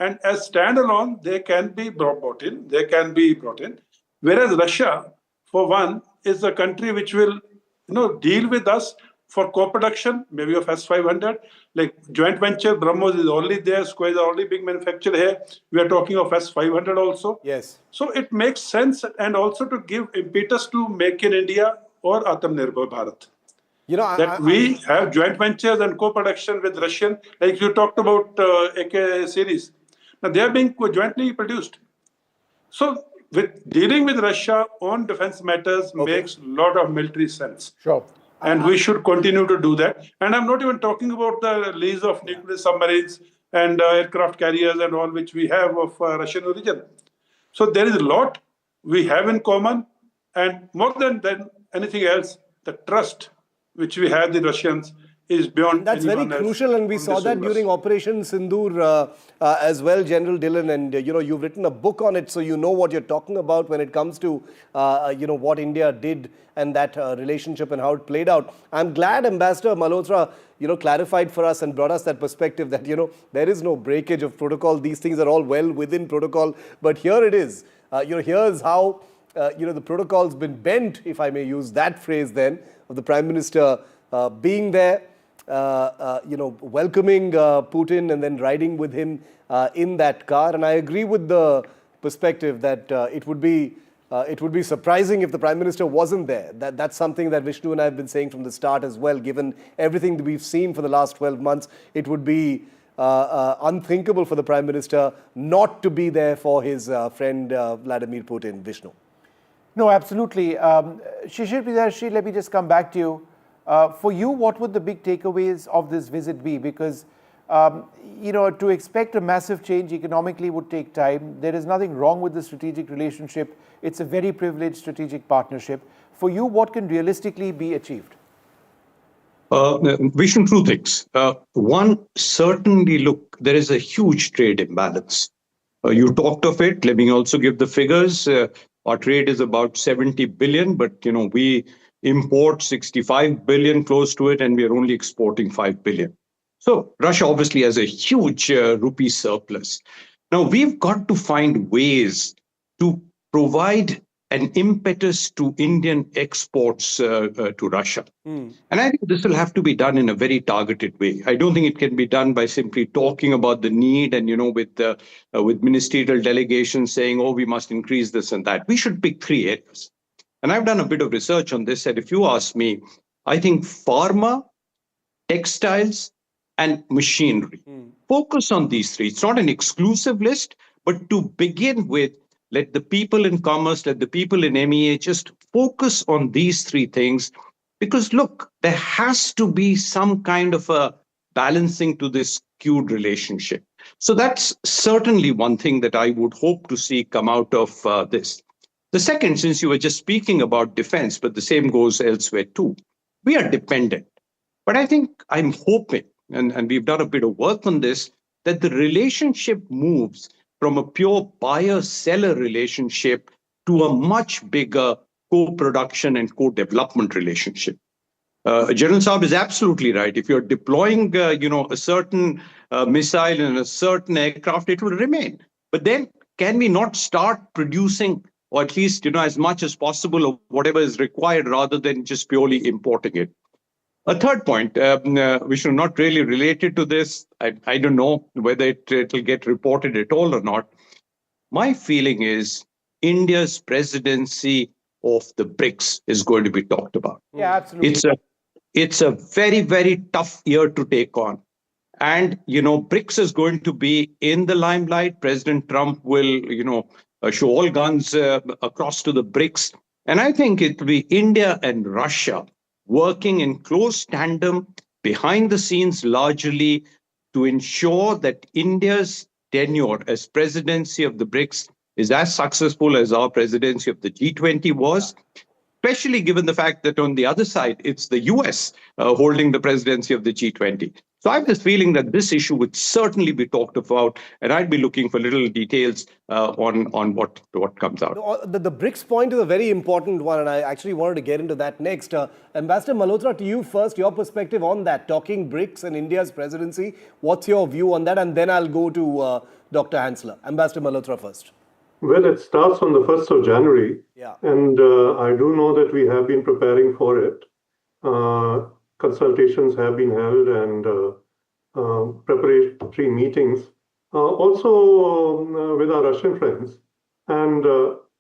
Speaker 6: And as standalone, they can be brought in. Whereas Russia, for one, is a country which will deal with us for co-production, maybe of S-500. Like joint venture, BrahMos is already there, Square is already being manufactured here. We are talking of S-500 also.
Speaker 2: Yes.
Speaker 6: So it makes sense, and also to give impetus to Make in India or Atmanirbhar Bharat. We have joint ventures and co-production with Russian, like you talked about AK series. Now they are being jointly produced. So with dealing with Russia on defense matters makes a lot of military sense.
Speaker 3: Sure.
Speaker 6: And we should continue to do that. And I'm not even talking about the lease of nuclear submarines and aircraft carriers and all which we have of Russian origin. So there is a lot we have in common. And more than anything else, the trust which we have the Russians is beyond.
Speaker 2: That's very crucial, and we saw that during Operation Sindoor as well, General Dhillon. And you've written a book on it, so you know what you're talking about when it comes to what India did and that relationship and how it played out. I'm glad Ambassador Malhotra clarified for us and brought us that perspective that there is no breakage of protocol. These things are all well within protocol, but here it is. Here's how the protocol's been bent, if I may use that phrase then, of the Prime Minister being there, welcoming Putin and then riding with him in that car. And I agree with the perspective that it would be surprising if the Prime Minister wasn't there. That's something that Vishnu and I have been saying from the start as well. Given everything that we've seen for the last 12 months, it would be unthinkable for the Prime Minister not to be there for his friend Vladimir Putin. Vishnu.
Speaker 3: No, absolutely. Shishir Pridarshi, let me just come back to you. For you, what would the big takeaways of this visit be? Because, to expect a massive change economically would take time. There is nothing wrong with the strategic relationship. It's a very privileged strategic partnership. For you, what can realistically be achieved?
Speaker 7: Vishnu, two things. One, certainly, look, there is a huge trade imbalance. You talked of it. Let me also give the figures. Our trade is about 70 billion, but we import 65 billion, close to it, and we are only exporting 5 billion. So Russia obviously has a huge rupee surplus. Now, we've got to find ways to provide an impetus to Indian exports to Russia. And I think this will have to be done in a very targeted way. I don't think it can be done by simply talking about the need and, with ministerial delegations saying, oh, we must increase this and that. We should pick three areas. And I've done a bit of research on this. And if you ask me, I think pharma, textiles, and machinery. Focus on these three. It's not an exclusive list, but to begin with, let the people in commerce, let the people in MEA just focus on these three things. Because look, there has to be some kind of a balancing to this skewed relationship. So that's certainly one thing that I would hope to see come out of this. The second, since you were just speaking about defense, but the same goes elsewhere too, we are dependent. But I think I'm hoping, and we've done a bit of work on this, that the relationship moves from a pure buyer-seller relationship to a much bigger co-production and co-development relationship. General Saab is absolutely right. If you're deploying, a certain missile in a certain aircraft, it will remain. But then, can we not start producing, or at least, as much as possible of whatever is required, rather than just purely importing it? A third point, Vishnu, not really related to this. I don't know whether it will get reported at all or not. My feeling is India's presidency of the BRICS is going to be talked about.
Speaker 3: Yeah, absolutely.
Speaker 7: It's a very, very tough year to take on. And, BRICS is going to be in the limelight. President Trump will, show all guns across to the BRICS. And I think it will be India and Russia working in close tandem behind the scenes largely to ensure that India's tenure as presidency of the BRICS is as successful as our presidency of the G20 was, especially given the fact that on the other side, it's the US holding the presidency of the G20. So I have this feeling that this issue would certainly be talked about, and I'd be looking for little details on what comes out.
Speaker 2: The BRICS point is a very important one, and I actually wanted to get into that next. Ambassador Malhotra, to you first, your perspective on that, talking BRICS and India's presidency. What's your view on that? And then I'll go to Dr. Hansler. Ambassador Malhotra first.
Speaker 9: Well, it starts on the 1st of January.
Speaker 2: Yeah.
Speaker 9: And I do know that we have been preparing for it. Consultations have been held and preparatory meetings, also with our Russian friends. And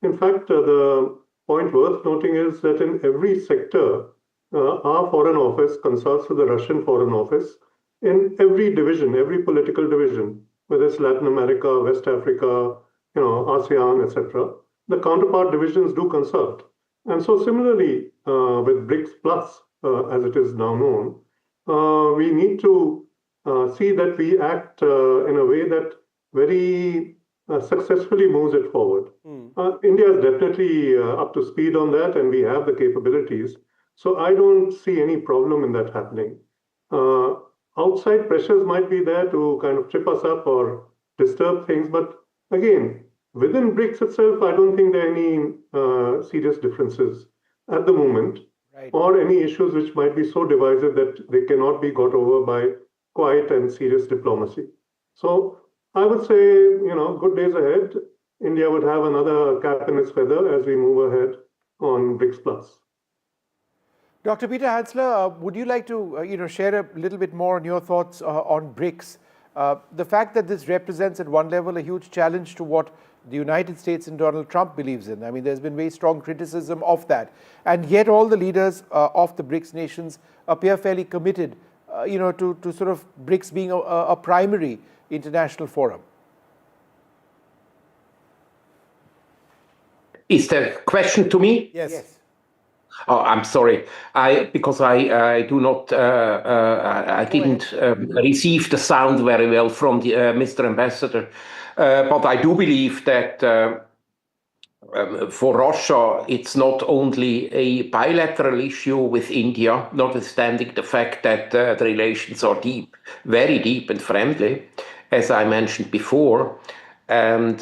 Speaker 9: in fact, the point worth noting is that in every sector, our Foreign Office consults with the Russian Foreign Office in every division, every political division, whether it's Latin America, West Africa, ASEAN, etc. The counterpart divisions do consult. And so similarly, with BRICS Plus, as it is now known, we need to see that we act in a way that very successfully moves it forward. India is definitely up to speed on that, and we have the capabilities. So I don't see any problem in that happening. Outside pressures might be there to kind of trip us up or disturb things. But again, within BRICS itself, I don't think there are any serious differences at the moment. Right. Or any issues which might be so divisive that they cannot be got over by quiet and serious diplomacy. So I would say, good days ahead. India would have another cap in its feather as we move ahead on BRICS Plus.
Speaker 3: Dr. Peter Hansler, would you like to share a little bit more on your thoughts on BRICS? The fact that this represents at one level a huge challenge to what the United States and Donald Trump believes in. I mean, there's been very strong criticism of that. And yet all the leaders of the BRICS nations appear fairly committed, to sort of BRICS being a primary international forum.
Speaker 8: Is the question to me?
Speaker 2: Yes.
Speaker 8: Oh, I'm sorry. Because I do not, I didn't receive the sound very well from the Mr. Ambassador. But I do believe that For Russia, it's not only a bilateral issue with India, notwithstanding the fact that the relations are deep, very deep and friendly, as I mentioned before. And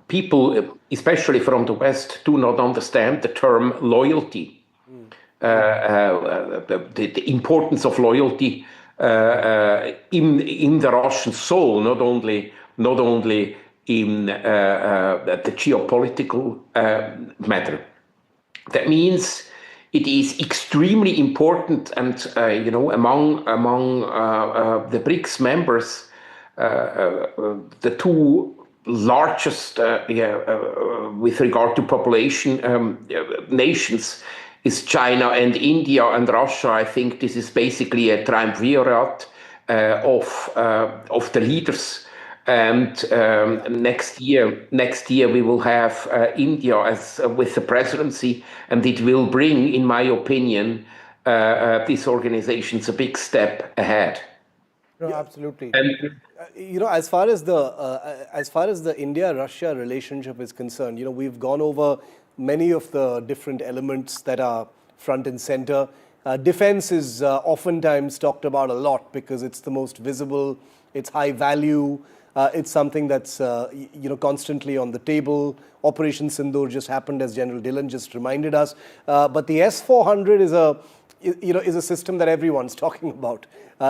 Speaker 8: people, especially from the West, do not understand the term loyalty, the importance of loyalty in the Russian soul, not only in the geopolitical matter. That means it is extremely important, and among the BRICS members, the two largest with regard to population nations is China and India, and Russia. I think this is basically a triumvirate of the leaders. And next year we will have India as with the presidency, and it will bring, in my opinion, these organizations a big step ahead.
Speaker 3: No, absolutely.
Speaker 8: And,
Speaker 2: as far as the India-Russia relationship is concerned, we've gone over many of the different elements that are front and center. Defense is oftentimes talked about a lot because it's the most visible, it's high value, it's something that's constantly on the table. Operation Sindoor just happened, as General Dillon just reminded us. But the S-400 is a system that everyone's talking about.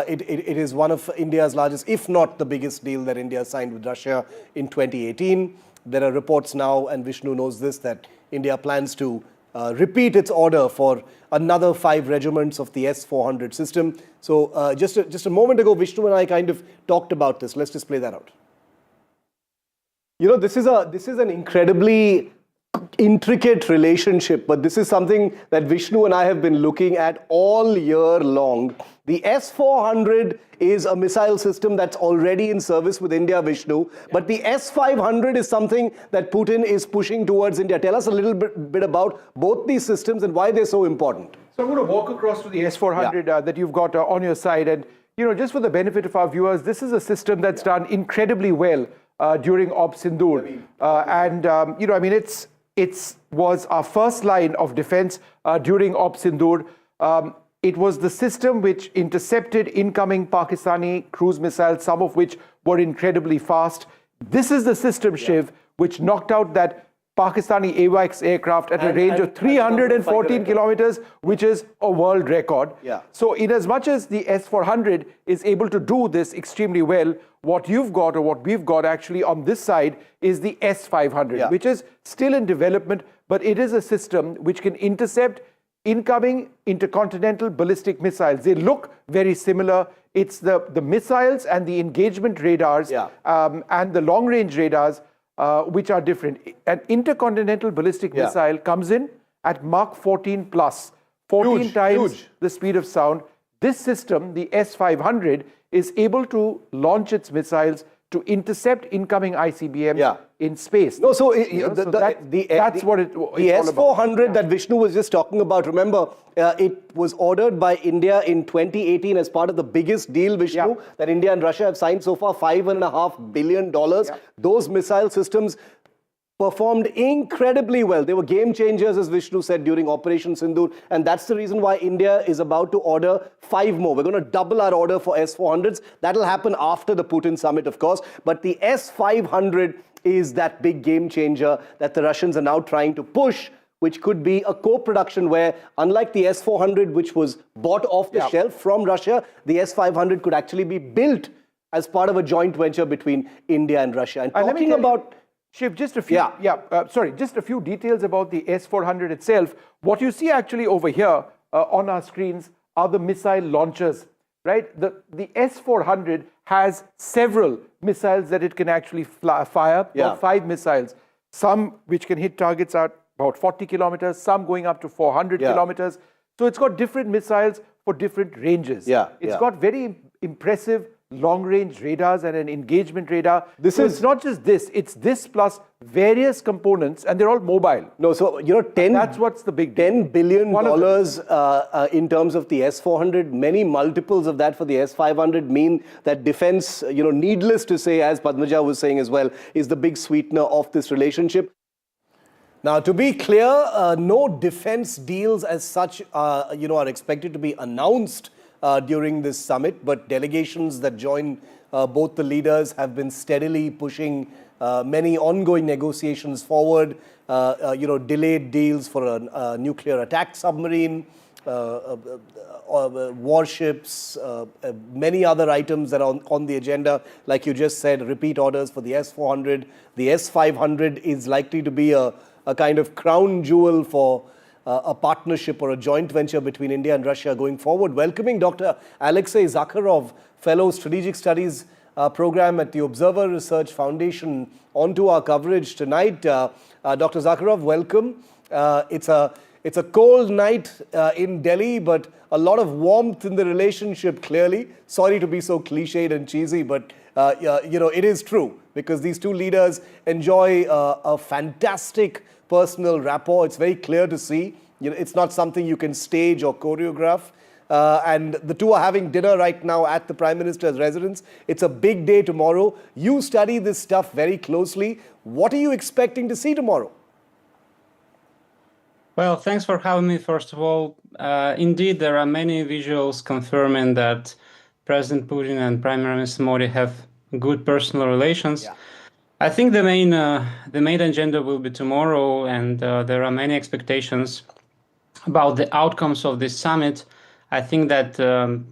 Speaker 2: It is one of India's largest, if not the biggest deal that India signed with Russia in 2018. There are reports now, and Vishnu knows this, that India plans to repeat its order for another 5 regiments of the S-400 system. So just a moment ago, Vishnu and I kind of talked about this. Let's just play that out. This is an incredibly intricate relationship, but this is something that Vishnu and I have been looking at all year long. The S-400 is a missile system that's already in service with India, Vishnu, but the S-500 is something that Putin is pushing towards India. Tell us a little bit about both these systems and why they're so important.
Speaker 3: So I'm going to walk across to the S-400 that you've got on your side, and just for the benefit of our viewers, this is a system that's done incredibly well during Op Sindoor, it was our first line of defense during Op Sindoor. It was the system which intercepted incoming Pakistani cruise missiles, some of which were incredibly fast. This is the system, Shiv, which knocked out that Pakistani AWACS aircraft at a range of 314 kilometers, which is a world record.
Speaker 2: Yeah.
Speaker 3: So in as much as the S-400 is able to do this extremely well, what you've got, or what we've got actually on this side, is the S-500, which is still in development, but it is a system which can intercept incoming intercontinental ballistic missiles. They look very similar. It's the missiles and the engagement radars and the long-range radars which are different. An intercontinental ballistic missile comes in at Mach 14 plus, 14 times the speed of sound. This system, the S-500, is able to launch its missiles to intercept incoming ICBMs in space.
Speaker 2: No, so
Speaker 3: that's what it's
Speaker 2: the S-400 that Vishnu was just talking about, remember, it was ordered by India in 2018 as part of the biggest deal, Vishnu, that India and Russia have signed so far, $5.5 billion. Those missile systems performed incredibly well. They were game changers, as Vishnu said, during Operation Sindoor. And that's the reason why India is about to order 5 more. We're going to double our order for S-400s. That'll happen after the Putin summit, of course. But the S-500 is that big game changer that the Russians are now trying to push, which could be a co-production where, unlike the S-400, which was bought off the shelf from Russia, the S-500 could actually be built as part of a joint venture between India and Russia. And talking about...
Speaker 3: Shiv, just a few details about the S-400 itself. What you see actually over here on our screens are the missile launchers, right? The S-400 has several missiles that it can actually fire, about 5 missiles. Some which can hit targets at about 40 kilometers, some going up to 400 kilometers. So it's got different missiles for different ranges. It's got very impressive long-range radars and an engagement radar. It's not just this, it's this plus various components, and they're all mobile.
Speaker 2: No, so,
Speaker 3: that's what's the big deal.
Speaker 2: $10 billion in terms of the S-400, many multiples of that for the S-500 mean that defense, needless to say, as Padmaja was saying as well, is the big sweetener of this relationship. Now, to be clear, no defense deals as such, are expected to be announced during this summit, but delegations that join both the leaders have been steadily pushing many ongoing negotiations forward, delayed deals for a nuclear attack submarine, warships, many other items that are on the agenda. Like you just said, repeat orders for the S-400. The S-500 is likely to be a kind of crown jewel for a partnership or a joint venture between India and Russia going forward. Welcoming Dr. Alexei Zakharov, Fellow Strategic Studies Program at the Observer Research Foundation, onto our coverage tonight. Dr. Zakharov, welcome. It's a cold night in Delhi, but a lot of warmth in the relationship, clearly. Sorry to be so cliched and cheesy, but it is true, because these two leaders enjoy a fantastic personal rapport. It's very clear to see. It's not something you can stage or choreograph. And the two are having dinner right now at the Prime Minister's residence. It's a big day tomorrow. You study this stuff very closely. What are you expecting to see tomorrow?
Speaker 10: Well, thanks for having me, first of all. Indeed, there are many visuals confirming that President Putin and Prime Minister Modi have good personal relations. Yeah. I think the main agenda will be tomorrow, and there are many expectations about the outcomes of this summit. I think that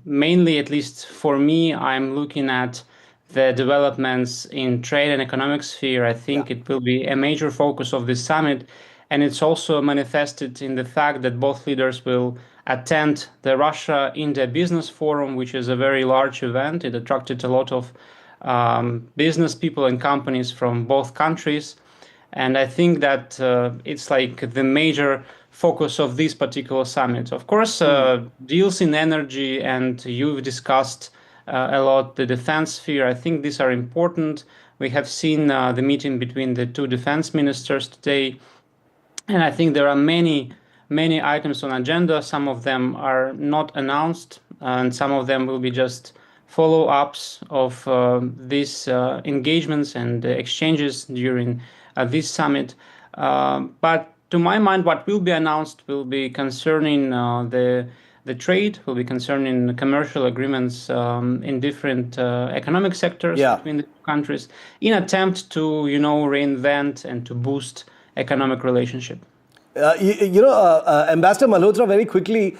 Speaker 10: mainly, at least for me, I'm looking at the developments in trade and economic sphere. I think it will be a major focus of this summit. And it's also manifested in the fact that both leaders will attend the Russia-India Business Forum, which is a very large event. It attracted a lot of business people and companies from both countries. And I think that it's like the major focus of this particular summit. Of course, deals in energy, and you've discussed a lot the defense sphere. I think these are important. We have seen the meeting between the two defense ministers today. And I think there are many items on agenda. Some of them are not announced, and some of them will be just follow-ups of these engagements and exchanges during this summit. But to my mind, what will be announced will be concerning the trade, will be concerning commercial agreements in different economic sectors between the two countries, in attempt to reinvent and to boost economic relationship.
Speaker 2: Ambassador Malhotra, very quickly,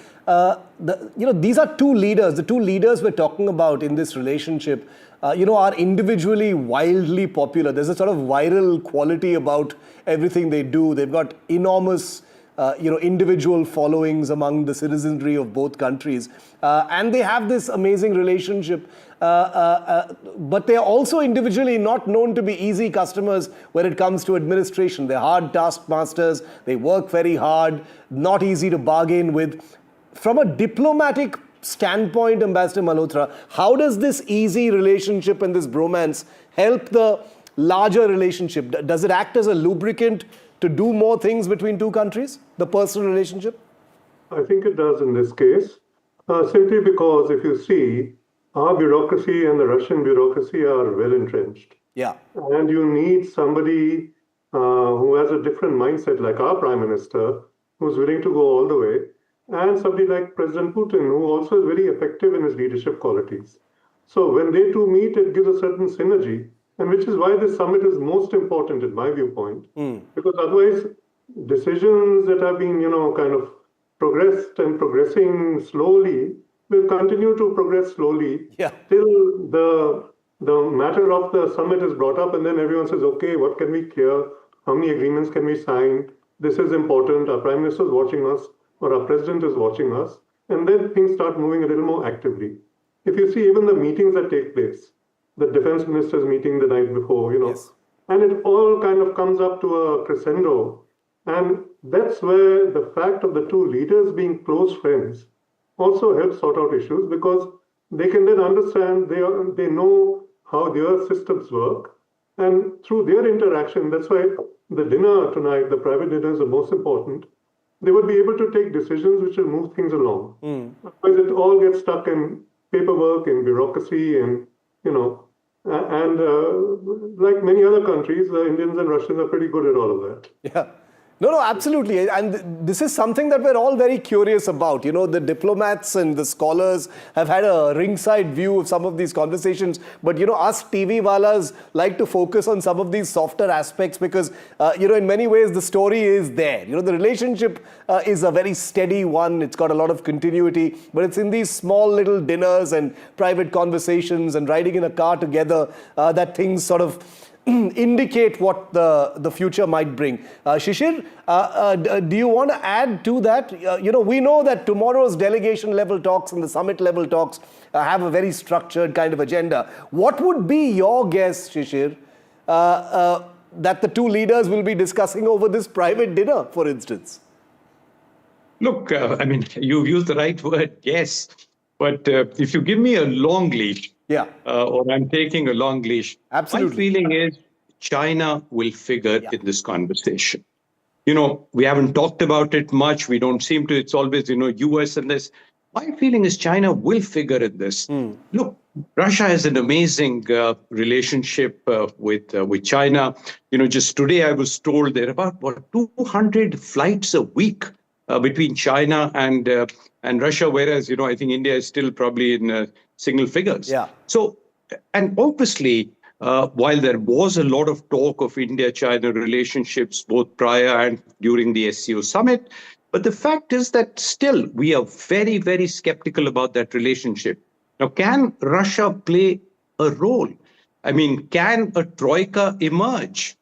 Speaker 2: these are two leaders. The two leaders we're talking about in this relationship, are individually wildly popular. There's a sort of viral quality about everything they do. They've got enormous, individual followings among the citizenry of both countries. And they have this amazing relationship. But they're also individually not known to be easy customers when it comes to administration. They're hard taskmasters. They work very hard, not easy to bargain with. From a diplomatic standpoint, Ambassador Malhotra, how does this easy relationship and this bromance help the larger relationship? Does it act as a lubricant to do more things between two countries, the personal relationship?
Speaker 9: I think it does in this case, simply because if you see, our bureaucracy and the Russian bureaucracy are well entrenched.
Speaker 2: Yeah.
Speaker 9: And you need somebody who has a different mindset, like our Prime Minister, who's willing to go all the way, and somebody like President Putin, who also is very effective in his leadership qualities. So when they two meet, it gives a certain synergy, and which is why this summit is most important in my viewpoint, because otherwise decisions that have been, kind of progressed and progressing slowly will continue to progress slowly till the matter of the summit is brought up, and then everyone says, okay, what can we clear? How many agreements can we sign? This is important. Our Prime Minister is watching us, or our President is watching us. And then things start moving a little more actively. If you see even the meetings that take place, the defense ministers meeting the night before, and it all kind of comes up to a crescendo. And that's where the fact of the two leaders being close friends also helps sort out issues, because they can then understand, they know how their systems work. And through their interaction, that's why the dinner tonight, the private dinner, is the most important. They would be able to take decisions which will move things along. Otherwise, it all gets stuck in paperwork, in bureaucracy, and, like many other countries, the Indians and Russians are pretty good at all of that.
Speaker 2: Yeah. No, absolutely. And this is something that we're all very curious about. You know, the diplomats and the scholars have had a ringside view of some of these conversations. But, you know, us TV walas like to focus on some of these softer aspects because, you know, in many ways, the story is there. You know, the relationship is a very steady one. It's got a lot of continuity. But it's in these small little dinners and private conversations and riding in a car together that things sort of indicate what the future might bring. Shishir, do you want to add to that? You know, we know that tomorrow's delegation level talks and the summit level talks have a very structured kind of agenda. What would be your guess, Shishir, that the two leaders will be discussing over this private dinner, for instance?
Speaker 7: Look, I mean, you've used the right word, guess. But if you give me a long leash, or I'm taking a long leash,
Speaker 2: absolutely.
Speaker 7: My feeling is China will figure in this conversation. You know, we haven't talked about it much. We don't seem to. It's always, you know, US and this. My feeling is China will figure in this. Look, Russia has an amazing relationship with China. You know, just today I was told there are about 200 flights a week between China and Russia, whereas, you know, I think India is still probably in single figures. So, and obviously, while there was a lot of talk of India-China relationships, both prior and during the SCO summit, but the fact is that still we are very, very skeptical about that relationship. Now, can Russia play a role? I mean, can a troika emerge?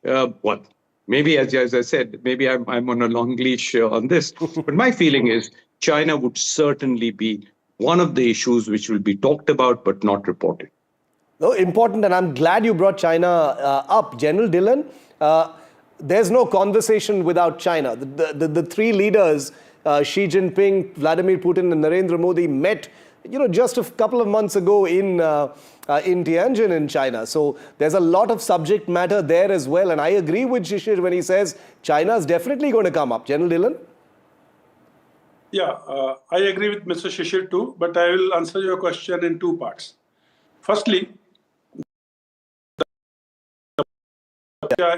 Speaker 7: Maybe, as I said, maybe I'm on a long leash on this. But my feeling is China would certainly be one of the issues which will be talked about but not reported.
Speaker 2: No, important, and I'm glad you brought China up. General Dillon, there's no conversation without China. The three leaders, Xi Jinping, Vladimir Putin, and Narendra Modi, met, you know, just a couple of months ago in Tianjin in China. So there's a lot of subject matter there as well. And I agree with Shishir when he says China is definitely going to come up. General Dillon?
Speaker 6: Yeah, I agree with Mr. Shishir too, but I will answer your question in two parts. Firstly,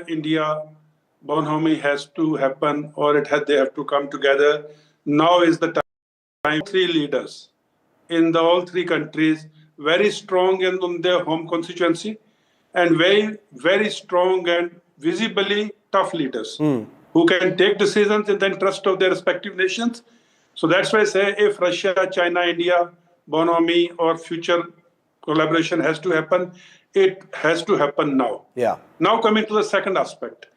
Speaker 6: India bonhomie has to happen, or they have to come together. Now is the time. Three leaders in all three countries, very strong in their home constituency, and very, very strong and visibly tough leaders who can take decisions in the interest of their respective nations. So that's why I say if Russia, China, India, bonhomie or future collaboration has to happen, it has to happen now. Now coming to the second aspect.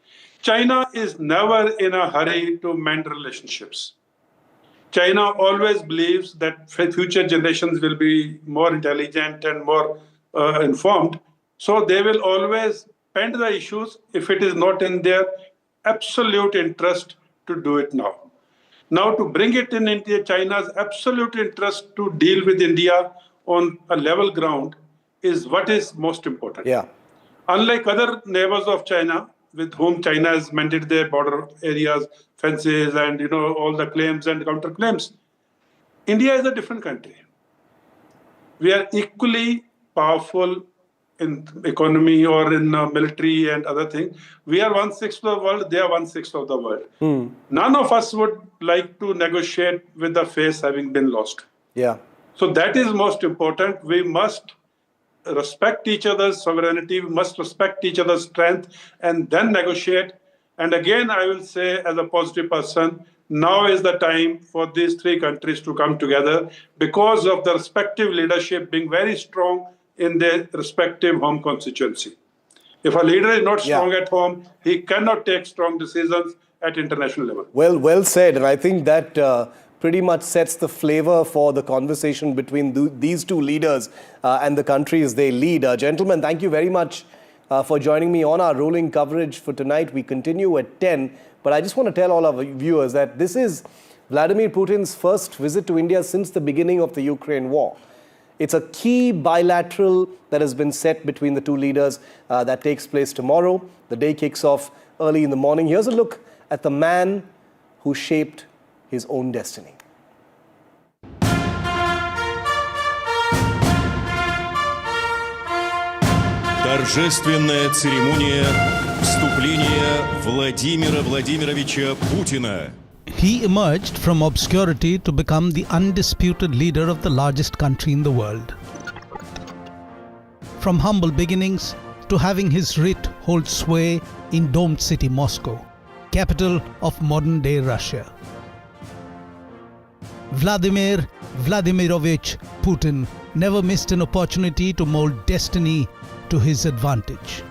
Speaker 6: China is never in a hurry to mend relationships. China always believes that future generations will be more intelligent and more informed. So they will always bend the issues if it is not in their absolute interest to do it now. Now to bring it in India, China's absolute interest to deal with India on a level ground is what is most important. Unlike other neighbors of China, with whom China has mended their border areas, fences, and you know all the claims and counterclaims, India is a different country. We are equally powerful in economy or in military and other things. We are 1/6 of the world, they are 1/6 of the world. None of us would like to negotiate with the face having been lost. So that is most important. We must respect each other's sovereignty, we must respect each other's strength, and then negotiate. And again, I will say as a positive person, now is the time for these three countries to come together because of the respective leadership being very strong in their respective home constituency. If a leader is not strong at home, he cannot take strong decisions at international level.
Speaker 2: Well said. And I think that pretty much sets the flavor for the conversation between these two leaders and the countries they lead. Gentlemen, thank you very much for joining me on our rolling coverage for tonight. We continue at 10, but I just want to tell all our viewers that this is Vladimir Putin's first visit to India since the beginning of the Ukraine war. It's a key bilateral that has been set between the two leaders that takes place tomorrow. The day kicks off early in the morning. Here's a look at the man who shaped his own destiny.
Speaker 12: Торжественная церемония Вступление Владимира Владимировича Путина.
Speaker 14: He emerged from obscurity to become the undisputed leader of the largest country in the world. From humble beginnings to having his writ hold sway in domed city Moscow, capital of modern-day Russia. Vladimir Vladimirovich Putin never missed an opportunity to mold destiny to his advantage.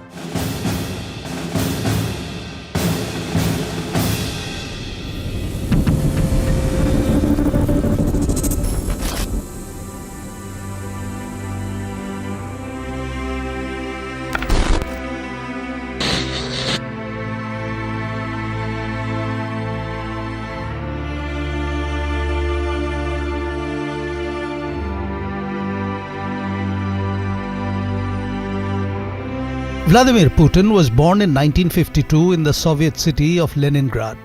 Speaker 14: Vladimir Putin was born in 1952 in the Soviet city of Leningrad,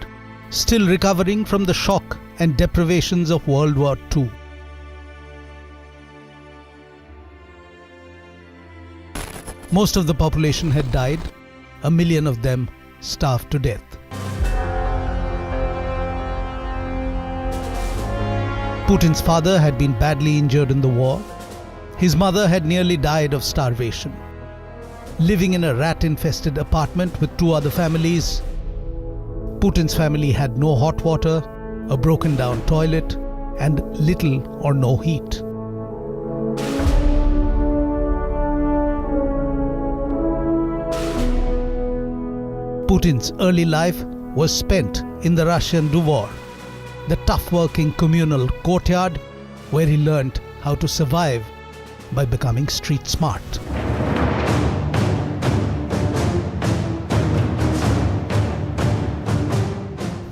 Speaker 14: still recovering from the shock and deprivations of World War II. Most of the population had died, 1 million of them starved to death. Putin's father had been badly injured in the war. His mother had nearly died of starvation. Living in a rat-infested apartment with 2 other families, Putin's family had no hot water, a broken-down toilet, and little or no heat. Putin's early life was spent in the Russian Dvor, the tough-working communal courtyard where he learned how to survive by becoming street smart.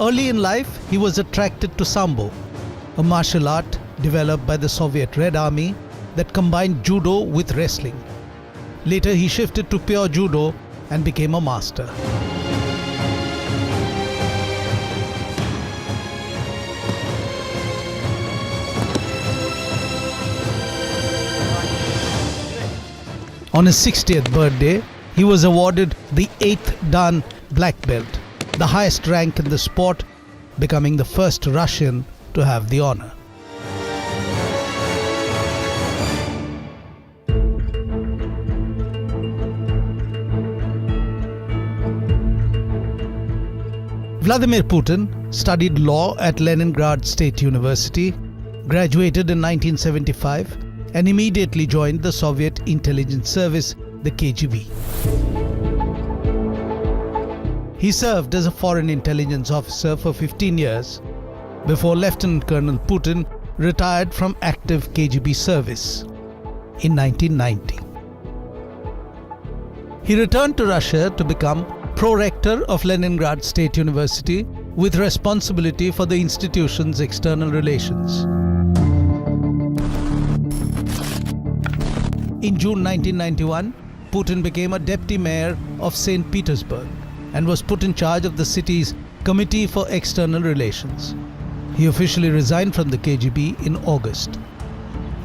Speaker 14: Early in life, he was attracted to Sambo, a martial art developed by the Soviet Red Army that combined judo with wrestling. Later, he shifted to pure judo and became a master. On his 60th birthday, he was awarded the 8th Dan Black Belt, the highest rank in the sport, becoming the first Russian to have the honor. Vladimir Putin studied law at Leningrad State University, graduated in 1975, and immediately joined the Soviet intelligence service, the KGB. He served as a foreign intelligence officer for 15 years before Lieutenant Colonel Putin retired from active KGB service in 1990. He returned to Russia to become Pro-Rector of Leningrad State University with responsibility for the institution's external relations. In June 1991, Putin became a deputy mayor of St. Petersburg and was put in charge of the city's Committee for External Relations. He officially resigned from the KGB in August.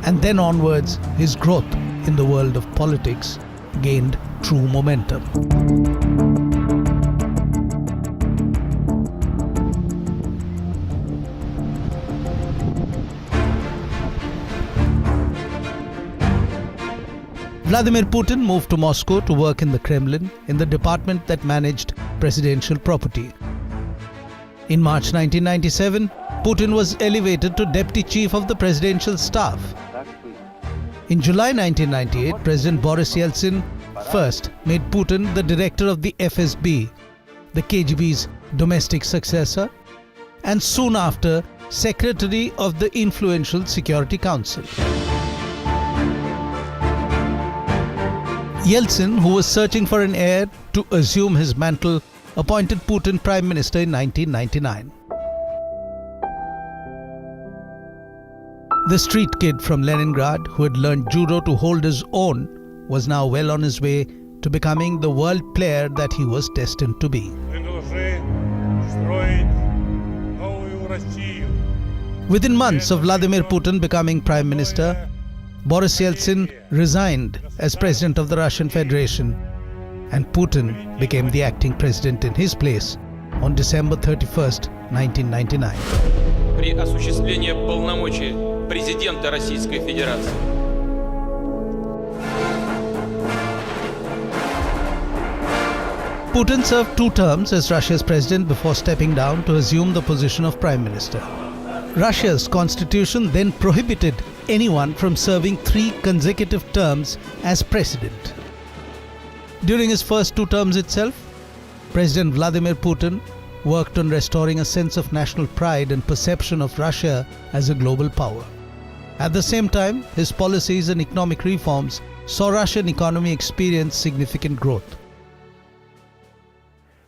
Speaker 14: And then onwards, his growth in the world of politics gained true momentum. Vladimir Putin moved to Moscow to work in the Kremlin in the department that managed presidential property. In March 1997, Putin was elevated to Deputy Chief of the Presidential Staff. In July 1998, President Boris Yeltsin first made Putin the director of the FSB, the KGB's domestic successor, and soon after, Secretary of the influential Security Council. Yeltsin, who was searching for an heir to assume his mantle, appointed Putin Prime Minister in 1999. The street kid from Leningrad, who had learned judo to hold his own, was now well on his way to becoming the world player that he was destined to be. Within months of Vladimir Putin becoming Prime Minister, Boris Yeltsin resigned as President of the Russian Federation and Putin became the acting president in his place on December 31st, 1999.
Speaker 15: При осуществлении полномочий президента Российской Федерации.
Speaker 14: Putin served 2 terms as Russia's president before stepping down to assume the position of prime minister. Russia's constitution then prohibited anyone from serving 3 consecutive terms as president. During his first 2 terms itself, President Vladimir Putin worked on restoring a sense of national pride and perception of Russia as a global power. At the same time, his policies and economic reforms saw Russian economy experience significant growth.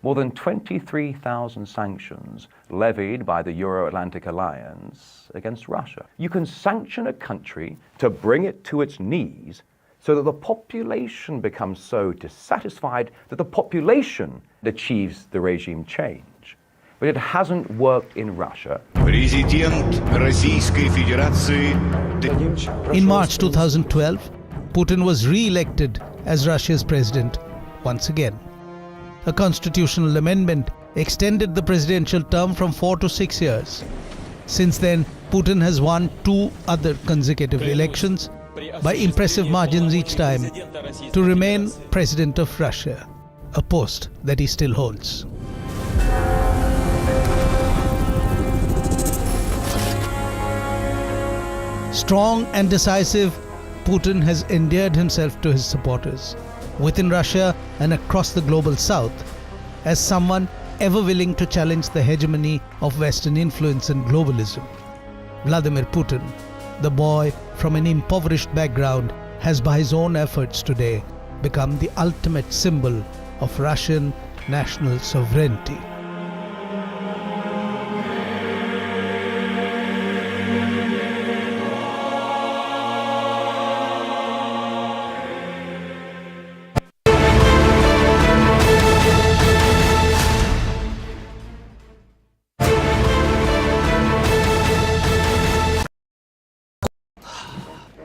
Speaker 17: More than 23,000 sanctions levied by the Euro-Atlantic Alliance against Russia. You can sanction a country to bring it to its knees so that the population becomes so dissatisfied that the population achieves the regime change. But it hasn't worked in Russia.
Speaker 12: Президент Российской Федерации.
Speaker 14: In March 2012, Putin was re-elected as Russia's president once again. A constitutional amendment extended the presidential term from 4 to 6 years. Since then, Putin has won 2 other consecutive elections by impressive margins each time to remain president of Russia, a post that he still holds. Strong and decisive, Putin has endeared himself to his supporters, within Russia and across the global south, as someone ever willing to challenge the hegemony of Western influence and globalism. Vladimir Putin, the boy from an impoverished background, has by his own efforts today become the ultimate symbol of Russian national sovereignty.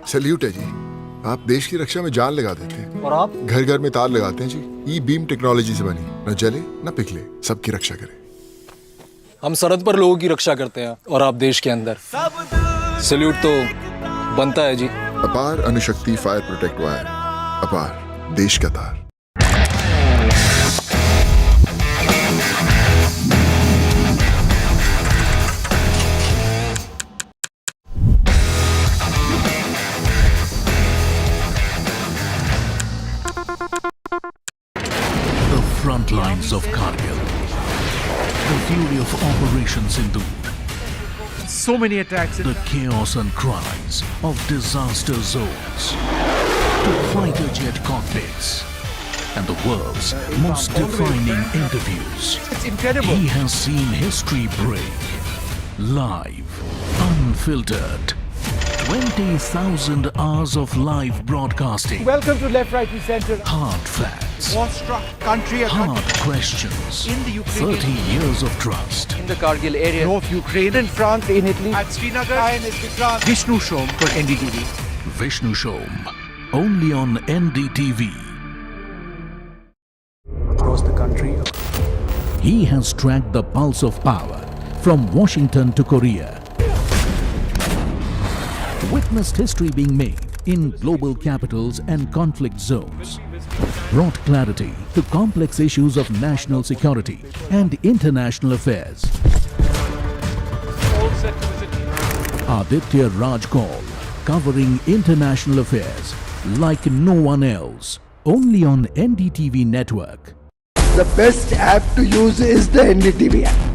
Speaker 19: Salute है जी। आप देश की रक्षा में जान लगा देते हैं
Speaker 24: और आप
Speaker 19: घर घर में तार लगाते हैं जी। ई बीम टेक्नोलॉजी से बनी, न जले न पिघले, सबकी रक्षा करे।
Speaker 24: हम सरहद पर लोगों की रक्षा करते हैं और आप देश के अंदर। सैल्यूट तो बनता है जी।
Speaker 19: अपार अणुशक्ति फायर प्रोटेक्ट वायर, अपार देश का तार।
Speaker 18: Front lines of Kargil, the fury of Operation Sindhu,
Speaker 25: so many attacks,
Speaker 18: the chaos and cries of disaster zones, to fighter jet cockpits, and the world's most defining interviews.
Speaker 25: It's incredible.
Speaker 18: He has seen history break, live, unfiltered. 20,000 hours of live broadcasting.
Speaker 3: Welcome to Left, Right, Centre.
Speaker 18: Hard facts.
Speaker 25: War-struck country.
Speaker 18: Hard questions.
Speaker 25: In the Ukraine.
Speaker 18: 30 years of trust.
Speaker 21: In the Kargil area.
Speaker 25: North Ukraine.
Speaker 3: In France, in Italy.
Speaker 25: At Srinagar. Vishnu Shom for NDTV.
Speaker 18: Vishnu Shom. Only on NDTV.
Speaker 25: Across the country.
Speaker 18: He has tracked the pulse of power from Washington to Korea. Witnessed history being made in global capitals and conflict zones. Brought clarity to complex issues of national security and international affairs. Aditya Raj Kaul, covering international affairs like no one else. Only on NDTV network.
Speaker 20: The best app to use is the NDTV app.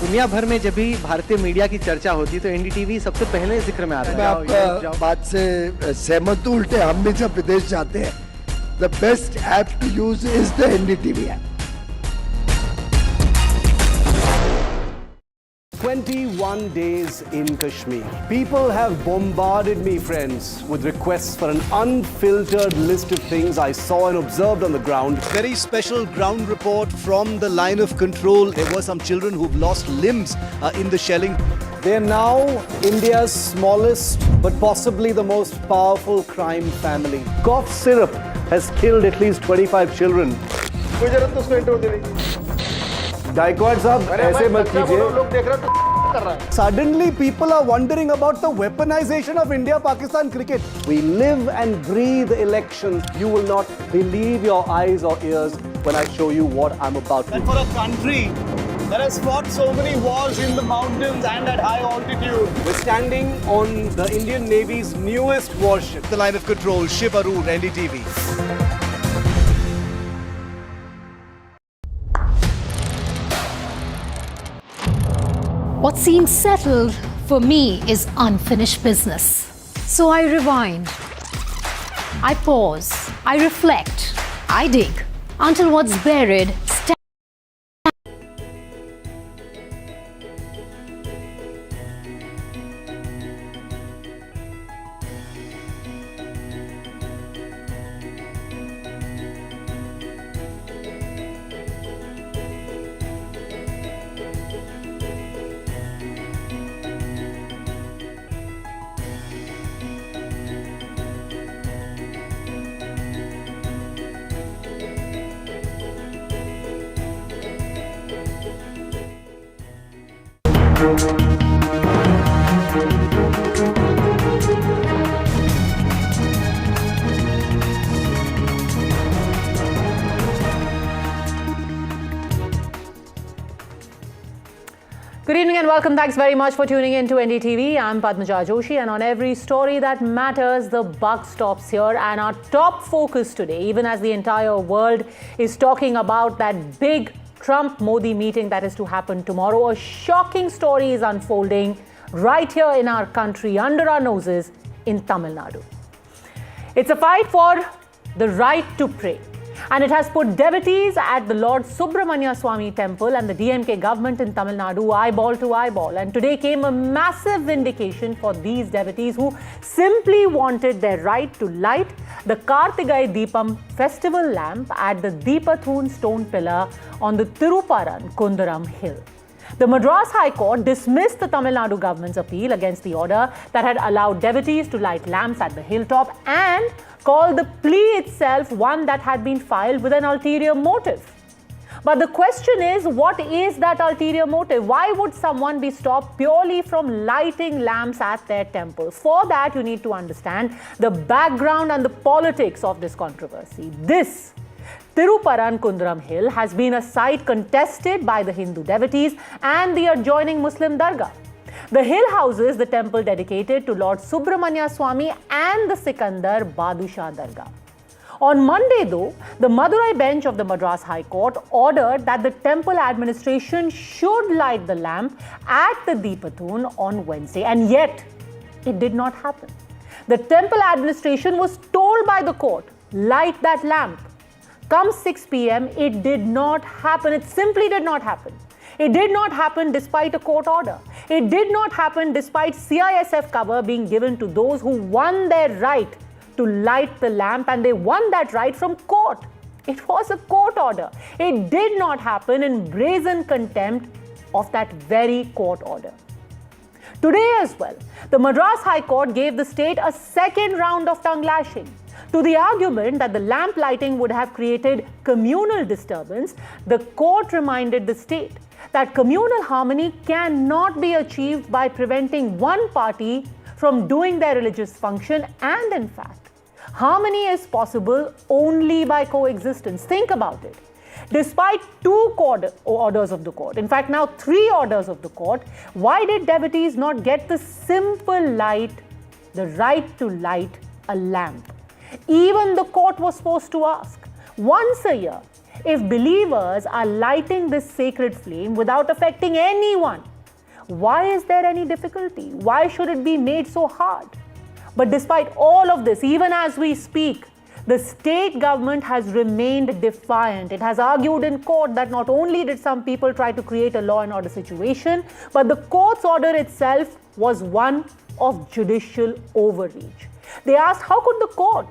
Speaker 21: दुनिया भर में जब भी भारतीय media की चर्चा होती तो एनडीटीवी सबसे पहले जिक्र में आता है।
Speaker 20: मैं आपका बात से सहमत हूं। उल्टे हम भी जब विदेश जाते हैं, the best app to use is the NDTV app.
Speaker 2: 21 days in Kashmir. People have bombarded me, friends, with requests for an unfiltered list of things I saw and observed on the ground.
Speaker 16: Very special ground report from the line of control. There were some children who've lost limbs in the shelling. They are now India's smallest but possibly the most powerful crime family. Cough syrup has killed at least 25 children. Gaikwad साहब ऐसे मत कीजिए. Suddenly people are wondering about the weaponization of India-Pakistan cricket. We live and breathe elections. You will not believe your eyes or ears when I show you what I'm about to do.
Speaker 2: And for a country that has fought so many wars in the mountains and at high altitude, we're standing on the Indian Navy's newest warship.
Speaker 16: The line of control, Shiv Arur, NDTV.
Speaker 1: What seems settled for me is unfinished business. So I rewind, I pause, I reflect, I dig until what's buried stands.
Speaker 4: Good evening and welcome. Thanks very much for tuning in to NDTV. I'm Padmaja Joshi, and on every story that matters, the buck stops here. And our top focus today, even as the entire world is talking about that big Trump-Modi meeting that is to happen tomorrow, a shocking story is unfolding right here in our country, under our noses, in Tamil Nadu. It's a fight for the right to pray. And it has put devotees at the Lord Subramanya Swami temple and the DMK government in Tamil Nadu eyeball to eyeball. And today came a massive vindication for these devotees who simply wanted their right to light the Kartigai Deepam festival lamp at the Deepathun stone pillar on the Tiruparan Kundaram hill. The Madras High Court dismissed the Tamil Nadu government's appeal against the order that had allowed devotees to light lamps at the hilltop and called the plea itself one that had been filed with an ulterior motive. But the question is, what is that ulterior motive? Why would someone be stopped purely from lighting lamps at their temples? For that, you need to understand the background and the politics of this controversy. This Tiruparan Kundaram Hill has been a site contested by the Hindu devotees and the adjoining Muslim dargah. The hill houses the temple dedicated to Lord Subramanya Swami and the Sikandar Badusha Dargah. On Monday, though, the Madurai bench of the Madras High Court ordered that the temple administration should light the lamp at the Deepathun on Wednesday, and yet it did not happen. The temple administration was told by the court, light that lamp. Come 6 p.m., it did not happen. It simply did not happen. It did not happen despite a court order. It did not happen despite CISF cover being given to those who won their right to light the lamp, and they won that right from court. It was a court order. It did not happen in brazen contempt of that very court order. Today as well, the Madras High Court gave the state a second round of tongue lashing. To the argument that the lamp lighting would have created communal disturbance, the court reminded the state that communal harmony cannot be achieved by preventing one party from doing their religious function, and in fact, harmony is possible only by coexistence. Think about it. Despite 2 orders of the court, in fact now 3 orders of the court, why did devotees not get the simple the right to light a lamp? Even the court was forced to ask, once a year, if believers are lighting this sacred flame without affecting anyone, why is there any difficulty? Why should it be made so hard? But despite all of this, even as we speak, the state government has remained defiant. It has argued in court that not only did some people try to create a law and order situation, but the court's order itself was one of judicial overreach. They asked, how could the court,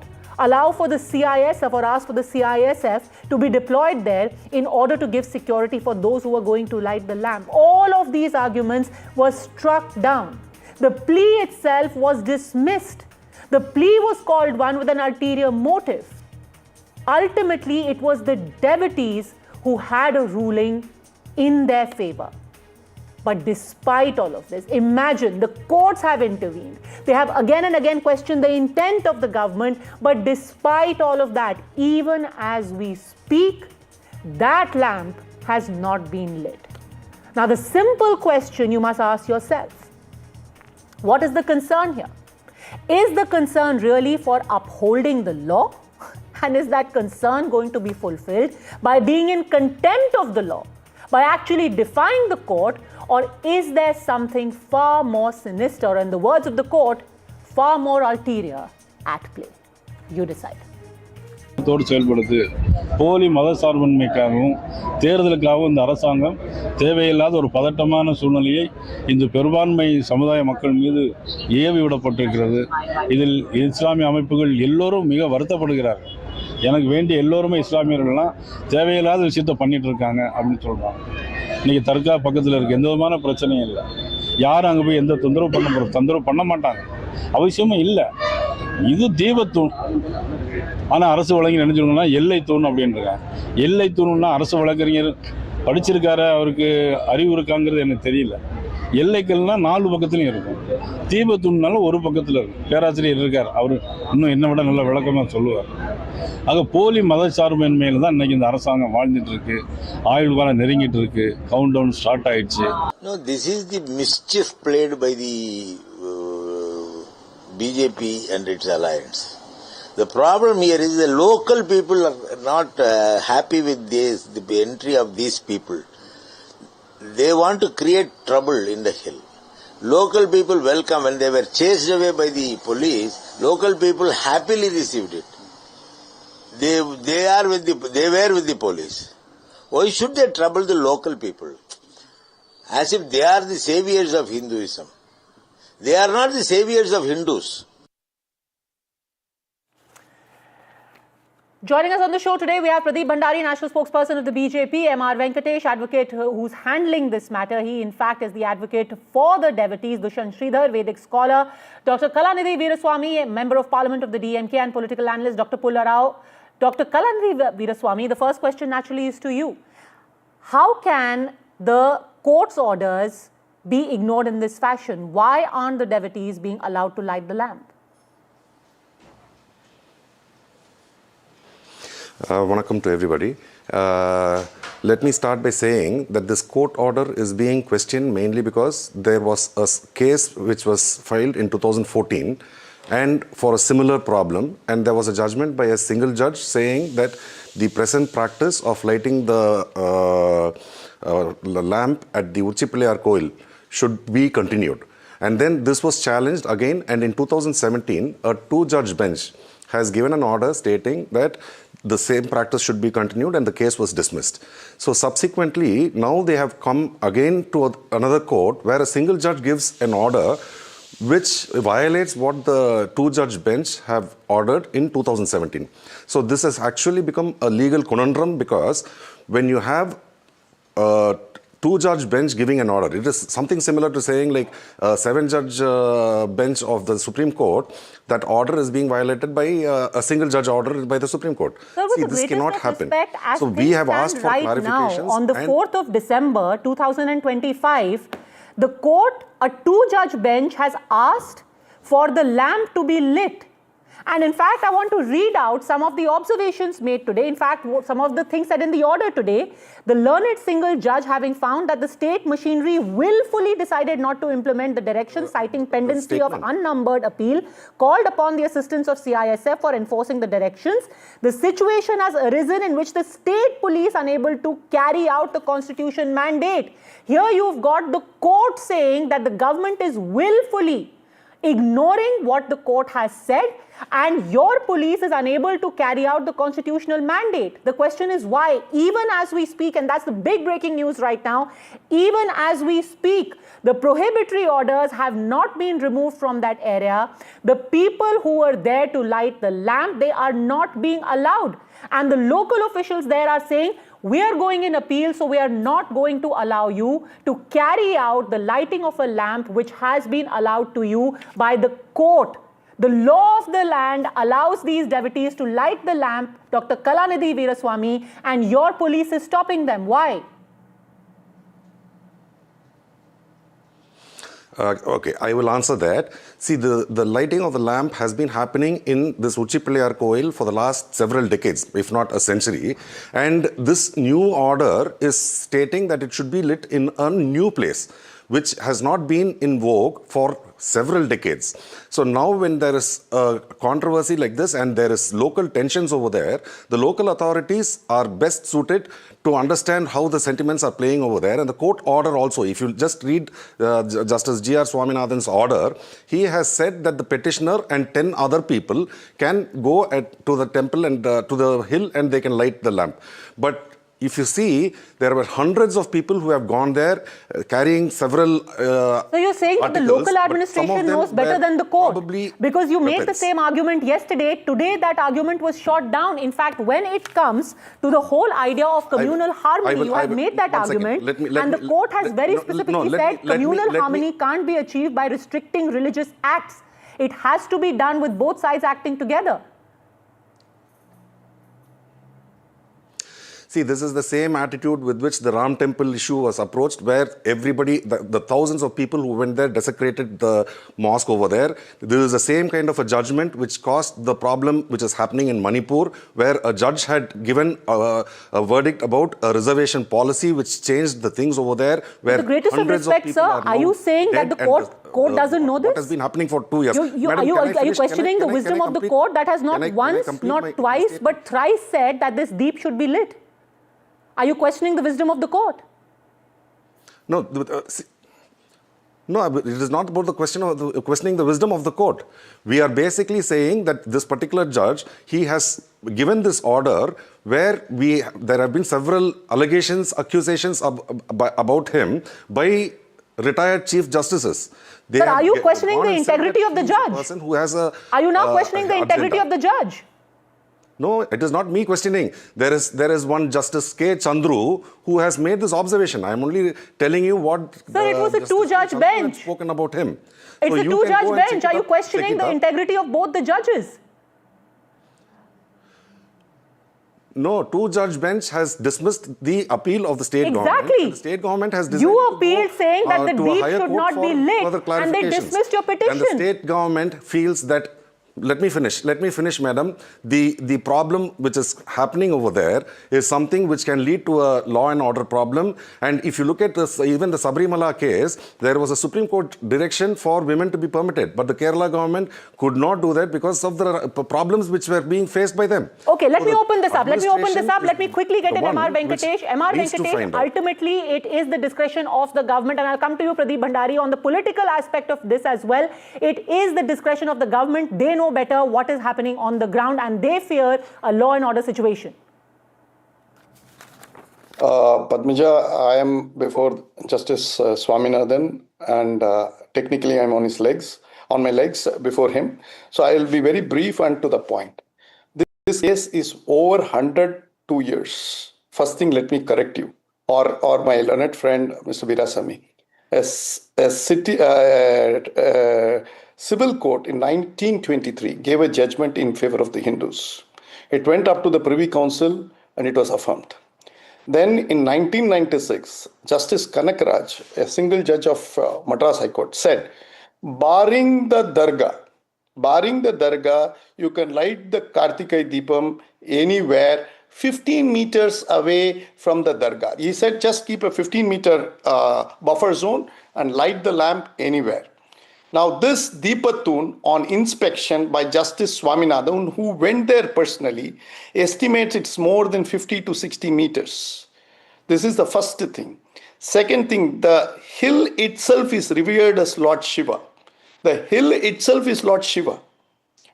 Speaker 4: allow for the CISF or ask for the CISF to be deployed there in order to give security for those who were going to light the lamp. All of these arguments were struck down. The plea itself was dismissed. The plea was called one with an ulterior motive. Ultimately, it was the devotees who had a ruling in their favor. But despite all of this, imagine the courts have intervened. They have again and again questioned the intent of the government. But despite all of that, even as we speak, that lamp has not been lit. Now, the simple question you must ask yourself, what is the concern here? Is the concern really for upholding the law? And is that concern going to be fulfilled by being in contempt of the law, by actually defying the court? Or is there something far more sinister, in the words of the court, far more ulterior at play? You decide.
Speaker 5: செயல்படுது போலி மத சார்பின்மைக்காகவும் தேர்தலுக்காகவும் இந்த அரசாங்கம் தேவையில்லாத ஒரு பதட்டமான சூழ்நிலையை இந்த பெரும்பான்மை சமுதாய மக்கள் மீது ஏவி விடப்பட்டிருக்கிறது. இதில் இஸ்லாமிய அமைப்புகள் எல்லோரும் மிக வருத்தப்படுகிறார்கள். எனக்கு வேண்டிய எல்லோருமே இஸ்லாமியர்கள்லாம் தேவையில்லாத விஷயத்த பண்ணிட்டு இருக்காங்க அப்படின்னு சொல்றாங்க. இன்னைக்கு தர்கா பக்கத்தில் இருக்கு, எந்த விதமான பிரச்சனையும் இல்லை. யாரும் அங்கே போய் எந்த தொந்தரவு பண்ண மாட்டாங்க, அவசியமும் இல்லை. இது தீபத்தூண். ஆனால் அரசு வழங்கி நினைச்சிருக்கோம்னா எல்லை தூண் அப்படின்றாங்க. எல்லை தூணுன்னா அரசு வழக்கறிஞர் படிச்சிருக்காரு, அவருக்கு அறிவு இருக்காங்கிறது எனக்கு தெரியல. எல்லைக்கல்னா 4 பக்கத்துலையும் இருக்கும், தீபத்தூண்னாலும் ஒரு பக்கத்தில் இருக்கும். பேராசிரியர் இருக்கார், அவர் இன்னும் என்ன விட நல்ல விளக்கமாக சொல்லுவார். ஆக போலி மத சார்பின்மையில் தான் இன்னைக்கு இந்த அரசாங்கம் வாழ்ந்துட்டு இருக்கு. ஆயுள் காலம் நெருங்கிட்டு இருக்கு, கவுண்ட் டவுன் ஸ்டார்ட் ஆயிடுச்சு.
Speaker 11: No, this is the mischief played by the BJP and its alliance. The problem here is the local people are not happy with this, the entry of these people. They want to create trouble in the hill. Local people welcome. When they were chased away by the police, local people happily received it. They were with the police. Why should they trouble the local people? As if they are the saviors of Hinduism. They are not the saviors of Hindus.
Speaker 4: Joining us on the show today, we have Pradeep Bhandari, national spokesperson of the BJP, M.R. Venkatesh, advocate who's handling this matter. He, in fact, is the advocate for the devotees, Dushyant Sridhar, Vedic scholar, Dr. Kalanidhi Veeraswamy, member of parliament of the DMK and political analyst, Dr. Pulla Rao. Dr. Kalanidhi Veeraswamy, the first question naturally is to you. How can the court's orders be ignored in this fashion? Why aren't the devotees being allowed to light the lamp?
Speaker 13: Vanakkam to everybody. Let me start by saying that this court order is being questioned mainly because there was a case which was filed in 2014 and for a similar problem, and there was a judgment by a single judge saying that the present practice of lighting the lamp at the Uchipillayar Koil should be continued. And then this was challenged again, and in 2017 a 2-judge bench has given an order stating that the same practice should be continued, and the case was dismissed. So subsequently, now they have come again to another court where a single judge gives an order which violates what the 2-judge bench have ordered in 2017. So this has actually become a legal conundrum, because when you have 2-judge bench giving an order, it is something similar to saying like a 7-judge bench of the Supreme Court, that order is being violated by a single judge order by the Supreme Court.
Speaker 4: Sir,
Speaker 13: see, this cannot happen.
Speaker 4: As
Speaker 13: so we have asked for
Speaker 4: right
Speaker 13: clarifications.
Speaker 4: Now, on the 4th of December 2025, the court, a 2-judge bench, has asked for the lamp to be lit. And in fact, I want to read out some of the observations made today. In fact, some of the things said in the order today. The learned single judge, having found that the state machinery willfully decided not to implement the directions, citing pendency of unnumbered appeal, called upon the assistance of CISF for enforcing the directions. The situation has arisen in which the state police unable to carry out the constitution mandate. Here you've got the court saying that the government is willfully ignoring what the court has said, and your police is unable to carry out the constitutional mandate. The question is why? Even as we speak, and that's the big breaking news right now, even as we speak, the prohibitory orders have not been removed from that area. The people who were there to light the lamp, they are not being allowed. And the local officials there are saying, we are going in appeal, so we are not going to allow you to carry out the lighting of a lamp which has been allowed to you by the court. The law of the land allows these devotees to light the lamp, Dr. Kalanidhi Veeraswamy, and your police is stopping them. Why?
Speaker 13: Okay, I will answer that. See, the lighting of the lamp has been happening in this Uchipilliyar Koil for the last several decades, if not a century. And this new order is stating that it should be lit in a new place, which has not been in vogue for several decades. So now when there is a controversy like this and there is local tensions over there, the local authorities are best suited to understand how the sentiments are playing over there. And the court order also, if you just read Justice G.R. Swaminathan's order, he has said that the petitioner and 10 other people can go to the temple and to the hill and they can light the lamp. But if you see, there were hundreds of people who have gone there carrying several
Speaker 4: So you're saying that the local administration knows better than the court? Because you made the same argument yesterday. Today that argument was shot down. In fact, when it comes to the whole idea of communal harmony, you have made that argument. And the court has very specifically said communal harmony can't be achieved by restricting religious acts. It has to be done with both sides acting together.
Speaker 13: See, this is the same attitude with which the Ram Temple issue was approached, where everybody, the thousands of people who went there desecrated the mosque over there. This is the same kind of a judgment which caused the problem which is happening in Manipur, where a judge had given a verdict about a reservation policy which changed the things over there. Where
Speaker 4: with the greatest of respect, sir, are you saying that the court doesn't know this?
Speaker 13: What has been happening for 2 years?
Speaker 4: Are you questioning the wisdom of the court that has not once, not twice, but thrice said that this deep should be lit? Are you questioning the wisdom of the court?
Speaker 13: No, no, it is not about the question of questioning the wisdom of the court. We are basically saying that this particular judge, he has given this order where there have been several allegations, accusations about him by retired chief justices.
Speaker 4: But are you questioning the integrity of the judge? Are you now questioning the integrity of the judge?
Speaker 13: No, it is not me questioning. There is one Justice K. Chandru who has made this observation. I am only telling you what.
Speaker 4: Sir, it was a two-judge bench.
Speaker 13: Spoken about him.
Speaker 4: It's a two-judge bench. Are you questioning the integrity of both the judges?
Speaker 13: No, two-judge bench has dismissed the appeal of the state government.
Speaker 4: Exactly.
Speaker 13: The state government has
Speaker 4: you appealed saying that the deep should not be lit, and they dismissed your petition.
Speaker 13: And the state government feels that. Let me finish, madam. The problem which is happening over there is something which can lead to a law and order problem. And if you look at this, even the Sabrimala case, there was a Supreme Court direction for women to be permitted. But the Kerala government could not do that because of the problems which were being faced by them.
Speaker 4: Okay, let me open this up. Let me quickly get in MR Venkatesh. MR Venkatesh, ultimately it is the discretion of the government. And I'll come to you, Pradeep Bhandari, on the political aspect of this as well. It is the discretion of the government. They know better what is happening on the ground and they fear a law and order situation.
Speaker 8: Padmaja, I am before Justice Swaminathan and technically I'm on my legs before him. So I will be very brief and to the point. This case is over 102 years. First thing, let me correct you or my learned friend, Mr. Veeraswamy. Civil court in 1923 gave a judgment in favor of the Hindus. It went up to the Privy Council and it was affirmed. Then in 1996, Justice Kanakaraj, a single judge of Madras High Court, said, barring the dargah, you can light the Kartikai Deepam anywhere 15 meters away from the dargah. He said, just keep a 15-meter buffer zone and light the lamp anywhere. Now, this Deepatun on inspection by Justice Swaminathan, who went there personally, estimates it's more than 50 to 60 meters. This is the first thing. Second thing, the hill itself is revered as Lord Shiva. The hill itself is Lord Shiva.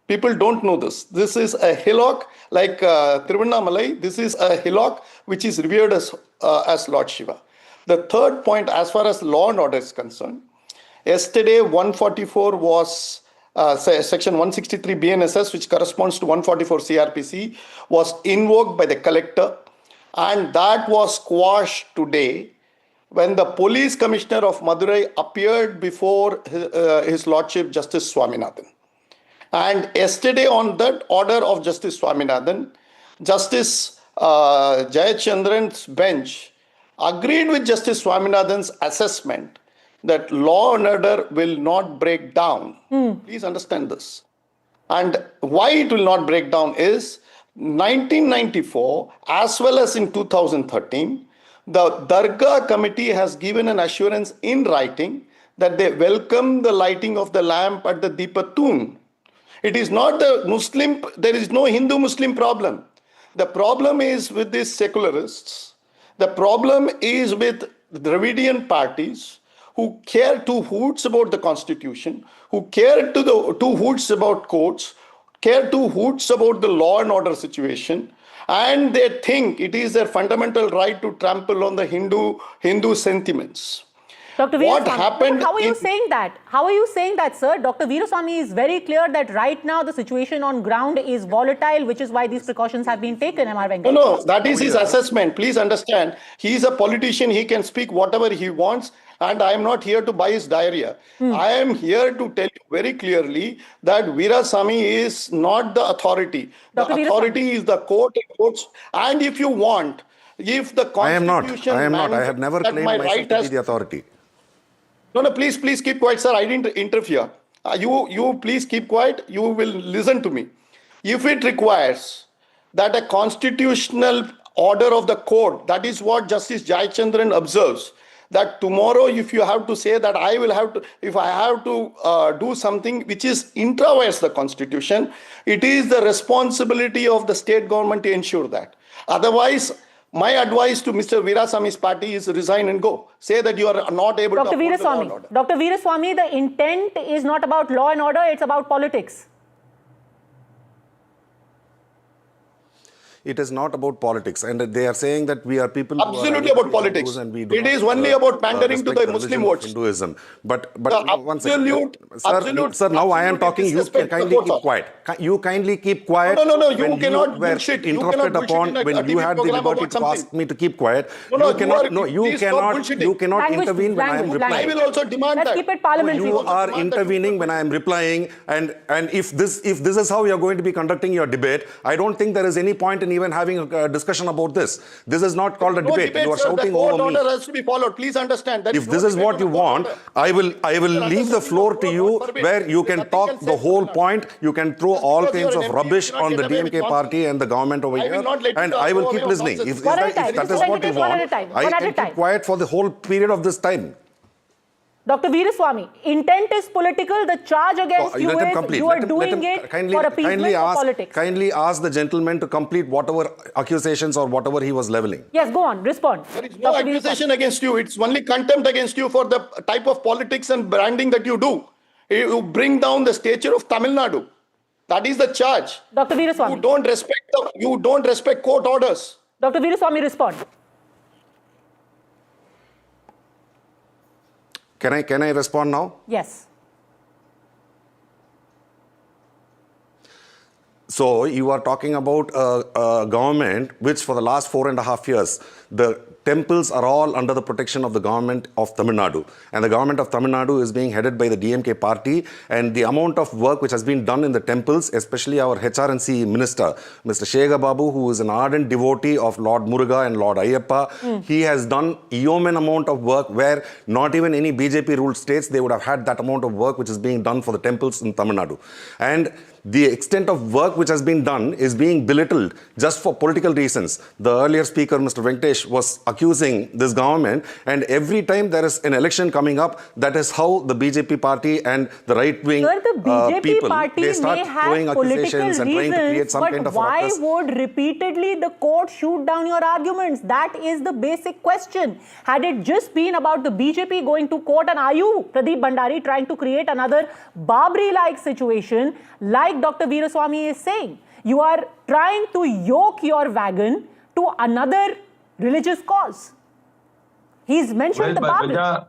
Speaker 8: People don't know this. This is a hillock like Tiruvannamalai. This is a hillock which is revered as Lord Shiva. The third point, as far as law and order is concerned, yesterday 144 was section 163 BNSS, which corresponds to 144 CRPC, was invoked by the collector, and that was quashed today when the police commissioner of Madurai appeared before his Lordship Justice Swaminathan. And yesterday, on that order of Justice Swaminathan, Justice Jayachandran's bench agreed with Justice Swaminathan's assessment that law and order will not break down. Please understand this. And why it will not break down is 1994 as well as in 2013, the Dargah committee has given an assurance in writing that they welcome the lighting of the lamp at the Deepatun. It is not the Muslim, there is no Hindu-Muslim problem. The problem is with these secularists. The problem is with Dravidian parties who care two hoots about the constitution, who care two hoots about courts, care two hoots about the law and order situation, and they think it is their fundamental right to trample on the Hindu sentiments.
Speaker 4: Dr.
Speaker 8: What
Speaker 4: Veeraswamy,
Speaker 8: happened?
Speaker 4: How are you saying that? How are you saying that, sir? Dr. Veeraswamy is very clear that right now the situation on ground is volatile, which is why these precautions have been taken. Am I right?
Speaker 8: No, that is his assessment. Please understand. He is a politician. He can speak whatever he wants. And I am not here to buy his diarrhea. I am here to tell you very clearly that Veeraswamy is not the authority. The authority is the court and courts. And if you want, if the constitution...
Speaker 13: I am not. I have never claimed myself to be the authority.
Speaker 8: No, please keep quiet, sir. I didn't interfere. You please keep quiet. You will listen to me. If it requires that a constitutional order of the court, that is what Justice Jayachandran observes, that tomorrow if you have to say that if I have to do something which is intra-vires the constitution, it is the responsibility of the state government to ensure that. Otherwise, my advice to Mr. Veeraswamy's party is resign and go. Say that you are not able to uphold the law and order.
Speaker 4: Dr. Veeraswamy, the intent is not about law and order, it's about politics.
Speaker 13: It is not about politics, and they are saying that we are people
Speaker 8: absolutely about politics. It is only about pandering to the Muslim votes.
Speaker 13: Hinduism. But one second, sir, now I am talking. You can kindly keep quiet. You kindly keep quiet.
Speaker 8: No. You cannot bullshit.
Speaker 13: Interrupted upon when you had the liberty to ask me to keep quiet. You cannot intervene when I am replying.
Speaker 8: I will also demand that.
Speaker 4: Let's keep it parliamentary.
Speaker 13: You are intervening when I am replying, and if this is how you are going to be conducting your debate, I don't think there is any point in even having a discussion about this. This is not called a debate. You are shouting over me.
Speaker 8: The order has to be followed. Please understand that.
Speaker 13: If this is what you want, I will leave the floor to you where you can talk the whole point. You can throw all kinds of rubbish on the DMK party and the government over here, and I will keep listening. If that is what you want, I can keep quiet for the whole period of this time.
Speaker 4: Dr. Veeraswamy, intent is political. The charge against you is you are doing it for appeasement of politics.
Speaker 13: Kindly ask the gentleman to complete whatever accusations or whatever he was leveling.
Speaker 4: Yes, go on, respond.
Speaker 8: There is no accusation against you. It's only contempt against you for the type of politics and branding that you do. You bring down the stature of Tamil Nadu. That is the charge.
Speaker 4: Dr. Veeraswamy.
Speaker 8: You don't respect court orders.
Speaker 4: Dr. Veeraswamy, respond.
Speaker 13: Can I respond now?
Speaker 4: Yes.
Speaker 13: So you are talking about a government which for the last 4.5 years, the temples are all under the protection of the government of Tamil Nadu. And the government of Tamil Nadu is being headed by the DMK party. And the amount of work which has been done in the temples, especially our HRNC minister, Mr. Shega Babu, who is an ardent devotee of Lord Muruga and Lord Ayyappa, he has done yeoman amount of work where not even any BJP ruled states, they would have had that amount of work which is being done for the temples in Tamil Nadu. And the extent of work which has been done is being belittled just for political reasons. The earlier speaker, Mr. Venkatesh, was accusing this government, and every time there is an election coming up, that is how the BJP party and the right-wing people, they start throwing accusations and trying to create some kind of
Speaker 4: why
Speaker 13: ruckus.
Speaker 4: would repeatedly the court shoot down your arguments? That is the basic question. Had it just been about the BJP going to court, and are you, Pradeep Bhandari, trying to create another Babri-like situation like Dr. Veeraswamy is saying? You are trying to yoke your wagon to another religious cause. He's mentioned the Babri.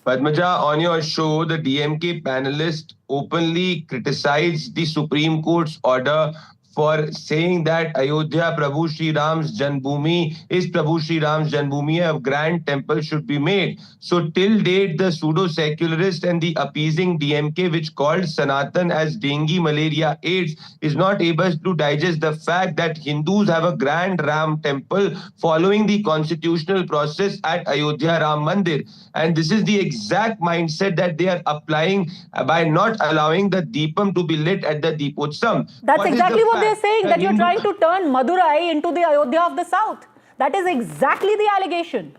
Speaker 7: Padmaja, on your show, the DMK panelist openly criticized the Supreme Court's order for saying that Ayodhya Prabhu Shri Ram's Janbhoomi is Prabhu Shri Ram's Janbhoomi, a grand temple should be made. So till date, the pseudo-secularist and the appeasing DMK, which called Sanatan as dengue, malaria, AIDS, is not able to digest the fact that Hindus have a grand Ram temple following the constitutional process at Ayodhya Ram Mandir. And this is the exact mindset that they are applying by not allowing the Deepam to be lit at the Deepotsam.
Speaker 4: That's exactly what they're saying, that you're trying to turn Madurai into the Ayodhya of the South. That is exactly the allegation.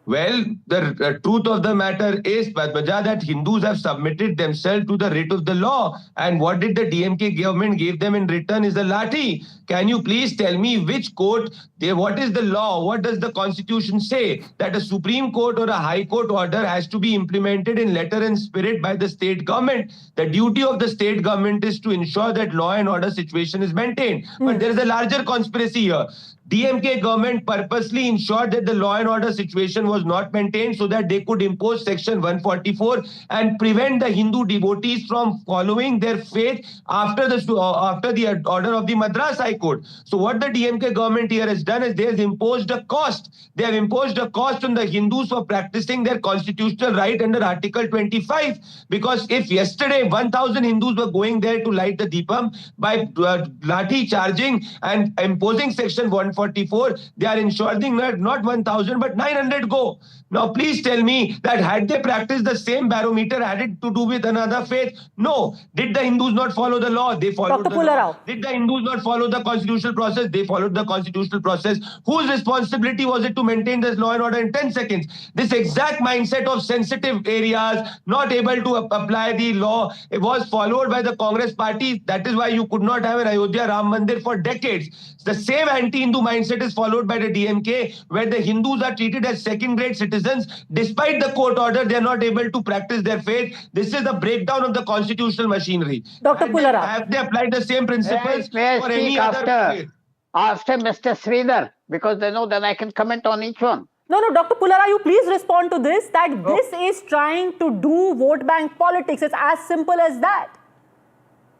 Speaker 7: Well, the truth of the matter is, Padmaja, that Hindus have submitted themselves to the writ of the law. And what did the DMK government give them in return is the lathi. Can you please tell me which court, what is the law? What does the constitution say? That a Supreme Court or a High Court order has to be implemented in letter and spirit by the state government. The duty of the state government is to ensure that law and order situation is maintained. But there is a larger conspiracy here. DMK government purposely ensured that the law and order situation was not maintained so that they could impose Section 144 and prevent the Hindu devotees from following their faith after the order of the Madras High Court. So what the DMK government here has done is they have imposed a cost. They have imposed a cost on the Hindus for practicing their constitutional right under Article 25. Because if yesterday 1,000 Hindus were going there to light the Deepam by lathi charging and imposing Section 144, they are ensuring that not 1,000 but 900 go. Now please tell me that had they practiced the same barometer, had it to do with another faith? No. Did the Hindus not follow the law? They followed the law. Did the Hindus not follow the constitutional process? They followed the constitutional process. Whose responsibility was it to maintain this law and order in 10 seconds? This exact mindset of sensitive areas, not able to apply the law, it was followed by the Congress party. That is why you could not have an Ayodhya Ram Mandir for decades. The same anti-Hindu mindset is followed by the DMK, where the Hindus are treated as second-rate citizens. Despite the court order, they are not able to practice their faith. This is the breakdown of the constitutional machinery.
Speaker 4: Dr. Pulara.
Speaker 7: Have they applied the same principles for any other faith?
Speaker 9: After Mr. Sridhar, because they know that I can comment on each one.
Speaker 4: No, Dr. Pulara, you please respond to this, that this is trying to do vote bank politics. It's as simple as that.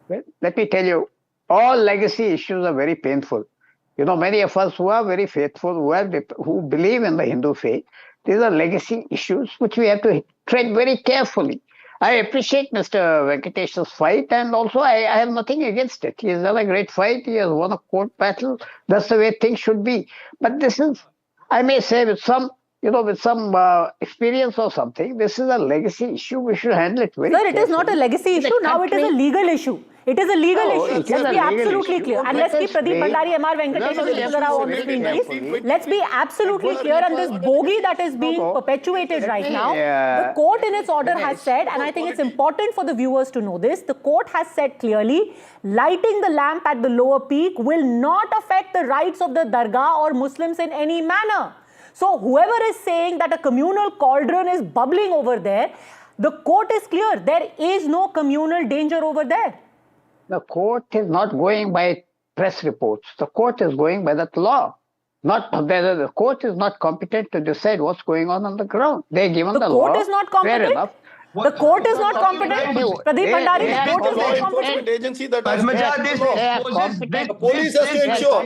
Speaker 9: Well, let me tell you, all legacy issues are very painful. You know, many of us who are very faithful, who believe in the Hindu faith, these are legacy issues which we have to tread very carefully. I appreciate Mr. Venkatesh's fight, and also I have nothing against it. He has done a great fight. He has won a court battle. That's the way things should be. But this is, I may say, with some experience or something, this is a legacy issue. We should handle it very carefully.
Speaker 4: Sir, it is not a legacy issue. Now it is a legal issue. It is a legal issue. Let's be absolutely clear. And let's keep Pradeep Bhandari, M.R. Venkatesh and Pulara on the screen, please. Let's be absolutely clear on this bogey that is being perpetuated right now. The court in its order has said, and I think it's important for the viewers to know this, the court has said clearly, lighting the lamp at the lower peak will not affect the rights of the Dargah or Muslims in any manner. So whoever is saying that a communal cauldron is bubbling over there, the court is clear. There is no communal danger over there.
Speaker 9: The court is not going by press reports. The court is going by that law. The court is not competent to decide what's going on the ground. They're given the law.
Speaker 4: The court is not competent?
Speaker 9: Fair enough.
Speaker 4: The court is not competent? Pradeep Bhandari, the court is not competent?
Speaker 7: Agency that the
Speaker 9: police has to ensure.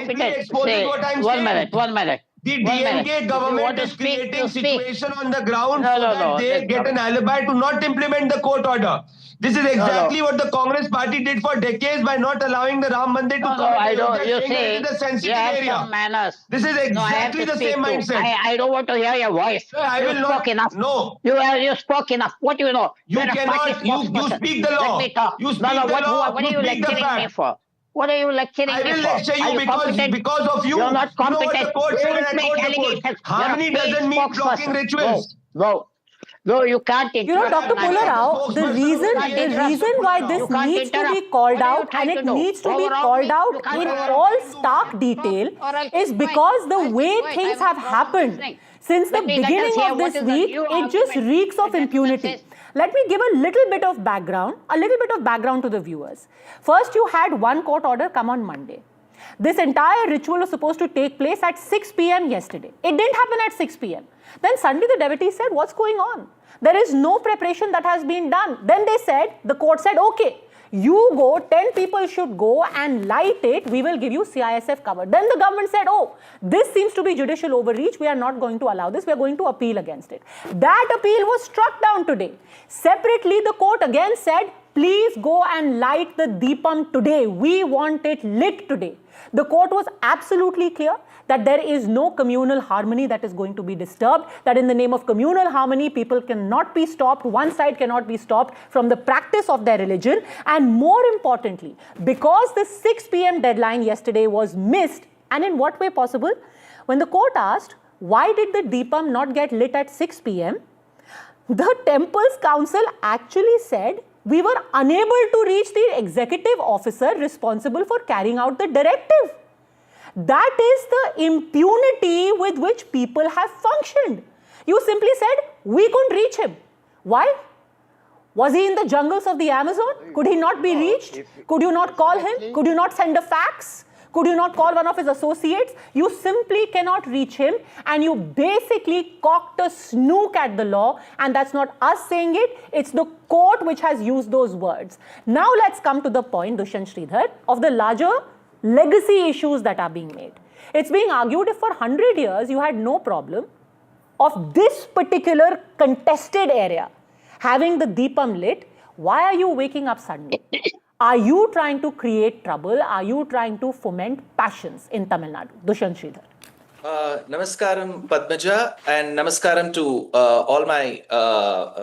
Speaker 9: One minute.
Speaker 7: The DMK government is creating situation on the ground so that they get an alibi to not implement the court order. This is exactly what the Congress party did for decades by not allowing the Ram Mandir to come.
Speaker 9: I don't. You say
Speaker 7: it is a sensitive
Speaker 9: area. Some manners.
Speaker 7: This is exactly the same mindset.
Speaker 9: I don't want to hear your voice.
Speaker 7: I will not.
Speaker 9: Enough.
Speaker 7: No.
Speaker 9: You spoke enough. What do you know?
Speaker 7: You cannot. You speak the law.
Speaker 9: Let me talk.
Speaker 7: You speak the law.
Speaker 9: What are you lecturing me for? What are you lecturing
Speaker 7: I
Speaker 9: me
Speaker 7: will
Speaker 9: for?
Speaker 7: lecture
Speaker 9: Are
Speaker 7: you because of you.
Speaker 9: You're not
Speaker 7: You know what
Speaker 9: competent.
Speaker 7: the court said
Speaker 9: Don't
Speaker 7: and I
Speaker 9: make
Speaker 7: quote the
Speaker 9: allegations.
Speaker 7: court.
Speaker 9: You're a
Speaker 7: Harmony
Speaker 9: paid
Speaker 7: doesn't mean blocking
Speaker 9: spokesperson.
Speaker 7: rituals.
Speaker 9: No, you can't
Speaker 4: You know,
Speaker 9: interrupt.
Speaker 4: Dr. Pulla Rao, the reason why this needs to be called out, and it needs to be called out in all stark detail, is because the way things have happened since the beginning of this week, it just reeks of impunity. Let me give a little bit of background to the viewers. First, you had one court order come on Monday. This entire ritual was supposed to take place at 6 p.m. yesterday. It didn't happen at 6 p.m. Then Sunday the devotee said, what's going on? There is no preparation that has been done. Then they said, the court said, okay, you go, 10 people should go and light it, we will give you CISF cover. Then the government said, oh, this seems to be judicial overreach, we are not going to allow this, we are going to appeal against it. That appeal was struck down today. Separately, the court again said, please go and light the Deepam today. We want it lit today. The court was absolutely clear that there is no communal harmony that is going to be disturbed, that in the name of communal harmony, people cannot be stopped, one side cannot be stopped from the practice of their religion. And more importantly, because the 6 p.m. deadline yesterday was missed, and in what way possible? When the court asked, why did the Deepam not get lit at 6 p.m., the Temple's council actually said, we were unable to reach the executive officer responsible for carrying out the directive. That is the impunity with which people have functioned. You simply said, we couldn't reach him. Why? Was he in the jungles of the Amazon? Could he not be reached? Could you not call him? Could you not send a fax? Could you not call one of his associates? You simply cannot reach him, and you basically cocked a snook at the law, and that's not us saying it, it's the court which has used those words. Now let's come to the point, Dushyant Sridhar, of the larger legacy issues that are being made. It's being argued if for 100 years you had no problem of this particular contested area having the Deepam lit, why are you waking up suddenly? Are you trying to create trouble? Are you trying to foment passions in Tamil Nadu? Dushyant Sridhar.
Speaker 6: Namaskaram Padmaja, and namaskaram to all my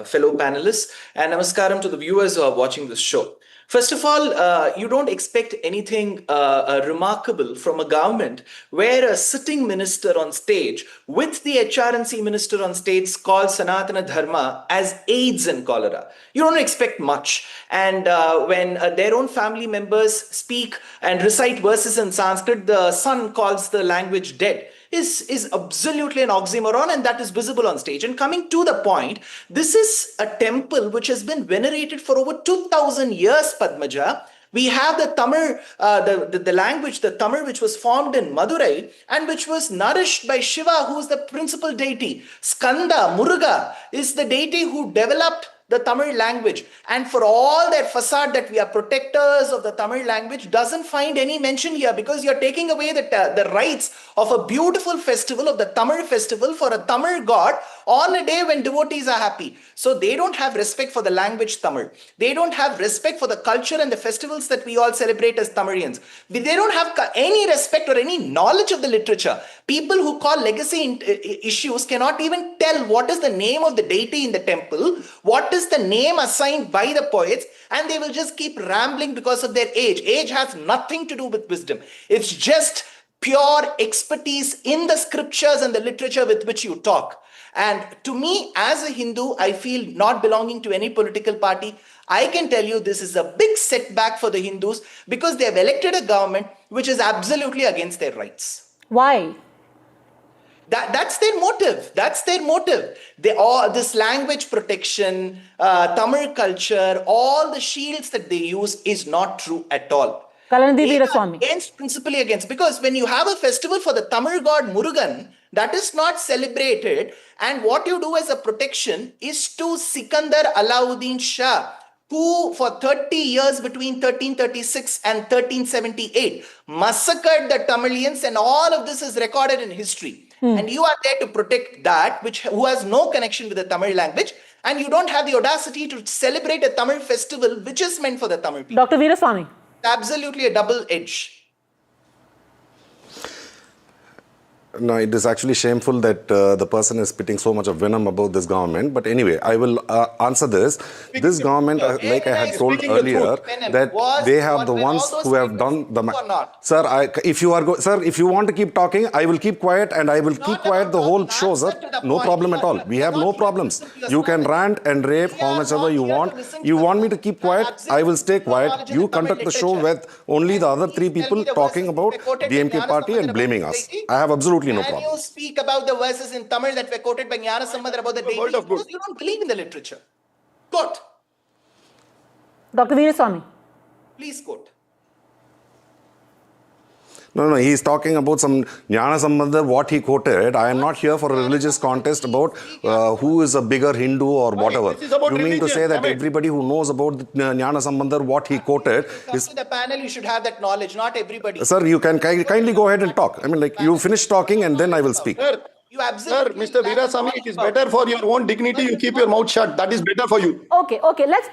Speaker 6: fellow panelists, and namaskaram to the viewers who are watching this show. First of all, you don't expect anything remarkable from a government where a sitting minister on stage with the HRNC minister on stage calls Sanatana Dharma as AIDS and cholera. You don't expect much. And when their own family members speak and recite verses in Sanskrit, the son calls the language dead. Is absolutely an oxymoron, and that is visible on stage. And coming to the point, this is a temple which has been venerated for over 2,000 years, Padmaja. We have the Tamil, the language, the Tamil, which was formed in Madurai and which was nourished by Shiva, who is the principal deity. Skanda, Muruga is the deity who developed the Tamil language. And for all that facade that we are protectors of the Tamil language doesn't find any mention here, because you're taking away the rights of a beautiful festival, of the Tamil festival, for a Tamil god on a day when devotees are happy. So they don't have respect for the language Tamil. They don't have respect for the culture and the festivals that we all celebrate as Tamilians. They don't have any respect or any knowledge of the literature. People who call legacy issues cannot even tell what is the name of the deity in the temple, what is the name assigned by the poets, and they will just keep rambling because of their age. Age has nothing to do with wisdom. It's just pure expertise in the scriptures and the literature with which you talk. And to me, as a Hindu, I feel not belonging to any political party. I can tell you this is a big setback for the Hindus, because they have elected a government which is absolutely against their rights.
Speaker 4: Why?
Speaker 6: That's their motive. That's their motive. This language protection, Tamil culture, all the shields that they use is not true at all. Principally against, because when you have a festival for the Tamil god Murugan, that is not celebrated, and what you do as a protection is to Sikandar Alauddin Shah, who for 30 years between 1336 and 1378 massacred the Tamilians, and all of this is recorded in history. And you are there to protect that, who has no connection with the Tamil language, and you don't have the audacity to celebrate a Tamil festival which is meant for the Tamil people.
Speaker 4: Dr. Veeraswamy.
Speaker 6: It's, absolutely a double edge.
Speaker 13: No, it is actually shameful that the person is spitting so much of venom about this government. But anyway, I will answer this. This government, like I had told earlier, that they have the ones who have done the... Sir, if you want to keep talking, I will keep quiet and I will keep quiet the whole show, sir. No problem at all. We have no problems. You can rant and rave how much ever you want. You want me to keep quiet? I will stay quiet. You conduct the show with only the other three people talking about DMK party and blaming us. I have absolutely no problem.
Speaker 6: Can you speak about the verses in Tamil that were quoted by Jnana Sambandar about the deity? Because you don't believe in the literature. Quote.
Speaker 4: Dr. Veeraswamy.
Speaker 6: Please quote.
Speaker 13: No, he's talking about some Jnana Sambandar, what he quoted. I am not here for a religious contest about who is a bigger Hindu or whatever. You mean to say that everybody who knows about Jnana Sambandar, what he quoted is...
Speaker 6: To the panel, you should have that knowledge, not everybody.
Speaker 13: Sir, you can kindly go ahead and talk. I mean, like, you finish talking and then I will speak.
Speaker 8: Sir, Mr. Veeraswamy, it is better for your own dignity. You keep your mouth shut. That is better for you.
Speaker 4: Okay. Let's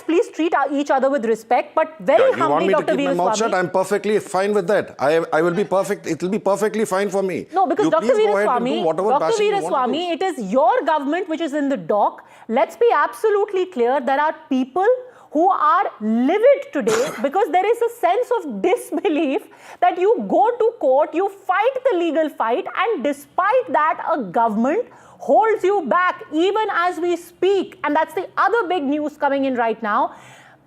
Speaker 4: please treat each other with respect, but very humbly,
Speaker 13: you want me to
Speaker 4: Dr.
Speaker 13: keep my mouth shut?
Speaker 4: Veeraswamy.
Speaker 13: I'm perfectly fine with that. I will be perfect. It will be perfectly fine for me.
Speaker 4: No, because Dr.
Speaker 13: Veeraswamy,
Speaker 4: it is your government which is in the dock. Let's be absolutely clear. There are people who are livid today because there is a sense of disbelief that you go to court, you fight the legal fight, and despite that, a government holds you back even as we speak. And that's the other big news coming in right now.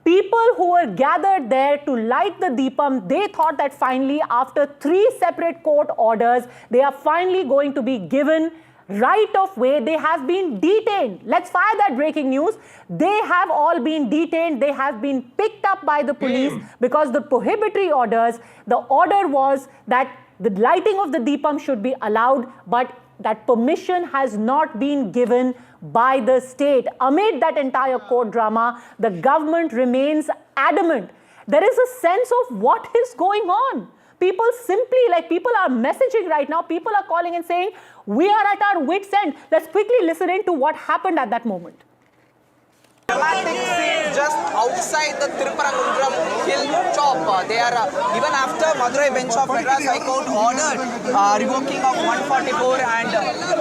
Speaker 4: People who were gathered there to light the Deepam, they thought that finally, after 3 separate court orders, they are finally going to be given right of way. They have been detained. Let's fire that breaking news. They have all been detained. They have been picked up by the police because the prohibitory orders, the order was that the lighting of the Deepam should be allowed, but that permission has not been given by the state. Amid that entire court drama, the government remains adamant. There is a sense of what is going on. People are messaging right now. People are calling and saying, we are at our wit's end. Let's quickly listen in to what happened at that moment.
Speaker 10: Dramatic scene just outside the Tirupparamundram hill top. They are, even after Madurai bench of Madras High Court ordered revoking of 144 and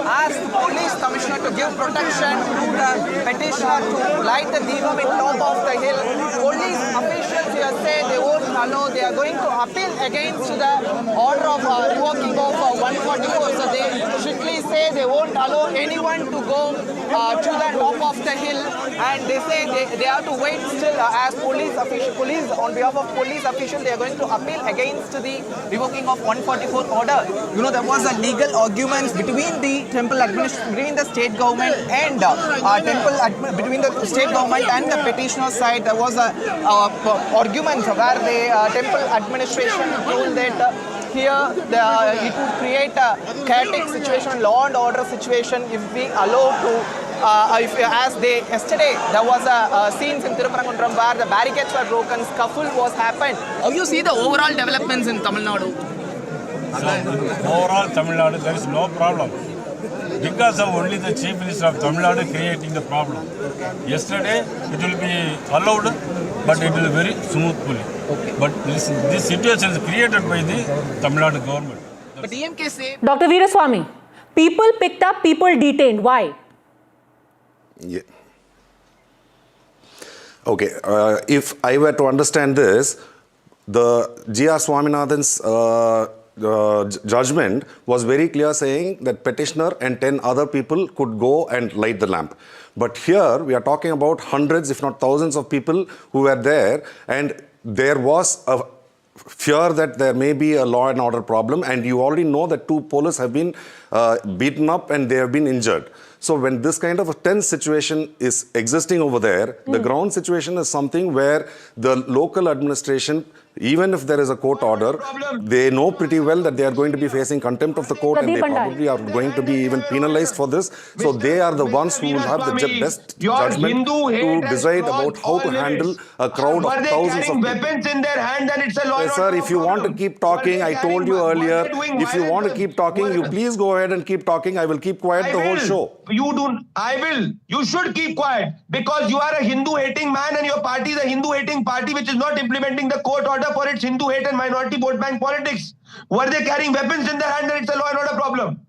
Speaker 10: asked the police commissioner to give protection to the petitioner to light the Deepam in top of the hill. Police officials here say they won't allow, they are going to appeal against the order of revoking of 144. So they strictly say they won't allow anyone to go to the top of the hill, and they say they have to wait still as police on behalf of police officials, they are going to appeal against the revoking of 144 order. You know, there was a legal argument between the temple administration, between the state government and between the state government and the petitioner side. There was a argument where the temple administration told that here it would create a chaotic situation, law and order situation if we allow to yesterday there was a scenes in Tirupparamundram where the barricades were broken, scuffle was happened. How do you see the overall developments in Tamil Nadu?
Speaker 5: Overall Tamil Nadu, there is no problem. Because of only the Chief Minister of Tamil Nadu creating the problem. Yesterday it will be allowed, but it will be very smoothly. But this situation is created by the Tamil Nadu government.
Speaker 10: But DMK say...
Speaker 4: Dr. Veeraswamy, people picked up, people detained. Why?
Speaker 13: Yeah. Okay, if I were to understand this, the G.R. Swaminathan's judgment was very clear, saying that petitioner and 10 other people could go and light the lamp. But here we are talking about hundreds, if not thousands of people who were there, and there was a fear that there may be a law and order problem, and you already know that 2 police have been beaten up and they have been injured. So when this kind of a tense situation is existing over there, the ground situation is something where the local administration, even if there is a court order, they know pretty well that they are going to be facing contempt of the court, and they probably are going to be even penalized for this. So they are the ones who will have the best judgment to decide about how to handle a crowd of thousands of people.
Speaker 7: Weapons in their hand, and it's a law.
Speaker 13: Yes, sir, if you want to keep talking, I told you earlier, if you want to keep talking, you please go ahead and keep talking. I will keep quiet the whole show.
Speaker 7: You should keep quiet, because you are a Hindu-hating man and your party is a Hindu-hating party which is not implementing the court order for its Hindu hate and minority vote bank politics. Were they carrying weapons in their hand that it's a law and order problem?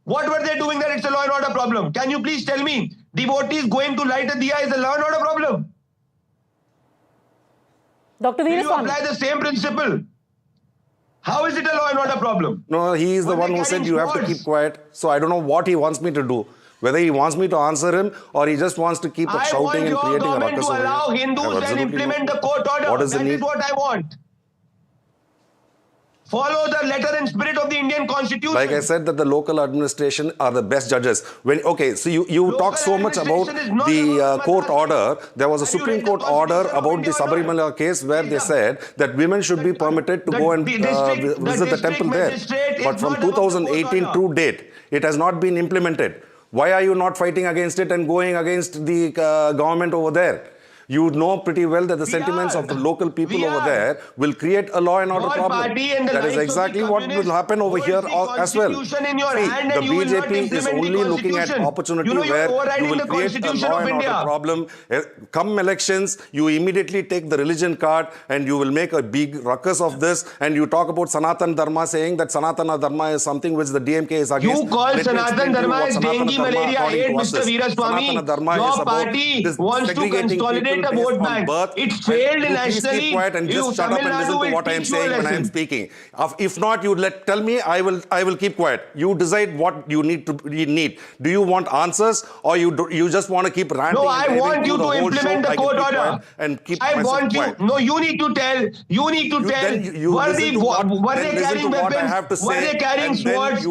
Speaker 7: What were they doing that it's a law and order problem? Can you please tell me? Devotees going to light a diya is a law and order problem.
Speaker 4: Dr.
Speaker 7: Will you apply the same principle? How is it a law and order problem?
Speaker 13: No, he is the one who said you have to keep quiet. So I don't know what he wants me to do. Whether he wants me to answer him or he just wants to keep shouting and creating a ruckus over here.
Speaker 7: I want your government to allow Hindus and implement the court order.
Speaker 13: What is the
Speaker 7: That
Speaker 13: need?
Speaker 7: is what I want. Follow the letter and spirit of the Indian Constitution.
Speaker 13: Like I said, that the local administration are the best judges. So you talk so much about the court order. There was a Supreme Court order about the Sabarimala case where they said that women should be permitted to go and visit the temple there. But from 2018 to date, it has not been implemented. Why are you not fighting against it and going against the government over there? You know pretty well that the sentiments of the local people over there will create a law and order problem. That is exactly what will happen over here as well. See, the BJP is only looking at opportunity where you will create a law and order problem. Come elections, you immediately take the religion card and you will make a big ruckus of this, and you talk about Sanatan Dharma, saying that Sanatana Dharma is something which the DMK is against.
Speaker 7: You call Sanatan Dharma as dengue, malaria, AIDS, Mr. Veeraswamy. Your party wants to consolidate a vote bank. It failed nationally.
Speaker 13: Quiet and just shut up and listen to what I am saying when I am speaking. If not, you tell me. I will keep quiet. You decide what you need. Do you want answers or you just want to keep ranting?
Speaker 7: No, I want you to implement the court order.
Speaker 13: And keep
Speaker 7: I want you.
Speaker 13: Quiet.
Speaker 7: No, you need to tell. Were they carrying weapons? Were they carrying swords?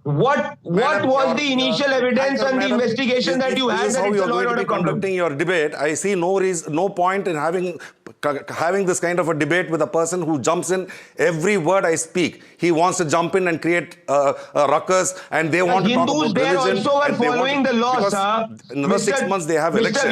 Speaker 7: What was the initial evidence and the investigation that you had that it's a law and order problem?
Speaker 13: Conducting your debate, I see no point in having this kind of a debate with a person who jumps in every word I speak. He wants to jump in and create a ruckus, and they want to talk about religion.
Speaker 7: Hindus also are following the law, sir.
Speaker 13: In another 6 months they have elections.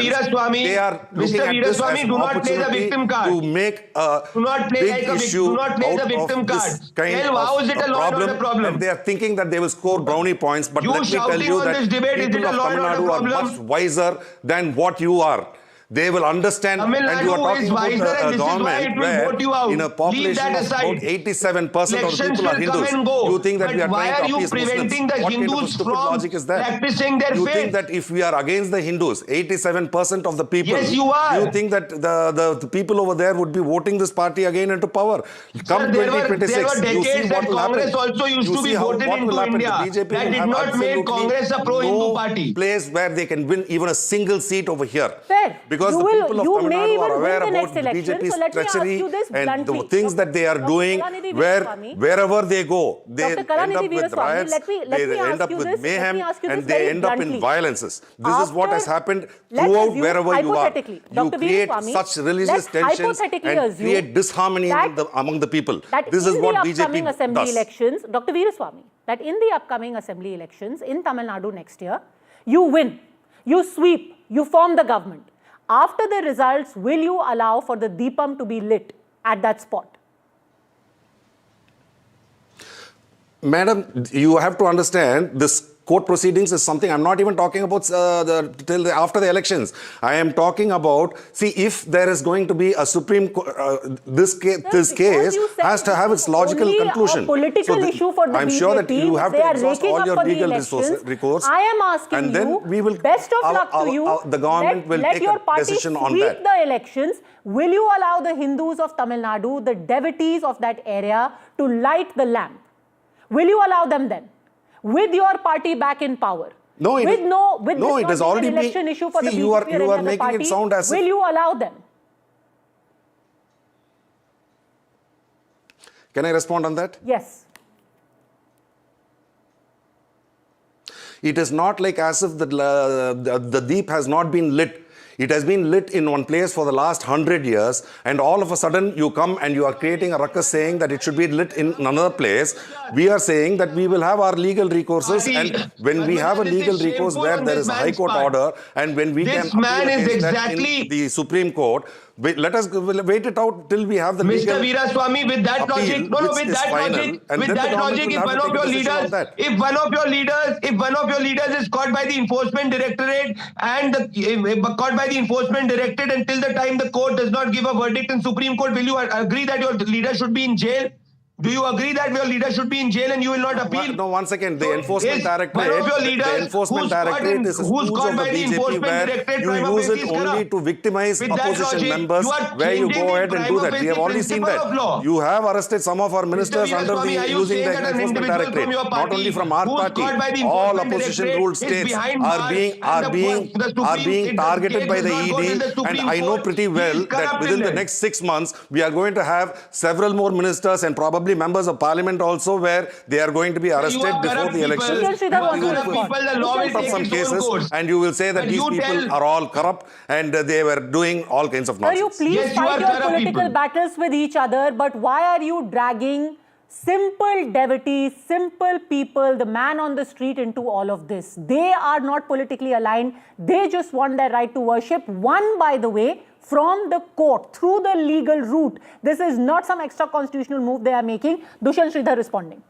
Speaker 13: They are looking at this as an opportunity to make a big issue out of this kind of problem. And they are thinking that they will score brownie points, but let me tell you that people of Tamil Nadu are much wiser than what you are. They will understand, and you are talking about a government where in a population of about 87% of the people are Hindus. You think that we are trying to appease Muslims. What kind of stupid logic is that? You think that if we are against the Hindus, 87% of the people,
Speaker 7: yes, you are.
Speaker 13: You think that the people over there would be voting this party again into power? Come 2026, you see what will happen.
Speaker 7: Congress also used to be voted into India. That did not make Congress a pro-Hindu party.
Speaker 13: Place where they can win even a single seat over here.
Speaker 4: Fair.
Speaker 13: Because the people of Tamil Nadu are aware about the BJP's treachery and the things that they are doing, wherever they go, they end up with riots, they end up with mayhem, and they end up in violences. This is what has happened throughout wherever you are. You create such religious tensions and create disharmony among the people. This is what BJP does.
Speaker 4: Dr. Veeraswamy, that in the upcoming assembly elections in Tamil Nadu next year, you win, you sweep, you form the government. After the results, will you allow for the Deepam to be lit at that spot?
Speaker 13: Madam, you have to understand this. Court proceedings is something I'm not even talking about till after the elections. I am talking about, see, if there is going to be a Supreme Court, this case has to have its logical conclusion.
Speaker 4: A political issue for the
Speaker 13: I'm
Speaker 4: BJP,
Speaker 13: sure that you have to exhaust all your legal recourse.
Speaker 4: I am asking
Speaker 13: and then we will,
Speaker 4: best of luck to you.
Speaker 13: The government will take a decision on that.
Speaker 4: Let the elections. Will you allow the Hindus of Tamil Nadu, the devotees of that area, to light the lamp? Will you allow them then? With your party back in power, it has already been an election issue for the BJP
Speaker 13: you are making
Speaker 4: party,
Speaker 13: it sound as
Speaker 4: will you allow them?
Speaker 13: Can I respond on that?
Speaker 4: Yes.
Speaker 13: It is not like as if the deep has not been lit. It has been lit in one place for the last 100 years, and all of a sudden you come and you are creating a ruckus saying that it should be lit in another place. We are saying that we will have our legal recourses, and when we have a legal recourse where there is a High Court order, and when we can appeal against that in the Supreme Court, let us wait it out till we have the legal
Speaker 7: Mr. Veeraswamy, with that logic, if one of your leaders is caught by the Enforcement Directorate and caught by the Enforcement Directorate until the time the court does not give a verdict in Supreme Court, will you agree that your leader should be in jail? Do you agree that your leader should be in jail and you will not appeal?
Speaker 13: No, once again, the enforcement
Speaker 7: Is
Speaker 13: directorate,
Speaker 7: one of your
Speaker 13: the
Speaker 7: leaders
Speaker 13: enforcement directorate is a
Speaker 7: who's
Speaker 13: tools
Speaker 7: caught
Speaker 13: of the
Speaker 7: by the
Speaker 13: BJP
Speaker 7: enforcement
Speaker 13: where
Speaker 7: directorate
Speaker 13: you
Speaker 7: prima
Speaker 13: use
Speaker 7: facie
Speaker 13: it
Speaker 7: is
Speaker 13: only
Speaker 7: corrupt.
Speaker 13: to victimize
Speaker 7: With that
Speaker 13: opposition
Speaker 7: logic,
Speaker 13: members,
Speaker 7: you are
Speaker 13: where you
Speaker 7: changing
Speaker 13: go
Speaker 7: the
Speaker 13: ahead and do
Speaker 7: prima
Speaker 13: that. We have
Speaker 7: facie
Speaker 13: already seen
Speaker 7: principle
Speaker 13: that.
Speaker 7: of law.
Speaker 13: You have arrested some of our ministers
Speaker 7: Mr.
Speaker 13: under the
Speaker 7: Veeraswamy, are you
Speaker 13: using
Speaker 7: saying
Speaker 13: the
Speaker 7: that an
Speaker 13: enforcement
Speaker 7: individual
Speaker 13: directorate.
Speaker 7: from your
Speaker 13: Not
Speaker 7: party
Speaker 13: only from our
Speaker 7: who's
Speaker 13: party,
Speaker 7: caught by the
Speaker 13: all
Speaker 7: enforcement
Speaker 13: opposition
Speaker 7: directorate
Speaker 13: ruled
Speaker 7: is
Speaker 13: states
Speaker 7: behind
Speaker 13: are
Speaker 7: bars
Speaker 13: being
Speaker 7: the
Speaker 13: targeted
Speaker 7: case
Speaker 13: by
Speaker 7: is
Speaker 13: the
Speaker 7: not gone to
Speaker 13: ED,
Speaker 7: the
Speaker 13: and
Speaker 7: Supreme
Speaker 13: I know
Speaker 7: Court.
Speaker 13: pretty
Speaker 7: He
Speaker 13: well
Speaker 7: is
Speaker 13: that
Speaker 7: corrupt
Speaker 13: within
Speaker 7: in
Speaker 13: the
Speaker 7: it.
Speaker 13: next 6 months we are going to have several more ministers and probably members of parliament also where they are going to be arrested before the elections.
Speaker 7: The law will
Speaker 13: From
Speaker 7: take
Speaker 13: some
Speaker 7: its own
Speaker 13: cases,
Speaker 7: course.
Speaker 13: and you will say that
Speaker 7: But
Speaker 13: these
Speaker 7: you
Speaker 13: people
Speaker 7: tell-
Speaker 13: are all corrupt and they were doing all kinds of
Speaker 4: Sir, you
Speaker 13: nonsense.
Speaker 4: please
Speaker 7: Yes, you
Speaker 4: fight
Speaker 7: are
Speaker 4: your
Speaker 7: corrupt
Speaker 4: political
Speaker 7: people.
Speaker 4: battles with each other, but why are you dragging simple devotees, simple people, the man on the street into all of this? They are not politically aligned. They just want their right to worship. One, by the way, from the court, through the legal route. This is not some extra constitutional move they are making. Dushyant Sridhar responding.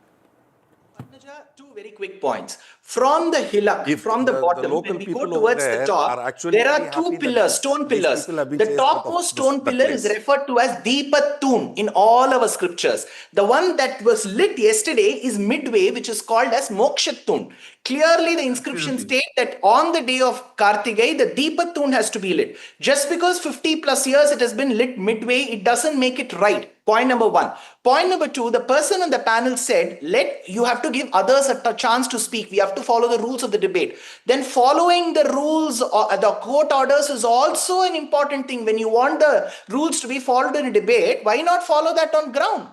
Speaker 6: Two very quick points. From the hillock, from the bottom,
Speaker 13: local
Speaker 6: when we go
Speaker 13: people over
Speaker 6: towards the
Speaker 13: there
Speaker 6: top,
Speaker 13: are actually
Speaker 6: there are
Speaker 13: very
Speaker 6: two
Speaker 13: happy that
Speaker 6: pillars, stone
Speaker 13: these
Speaker 6: pillars.
Speaker 13: people have been
Speaker 6: The
Speaker 13: chased out of
Speaker 6: topmost
Speaker 13: this-
Speaker 6: stone
Speaker 13: that
Speaker 6: pillar is
Speaker 13: place.
Speaker 6: referred to as Deepatun in all our scriptures. The one that was lit yesterday is midway, which is called as Mokshatun. Clearly, the inscription states that on the day of Kartigai, the Deepatun has to be lit. Just because 50 plus years it has been lit midway, it doesn't make it right. Point number one. Point number two, the person on the panel said, you have to give others a chance to speak. We have to follow the rules of the debate. Then following the rules, the court orders is also an important thing. When you want the rules to be followed in a debate, why not follow that on ground?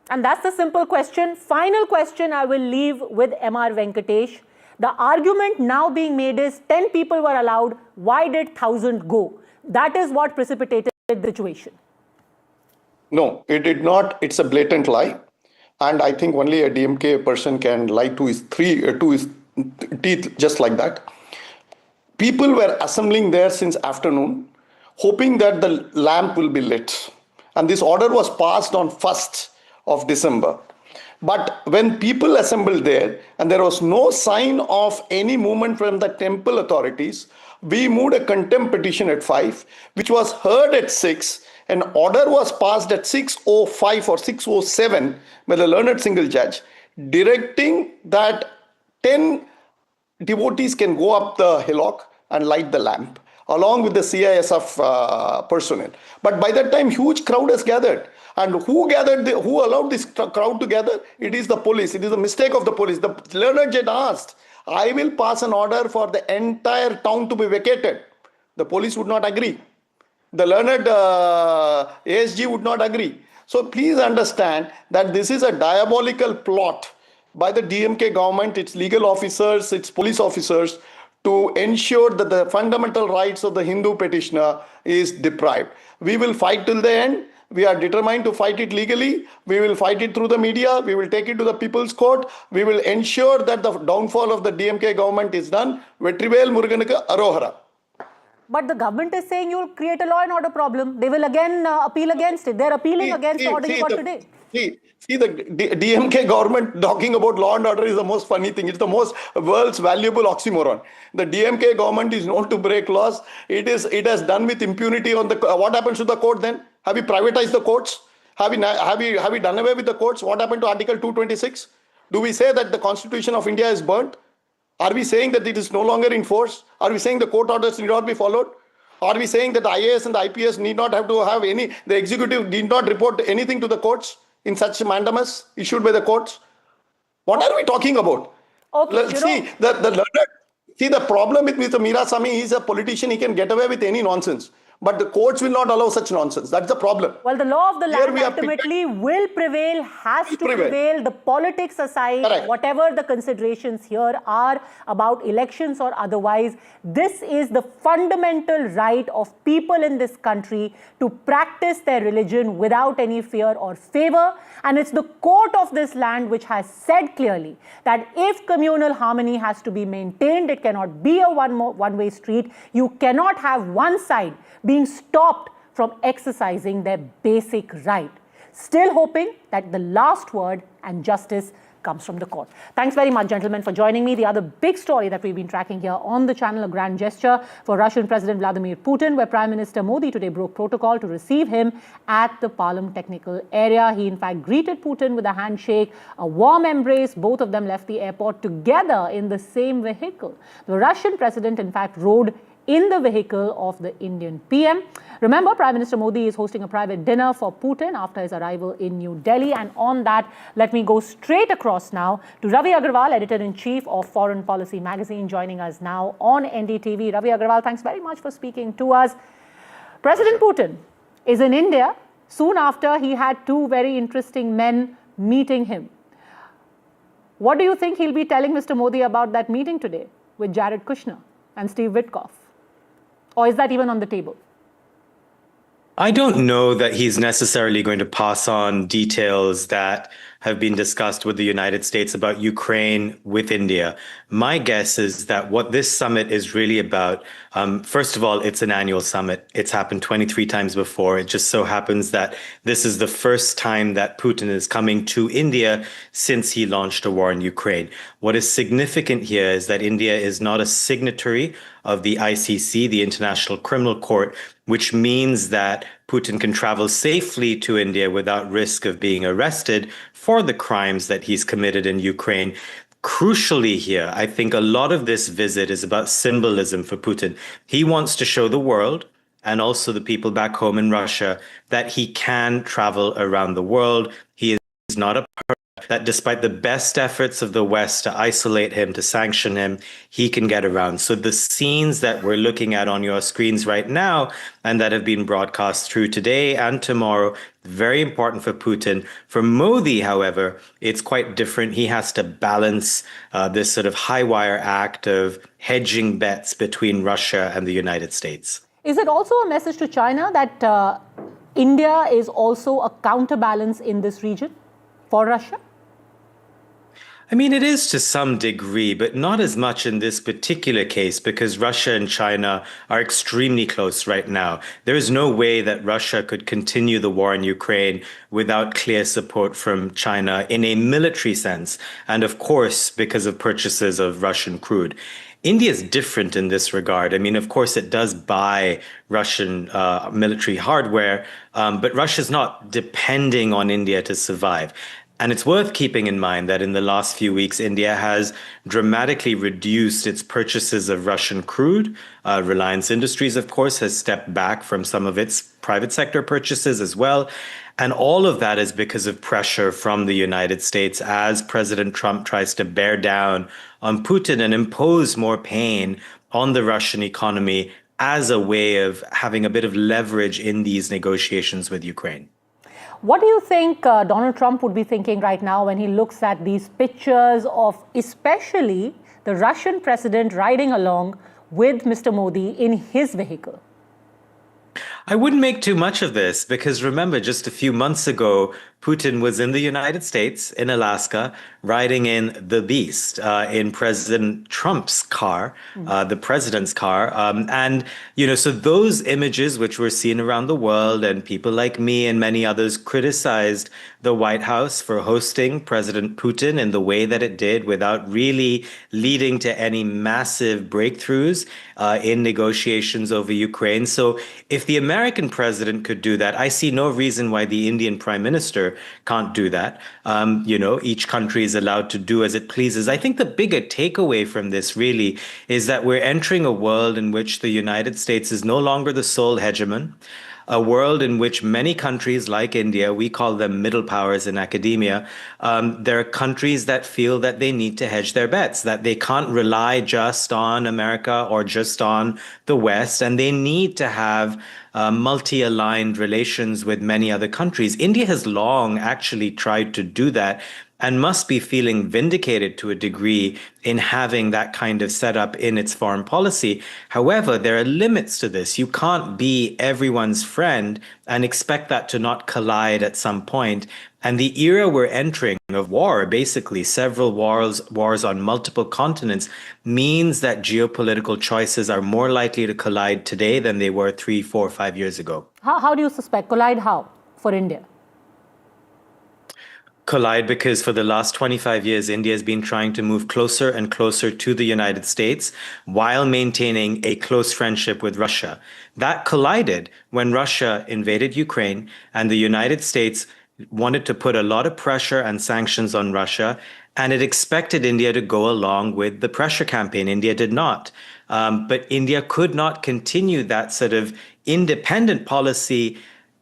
Speaker 4: And that's the simple question. Final question I will leave with M.R. Venkatesh. The argument now being made is 10 people were allowed. Why did 1,000 go? That is what precipitated the situation.
Speaker 8: No, it did not. It's a blatant lie. And I think only a DMK person can lie to his teeth just like that. People were assembling there since afternoon, hoping that the lamp will be lit. And this order was passed on 1st of December. But when people assembled there and there was no sign of any movement from the temple authorities, we moved a contempt petition at 5, which was heard at 6. An order was passed at 6:05 or 6:07 by the learned single judge, directing that 10 devotees can go up the hillock and light the lamp, along with the CISF personnel. But by that time, huge crowd has gathered. And who allowed this crowd to gather? It is the police. It is a mistake of the police. The learned judge asked, I will pass an order for the entire town to be vacated. The police would not agree. The learned ASG would not agree. So please understand that this is a diabolical plot by the DMK government, its legal officers, its police officers, to ensure that the fundamental rights of the Hindu petitioner is deprived. We will fight till the end. We are determined to fight it legally. We will fight it through the media. We will take it to the People's Court. We will ensure that the downfall of the DMK government is done. Vetrivel Muruganuku Arohara.
Speaker 4: But the government is saying you will create a law and order problem. They will again appeal against it. They're appealing against the order you got today.
Speaker 8: See, the DMK government talking about law and order is the most funny thing. It's the world's valuable oxymoron. The DMK government is known to break laws. It has done with impunity on the. What happens to the court then? Have we privatized the courts? Have we done away with the courts? What happened to Article 226? Do we say that the Constitution of India is burnt? Are we saying that it is no longer in force? Are we saying the court orders need not be followed? Are we saying that the IAS and the IPS need not have to have any, the executive need not report anything to the courts in such mandamus issued by the courts? What are we talking about?
Speaker 4: Okay,
Speaker 8: the problem with Mr. Meerasamy, he is a politician, he can get away with any nonsense. But the courts will not allow such nonsense. That's the problem.
Speaker 4: Well, the law of the land ultimately will prevail, has to prevail. The politics aside,
Speaker 8: Correct.
Speaker 4: whatever the considerations here are about elections or otherwise, this is the fundamental right of people in this country to practice their religion without any fear or favor. And it's the court of this land which has said clearly that if communal harmony has to be maintained, it cannot be a one-way street. You cannot have one side being stopped from exercising their basic right. still hoping that the last word and justice comes from the court. Thanks very much, gentlemen, for joining me. The other big story that we've been tracking here on the channel, a grand gesture for Russian President Vladimir Putin, where Prime Minister Modi today broke protocol to receive him at the Palam technical area. He, in fact, greeted Putin with a handshake, a warm embrace. Both of them left the airport together in the same vehicle. The Russian president, in fact, rode in the vehicle of the Indian PM. Remember, Prime Minister Modi is hosting a private dinner for Putin after his arrival in New Delhi. And on that, let me go straight across now to Ravi Agrawal, Editor-in-Chief of Foreign Policy magazine, joining us now on NDTV. Ravi Agrawal, thanks very much for speaking to us. President Putin is in India soon after he had two very interesting men meeting him. What do you think he'll be telling Mr. Modi about that meeting today with Jared Kushner and Steve Witkoff? Or is that even on the table?
Speaker 12: I don't know that he's necessarily going to pass on details that have been discussed with the United States about Ukraine with India. My guess is that what this summit is really about, first of all, it's an annual summit. It's happened 23 times before. It just so happens that this is the first time that Putin is coming to India since he launched a war in Ukraine. What is significant here is that India is not a signatory of the ICC, the International Criminal Court, which means that Putin can travel safely to India without risk of being arrested for the crimes that he's committed in Ukraine. Crucially here, I think a lot of this visit is about symbolism for Putin. He wants to show the world and also the people back home in Russia that he can travel around the world. He is not a pervert, that despite the best efforts of the West to isolate him, to sanction him, he can get around. So the scenes that we're looking at on your screens right now and that have been broadcast through today and tomorrow, very important for Putin. For Modi, however, it's quite different. He has to balance this sort of high wire act of hedging bets between Russia and the United States.
Speaker 4: Is it also a message to China that India is also a counterbalance in this region for Russia?
Speaker 12: I mean, it is to some degree, but not as much in this particular case because Russia and China are extremely close right now. There is no way that Russia could continue the war in Ukraine without clear support from China in a military sense. And of course, because of purchases of Russian crude. India is different in this regard. I mean, of course, it does buy Russian military hardware, but Russia's not depending on India to survive. And it's worth keeping in mind that in the last few weeks, India has dramatically reduced its purchases of Russian crude. Reliance Industries, of course, has stepped back from some of its private sector purchases as well. And all of that is because of pressure from the United States as President Trump tries to bear down on Putin and impose more pain on the Russian economy as a way of having a bit of leverage in these negotiations with Ukraine.
Speaker 4: What do you think Donald Trump would be thinking right now when he looks at these pictures of especially the Russian president riding along with Mr. Modi in his vehicle?
Speaker 12: I wouldn't make too much of this because remember, just a few months ago, Putin was in the United States, in Alaska, riding in the Beast, in President Trump's car, the president's car. And, you know, so those images which were seen around the world and people like me and many others criticized the White House for hosting President Putin in the way that it did without really leading to any massive breakthroughs in negotiations over Ukraine. So if the American president could do that, I see no reason why the Indian prime minister can't do that. You know, each country is allowed to do as it pleases. I think the bigger takeaway from this really is that we're entering a world in which the United States is no longer the sole hegemon. A world in which many countries like India, we call them middle powers in academia, there are countries that feel that they need to hedge their bets, that they can't rely just on America or just on the West, and they need to have multi-aligned relations with many other countries. India has long actually tried to do that and must be feeling vindicated to a degree in having that kind of setup in its foreign policy. However, there are limits to this. You can't be everyone's friend and expect that to not collide at some point. And the era we're entering of war, basically several wars on multiple continents, means that geopolitical choices are more likely to collide today than they were 3, 4, 5 years ago.
Speaker 4: How do you suspect? Collide how for India?
Speaker 12: collide because for the last 25 years, India has been trying to move closer and closer to the United States while maintaining a close friendship with Russia. That collided when Russia invaded Ukraine and the United States wanted to put a lot of pressure and sanctions on Russia, and it expected India to go along with the pressure campaign. India did not. But India could not continue that sort of independent policy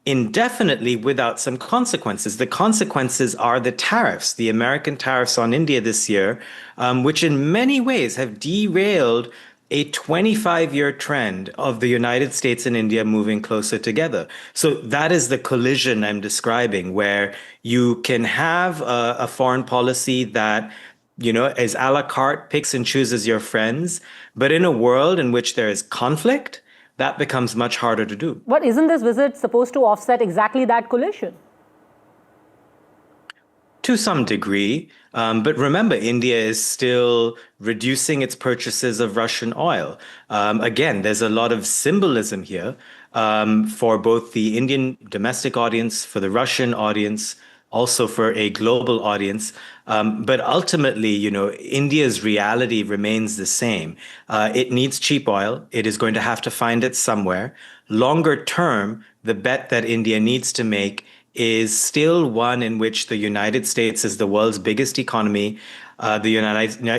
Speaker 12: indefinitely without some consequences. The consequences are the tariffs, the American tariffs on India this year, which in many ways have derailed a 25-year trend of the United States and India moving closer together. So that is the collision I'm describing, where you can have a foreign policy that, you know, is a la carte, picks and chooses your friends, but in a world in which there is conflict, that becomes much harder to do.
Speaker 4: But isn't this visit supposed to offset exactly that collision?
Speaker 12: To some degree. But remember, India is still reducing its purchases of Russian oil. Again, there's a lot of symbolism here for both the Indian domestic audience, for the Russian audience, also for a global audience. But ultimately, you know, India's reality remains the same. It needs cheap oil. It is going to have to find it somewhere. Longer term, the bet that India needs to make is still one in which the United States is the world's biggest economy. The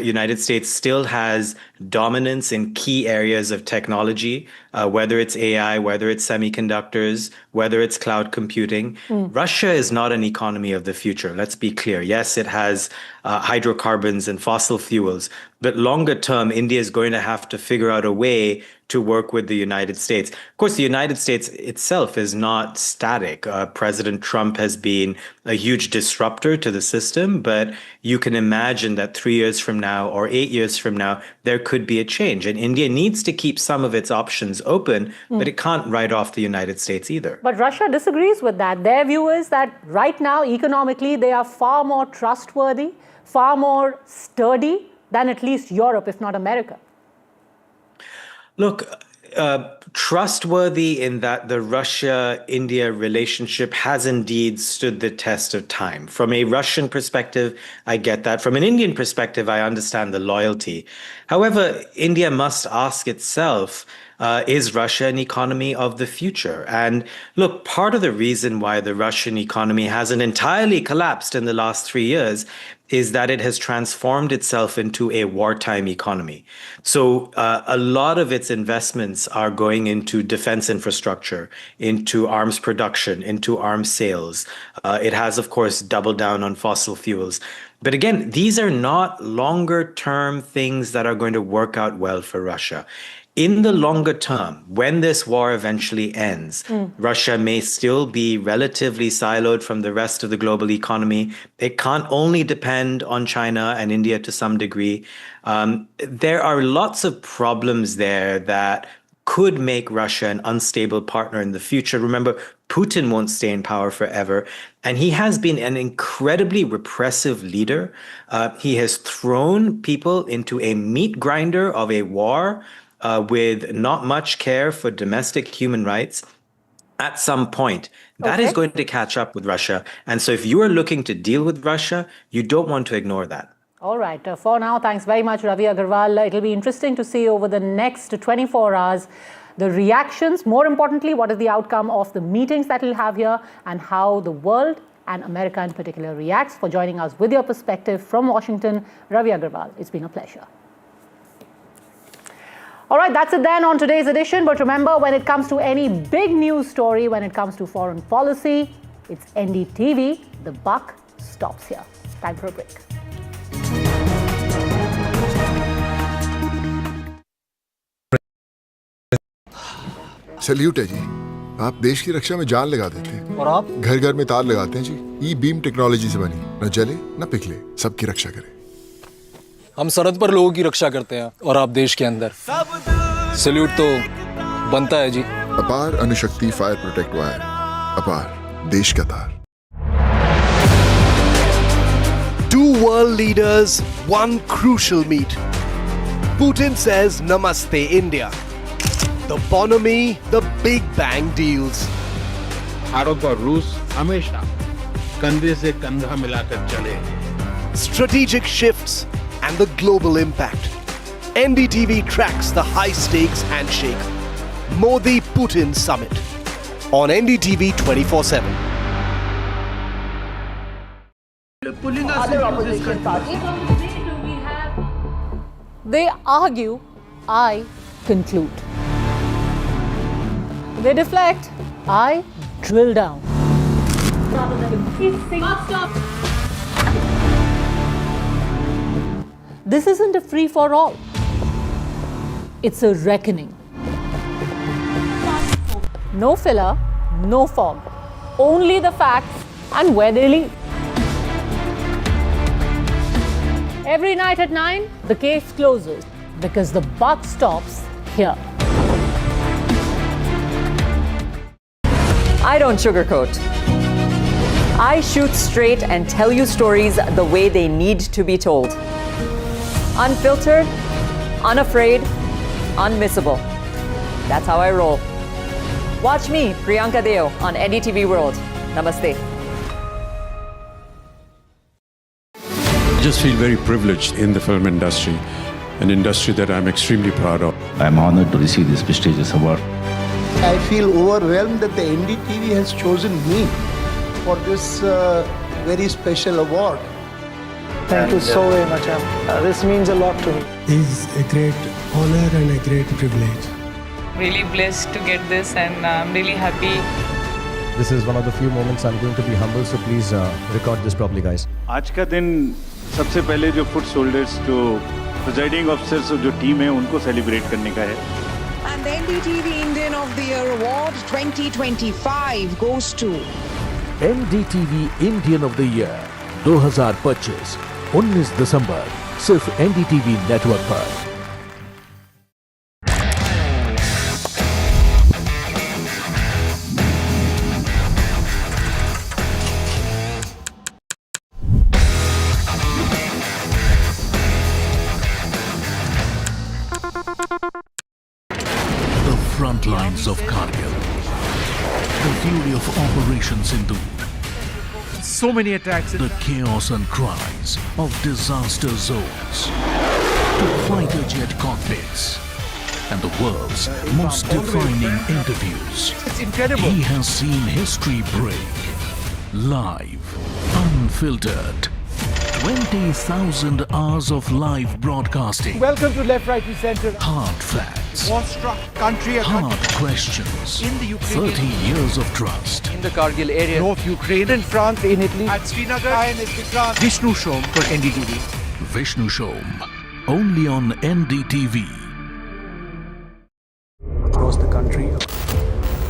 Speaker 12: United States still has dominance in key areas of technology, whether it's AI, whether it's semiconductors, whether it's cloud computing. Russia is not an economy of the future. Let's be clear. Yes, it has hydrocarbons and fossil fuels, but longer term, India is going to have to figure out a way to work with the United States. Of course, the United States itself is not static. President Trump has been a huge disruptor to the system, but you can imagine that 3 years from now or 8 years from now, there could be a change. And India needs to keep some of its options open, but it can't write off the United States either.
Speaker 4: But Russia disagrees with that. Their view is that right now, economically, they are far more trustworthy, far more sturdy than at least Europe, if not America.
Speaker 12: Look, trustworthy in that the Russia-India relationship has indeed stood the test of time. From a Russian perspective, I get that. From an Indian perspective, I understand the loyalty. However, India must ask itself, is Russia an economy of the future? And look, part of the reason why the Russian economy hasn't entirely collapsed in the last 3 years is that it has transformed itself into a wartime economy. So a lot of its investments are going into defense infrastructure, into arms production, into arms sales. It has, of course, doubled down on fossil fuels. But again, these are not longer term things that are going to work out well for Russia. In the longer term, when this war eventually ends, Russia may still be relatively siloed from the rest of the global economy. It can't only depend on China and India to some degree. There are lots of problems there that could make Russia an unstable partner in the future. Remember, Putin won't stay in power forever, and he has been an incredibly repressive leader. He has thrown people into a meat grinder of a war with not much care for domestic human rights. At some point, that is going to catch up with Russia. And so if you are looking to deal with Russia, you don't want to ignore that.
Speaker 4: All right. For now, thanks very much, Ravi Agarwal. It'll be interesting to see over the next 24 hours the reactions. More importantly, what is the outcome of the meetings that we'll have here and how the world and America in particular reacts. For joining us with your perspective from Washington, Ravi Agarwal, it's been a pleasure. All right, that's it then on today's edition. But remember, when it comes to any big news story, when it comes to foreign policy, it's NDTV. The buck stops here. Time for a break.
Speaker 19: Salute है जी, आप देश की रक्षा में जान लगा देते हैं और आप घर घर में तार लगाते हैं जी। ई बीम टेक्नोलॉजी से बनी, न जले न पिघले, सबकी रक्षा करे।
Speaker 24: हम सरहद पर लोगों की रक्षा करते हैं और आप देश के अंदर। सैल्यूट तो बनता है जी।
Speaker 19: अपार अणुशक्ति फायर प्रोटेक्ट वायर, अपार देश का तार।
Speaker 16: Two world leaders, one crucial meet. Putin says Namaste India. The bonhomie, the Big Bang deals.
Speaker 14: Bharat और रूस हमेशा कंधे से कंधा मिलाकर चले.
Speaker 15: Strategic shifts and the global impact. NDTV tracks the high-stakes handshake. Modi-Putin summit on NDTV 24x7.
Speaker 10: Pulling us into this country.
Speaker 4: They argue, I conclude. They deflect, I drill down. This isn't a free-for-all. It's a reckoning. No filler, no fog. Only the facts and where they lead. Every night at 9, the case closes because the buck stops here.
Speaker 17: I don't sugarcoat. I shoot straight and tell you stories the way they need to be told. Unfiltered, unafraid, unmissable. That's how I roll. Watch me, Priyanka Deo, on NDTV World. Namaste.
Speaker 22: I just feel very privileged in the film industry, an industry that I'm extremely proud of.
Speaker 23: I'm honored to receive this prestigious award.
Speaker 20: I feel overwhelmed that the NDTV has chosen me for this very special award.
Speaker 26: Thank you so very much. This means a lot to me.
Speaker 27: It's a great honor and a great privilege.
Speaker 28: Really blessed to get this, and I'm really happy.
Speaker 29: This is one of the few moments I'm going to be humble, so please record this properly, guys.
Speaker 30: आज का दिन सबसे पहले जो foot soldiers, जो presiding officers और जो team है उनको सेलिब्रेट करने का है.
Speaker 31: And the NDTV Indian of the Year Award 2025 goes to
Speaker 18: NDTV Indian of the Year 2025 19 दिसंबर सिर्फ NDTV नेटवर्क पर. Front lines of Kargil, the fury of Operation Sindhu,
Speaker 25: So many attacks,
Speaker 18: the chaos and cries of disaster zones, to fighter jet cockpits, and the world's most defining interviews.
Speaker 25: It's incredible.
Speaker 18: He has seen history break, live, unfiltered. 20,000 hours of live broadcasting.
Speaker 3: Welcome to Left, Right, Center.
Speaker 18: Hard facts.
Speaker 25: War-struck country.
Speaker 18: Hard questions.
Speaker 25: In the Ukraine.
Speaker 18: 30 years of trust.
Speaker 21: In the Kargil area.
Speaker 25: North Ukraine.
Speaker 3: In France, in Italy.
Speaker 25: At Srinagar. Vishnu Shom for NDTV.
Speaker 18: Vishnu Shom. Only on NDTV.
Speaker 25: Across the country.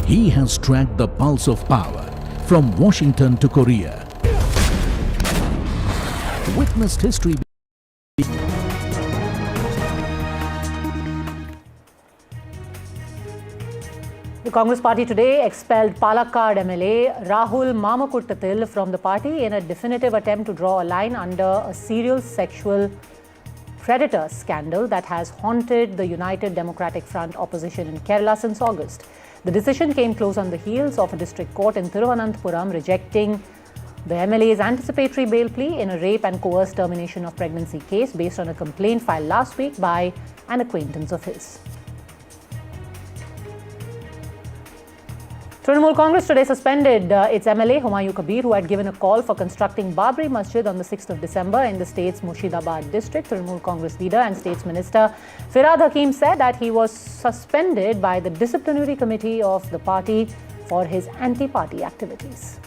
Speaker 18: He has tracked the pulse of power from Washington to Korea. Witnessed history.
Speaker 4: The Congress party today expelled Palakkad MLA Rahul Mamakuttathil from the party in a definitive attempt to draw a line under a serial sexual predator scandal that has haunted the United Democratic Front opposition in Kerala since August. The decision came close on the heels of a district court in Thiruvananthapuram rejecting the MLA's anticipatory bail plea in a rape and coerced termination of pregnancy case based on a complaint filed last week by an acquaintance of his. Trinamool Congress today suspended its MLA Humayun Kabir, who had given a call for constructing Babri Masjid on the 6th of December in the state's Murshidabad district. Trinamool Congress leader and States Minister Firad Hakim said that he was suspended by the disciplinary committee of the party for his anti-party activities.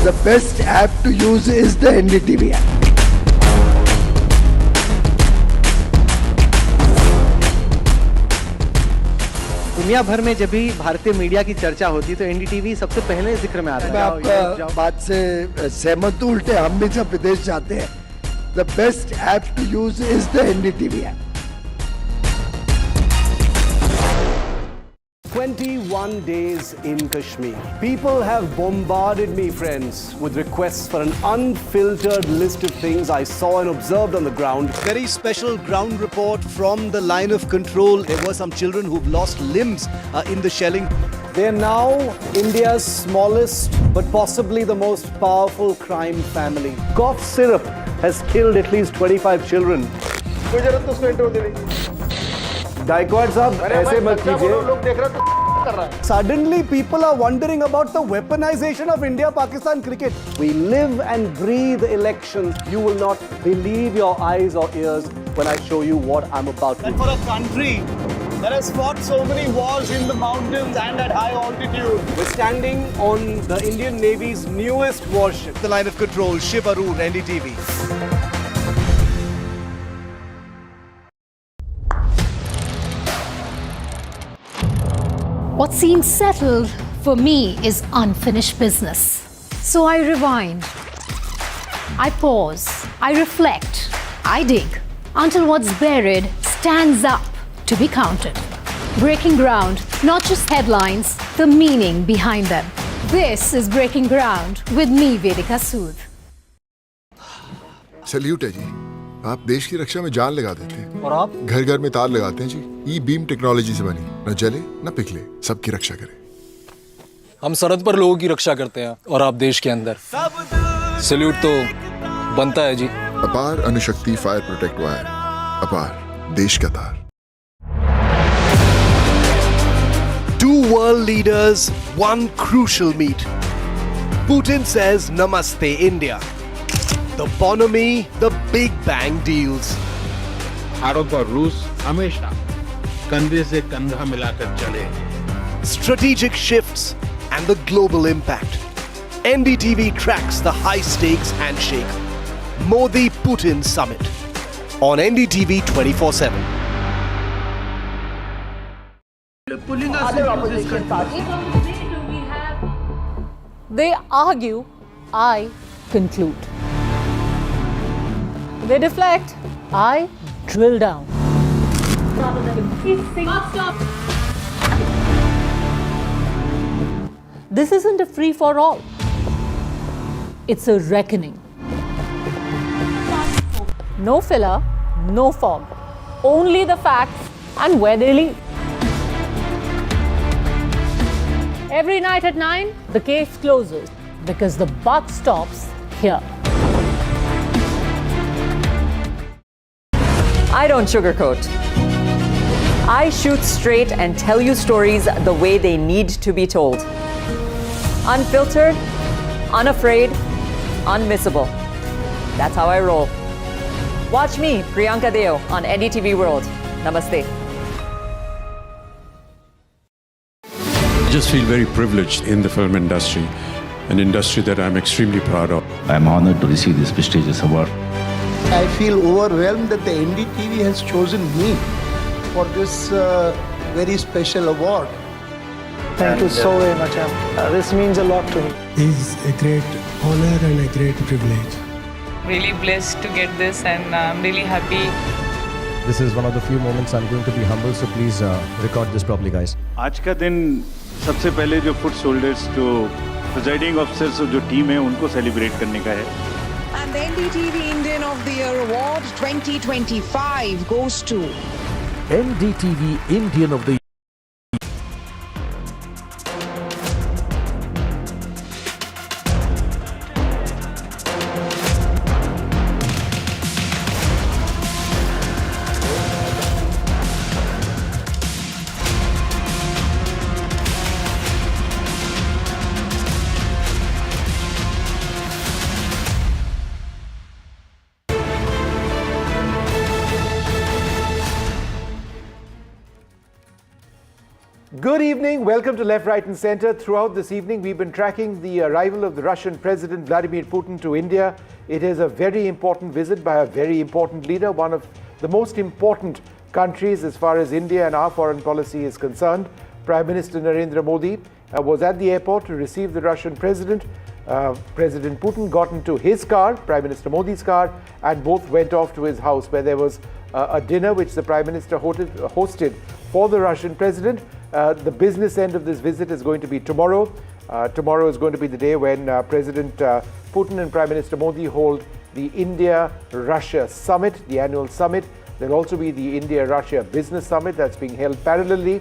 Speaker 20: The best app to use is the NDTV app.
Speaker 21: दुनिया भर में जब भी भारतीय media की चर्चा होती तो एनडीटीवी सबसे पहले जिक्र में आता है।
Speaker 20: मैं आपका बात से सहमत हूं, उल्टे हम भी जब विदेश जाते हैं, the best app to use is the NDTV app.
Speaker 16: 21 days in Kashmir. People have bombarded me, friends, with requests for an unfiltered list of things I saw and observed on the ground. Very special ground report from the line of control. There were some children who've lost limbs in the shelling. They are now India's smallest but possibly the most powerful crime family. Cough syrup has killed at least 25 children. Gaikwad sahab, aise mat kijiye. Suddenly people are wondering about the weaponization of India-Pakistan cricket. We live and breathe elections. You will not believe your eyes or ears when I show you what I'm about to do.
Speaker 1: And for a country that has fought so many wars in the mountains and at high altitude.
Speaker 16: We're standing on the Indian Navy's newest warship. The line of control, Shiv Arun, NDTV.
Speaker 2: What seems settled for me is unfinished business. So I rewind, I pause, I reflect, I dig until what's buried stands up to be counted. Breaking ground, not just headlines, the meaning behind them. This is Breaking Ground with me, Vedika Sood.
Speaker 19: Salute है जी, आप देश की रक्षा में जान लगा देते हैं
Speaker 21: और आप
Speaker 19: घर घर में तार लगाते हैं जी। ई बीम टेक्नोलॉजी से बनी, न जले न पिघले, सबकी रक्षा करे।
Speaker 5: हम सरहद पर लोगों की रक्षा करते हैं और आप देश के अंदर। सल्यूट तो बनता है जी।
Speaker 19: अपार अणुशक्ति फायर प्रोटेक्ट वायर, अपार देश का तार।
Speaker 15: Two world leaders, one crucial meet. Putin says Namaste India. The bonhomie, the Big Bang deals.
Speaker 14: Bharat और रूस हमेशा कंधे से कंधा मिलाकर चले.
Speaker 15: Strategic shifts and the global impact. NDTV tracks the high-stakes handshake. Modi-Putin summit on NDTV 24x7.
Speaker 2: Pulling us into this country.
Speaker 4: They argue, I conclude. They deflect, I drill down. Stop. This isn't a free-for-all. It's a reckoning. No filler, no fog. Only the facts and where they lead. Every night at 9, the case closes because the buck stops here.
Speaker 17: I don't sugarcoat. I shoot straight and tell you stories the way they need to be told. Unfiltered, unafraid, unmissable. That's how I roll. Watch me, Priyanka Deo, on NDTV World. Namaste.
Speaker 22: I just feel very privileged in the film industry, an industry that I'm extremely proud of.
Speaker 23: I'm honored to receive this prestigious award.
Speaker 20: I feel overwhelmed that the NDTV has chosen me for this very special award.
Speaker 26: Thank you so very much. This means a lot to me.
Speaker 27: It's a great honor and a great privilege.
Speaker 28: Really blessed to get this, and I'm really happy.
Speaker 29: This is one of the few moments I'm going to be humble, so please record this properly, guys.
Speaker 30: आज का दिन सबसे पहले जो foot soldiers, जो presiding officers जो team है, उनको सेलिब्रेट करने का है.
Speaker 31: And the NDTV Indian of the Year Award 2025 goes to
Speaker 18: NDTV Indian of the
Speaker 3: Good evening. Welcome to Left, Right and Centre. Throughout this evening, we've been tracking the arrival of the Russian President Vladimir Putin to India. It is a very important visit by a very important leader, one of the most important countries as far as India and our foreign policy is concerned. Prime Minister Narendra Modi was at the airport to receive the Russian President. President Putin got into his car, Prime Minister Modi's car, and both went off to his house where there was a dinner which the Prime Minister hosted for the Russian President. The business end of this visit is going to be tomorrow. Tomorrow is going to be the day when President Putin and Prime Minister Modi hold the India-Russia summit, the annual summit. There'll also be the India-Russia business summit that's being held parallelly.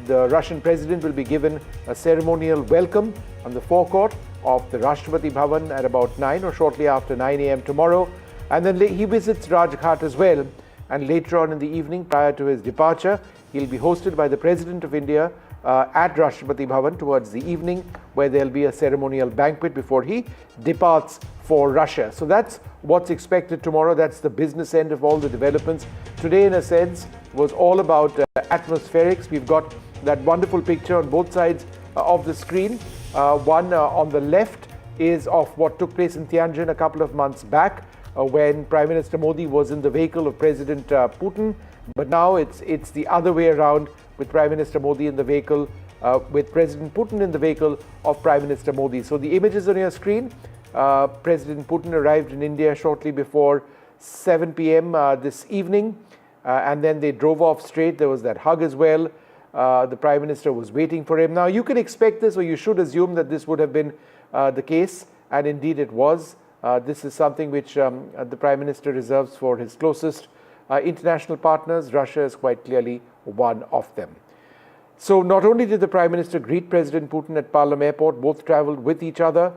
Speaker 3: The Russian president will be given a ceremonial welcome on the forecourt of the Rashtrapati Bhavan at about 9 or shortly after 9 a.m. tomorrow. And then he visits Rajghat as well. And later on in the evening, prior to his departure, he'll be hosted by the President of India at Rashtrapati Bhavan towards the evening, where there'll be a ceremonial banquet before he departs for Russia. So that's what's expected tomorrow. That's the business end of all the developments. Today, in a sense, was all about atmospherics. We've got that wonderful picture on both sides of the screen. One on the left is of what took place in Tianjin a couple of months back, when Prime Minister Modi was in the vehicle of President Putin. But now it's the other way around, with Prime Minister Modi in the vehicle, with President Putin in the vehicle of Prime Minister Modi. So the images on your screen, President Putin arrived in India shortly before 7 p.m. This evening, and then they drove off straight. There was that hug as well. The Prime Minister was waiting for him. Now, you can expect this, or you should assume that this would have been the case, and indeed it was. This is something which the Prime Minister reserves for his closest international partners. Russia is quite clearly one of them. So not only did the Prime Minister greet President Putin at Palam Airport, both traveled with each other.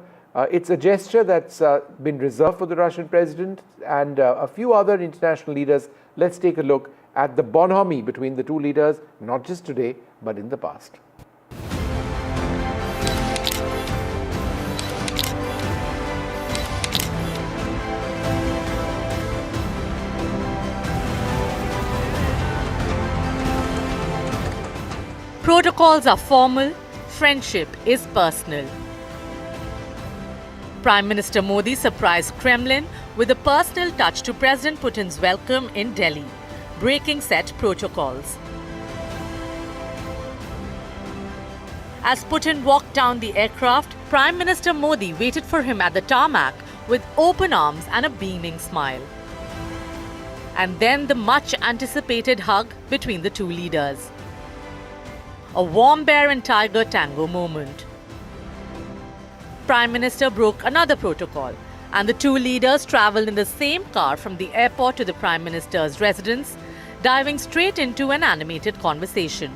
Speaker 3: It's a gesture that's been reserved for the Russian president and a few other international leaders. Let's take a look at the bonhomie between the two leaders, not just today, but in the past.
Speaker 1: Protocols are formal, friendship is personal. Prime Minister Modi surprised Kremlin with a personal touch to President Putin's welcome in Delhi, breaking set protocols. As Putin walked down the aircraft, Prime Minister Modi waited for him at the tarmac with open arms and a beaming smile. And then the much-anticipated hug between the two leaders. A warm bear and tiger tango moment. Prime Minister broke another protocol, and the two leaders travelled in the same car from the airport to the Prime Minister's residence, diving straight into an animated conversation.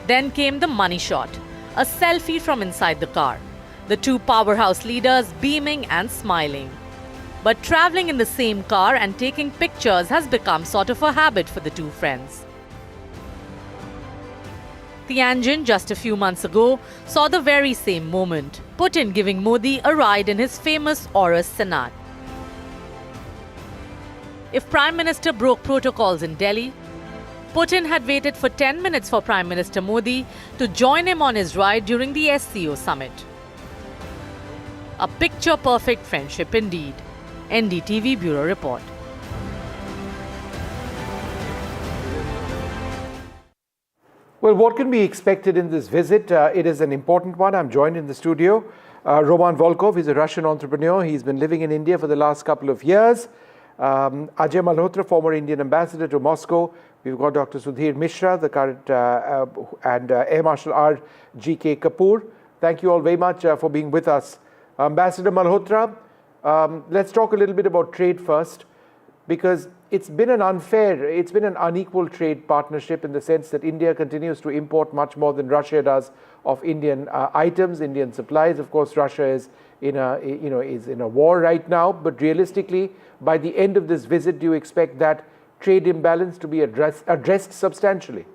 Speaker 1: Then came the money shot, a selfie from inside the car. The two powerhouse leaders beaming and smiling. But travelling in the same car and taking pictures has become sort of a habit for the two friends. Tianjin, just a few months ago, saw the very same moment, Putin giving Modi a ride in his famous Aurus Senat. If Prime Minister broke protocols in Delhi, Putin had waited for 10 minutes for Prime Minister Modi to join him on his ride during the SCO summit. A picture-perfect friendship indeed. NDTV Bureau Report.
Speaker 3: Well, what can be expected in this visit? It is an important one. I'm joined in the studio. Roman Volkov is a Russian entrepreneur. He's been living in India for the last couple of years. Ajay Malhotra, former Indian ambassador to Moscow. We've got Dr. Sudhir Mishra, the current and Air Marshal R. G.K. Kapoor. Thank you all very much for being with us. Ambassador Malhotra, let's talk a little bit about trade first, because it's been an unequal trade partnership in the sense that India continues to import much more than Russia does of Indian items, Indian supplies. Of course, Russia is in a war right now, but realistically, by the end of this visit, do you expect that trade imbalance to be addressed substantially?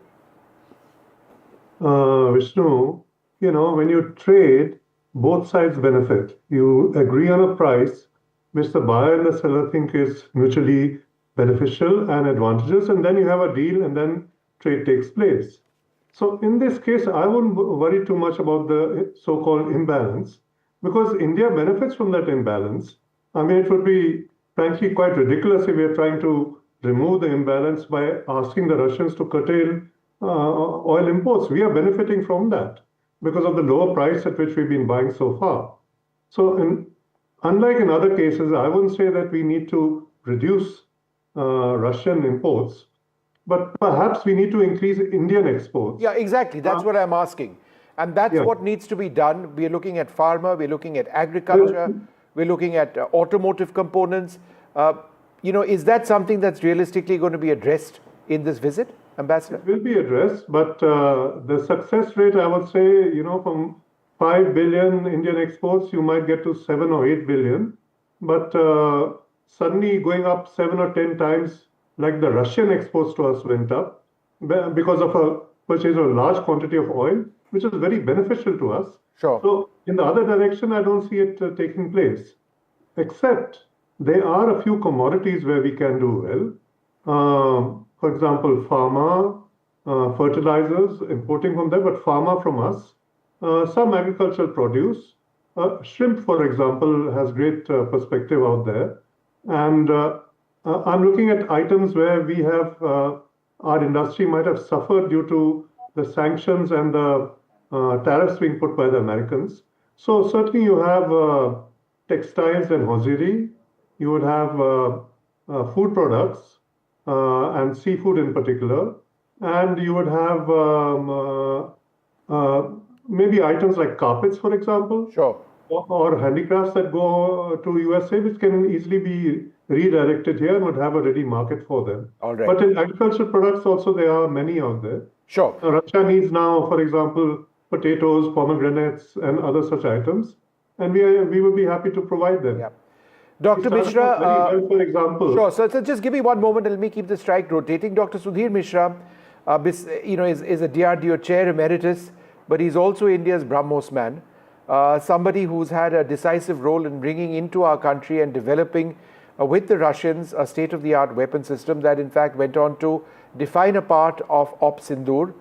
Speaker 6: Vishnu, when you trade, both sides benefit. You agree on a price which the buyer and the seller think is mutually beneficial and advantageous, and then you have a deal, and then trade takes place. So in this case, I wouldn't worry too much about the so-called imbalance, because India benefits from that imbalance. I mean, it would be frankly quite ridiculous if we are trying to remove the imbalance by asking the Russians to curtail oil imports. We are benefiting from that because of the lower price at which we've been buying so far. So unlike in other cases, I wouldn't say that we need to reduce Russian imports, but perhaps we need to increase Indian exports.
Speaker 3: Yeah, exactly. That's what I'm asking. And that's what needs to be done. We're looking at pharma, we're looking at agriculture, we're looking at automotive components. Is that something that's realistically going to be addressed in this visit, Ambassador?
Speaker 6: It will be addressed, but the success rate, I would say, from 5 billion Indian exports, you might get to 7 or 8 billion. But suddenly going up 7 or 10 times, like the Russian exports to us went up because of a purchase of a large quantity of oil, which is very beneficial to us.
Speaker 3: Sure.
Speaker 6: So in the other direction, I don't see it taking place, except there are a few commodities where we can do well. For example, pharma, fertilizers, importing from there, but pharma from us, some agricultural produce. Shrimp, for example, has great perspective out there. And I'm looking at items where we have, our industry might have suffered due to the sanctions and the tariffs being put by the Americans. So certainly you have textiles and hosiery, you would have food products and seafood in particular, and you would have maybe items like carpets, for example, or handicrafts that go to USA, which can easily be redirected here and would have a ready market for them.
Speaker 3: All right.
Speaker 6: But in agricultural products also, there are many out there.
Speaker 3: Sure.
Speaker 6: Russia needs now, for example, potatoes, pomegranates, and other such items, and we will be happy to provide them.
Speaker 3: Yeah. Dr. Mishra,
Speaker 6: for example.
Speaker 3: Sure. So just give me one moment and let me keep the strike rotating. Dr. Sudhir Mishra, is a DRDO chair emeritus, but he's also India's BrahMos man. Somebody who's had a decisive role in bringing into our country and developing with the Russians a state-of-the-art weapon system that in fact went on to define a part of Op Sindoor.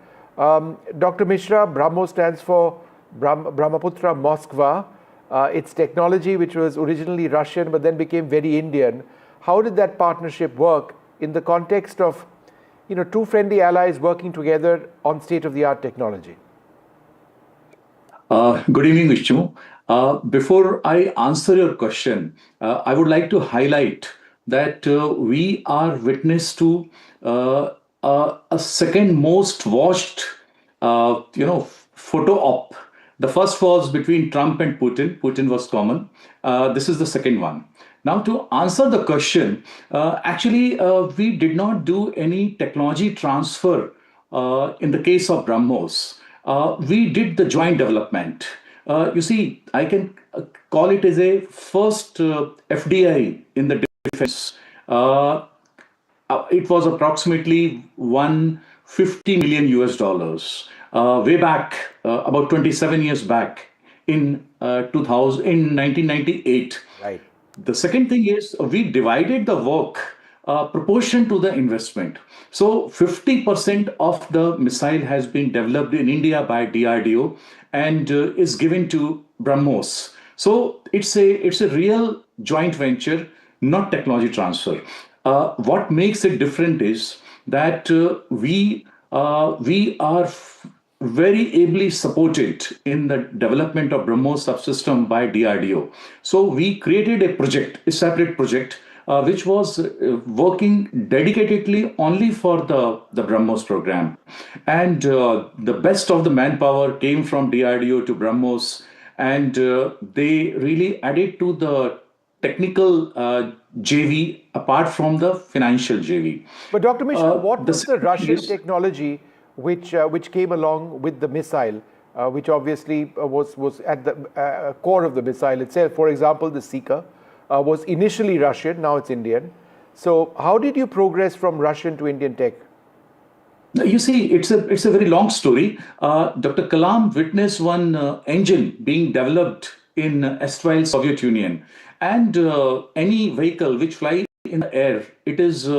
Speaker 3: Dr. Mishra, BrahMos stands for Brahmaputra Moskva. It's technology which was originally Russian but then became very Indian. How did that partnership work in the context of two friendly allies working together on state-of-the-art technology?
Speaker 7: Good evening, Vishnu. Before I answer your question, I would like to highlight that we are witness to a second most watched, photo op. The first was between Trump and Putin. Putin was common. This is the second one. Now, to answer the question, actually, we did not do any technology transfer in the case of BrahMos. We did the joint development. You see, I can call it as a first FDI in the defense. It was approximately $150 million way back, about 27 years back in 1998.
Speaker 3: Right.
Speaker 7: The second thing is we divided the work proportion to the investment. So 50% of the missile has been developed in India by DRDO and is given to BrahMos. So it's a real joint venture, not technology transfer. What makes it different is that we are very ably supported in the development of BrahMos subsystem by DRDO. So we created a project, a separate project, which was working dedicatedly only for the BrahMos program. And the best of the manpower came from DRDO to BrahMos, and they really added to the technical JV apart from the financial JV.
Speaker 3: But Dr. Mishra, what was the Russian technology which came along with the missile, which obviously was at the core of the missile itself? For example, the Seeker was initially Russian, now it's Indian. So how did you progress from Russian to Indian tech?
Speaker 7: You see, it's a very long story. Dr. Kalam witnessed one engine being developed in erstwhile Soviet Union, and any vehicle which flies in the air, it is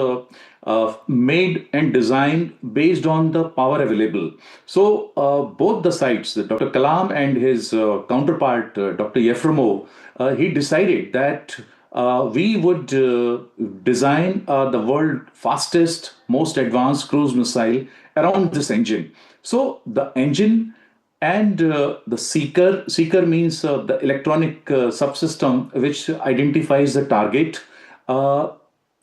Speaker 7: made and designed based on the power available. So both the sides, Dr. Kalam and his counterpart, Dr. Yefremov, he decided that we would design the world's fastest, most advanced cruise missile around this engine. So the engine and the Seeker means the electronic subsystem which identifies the target.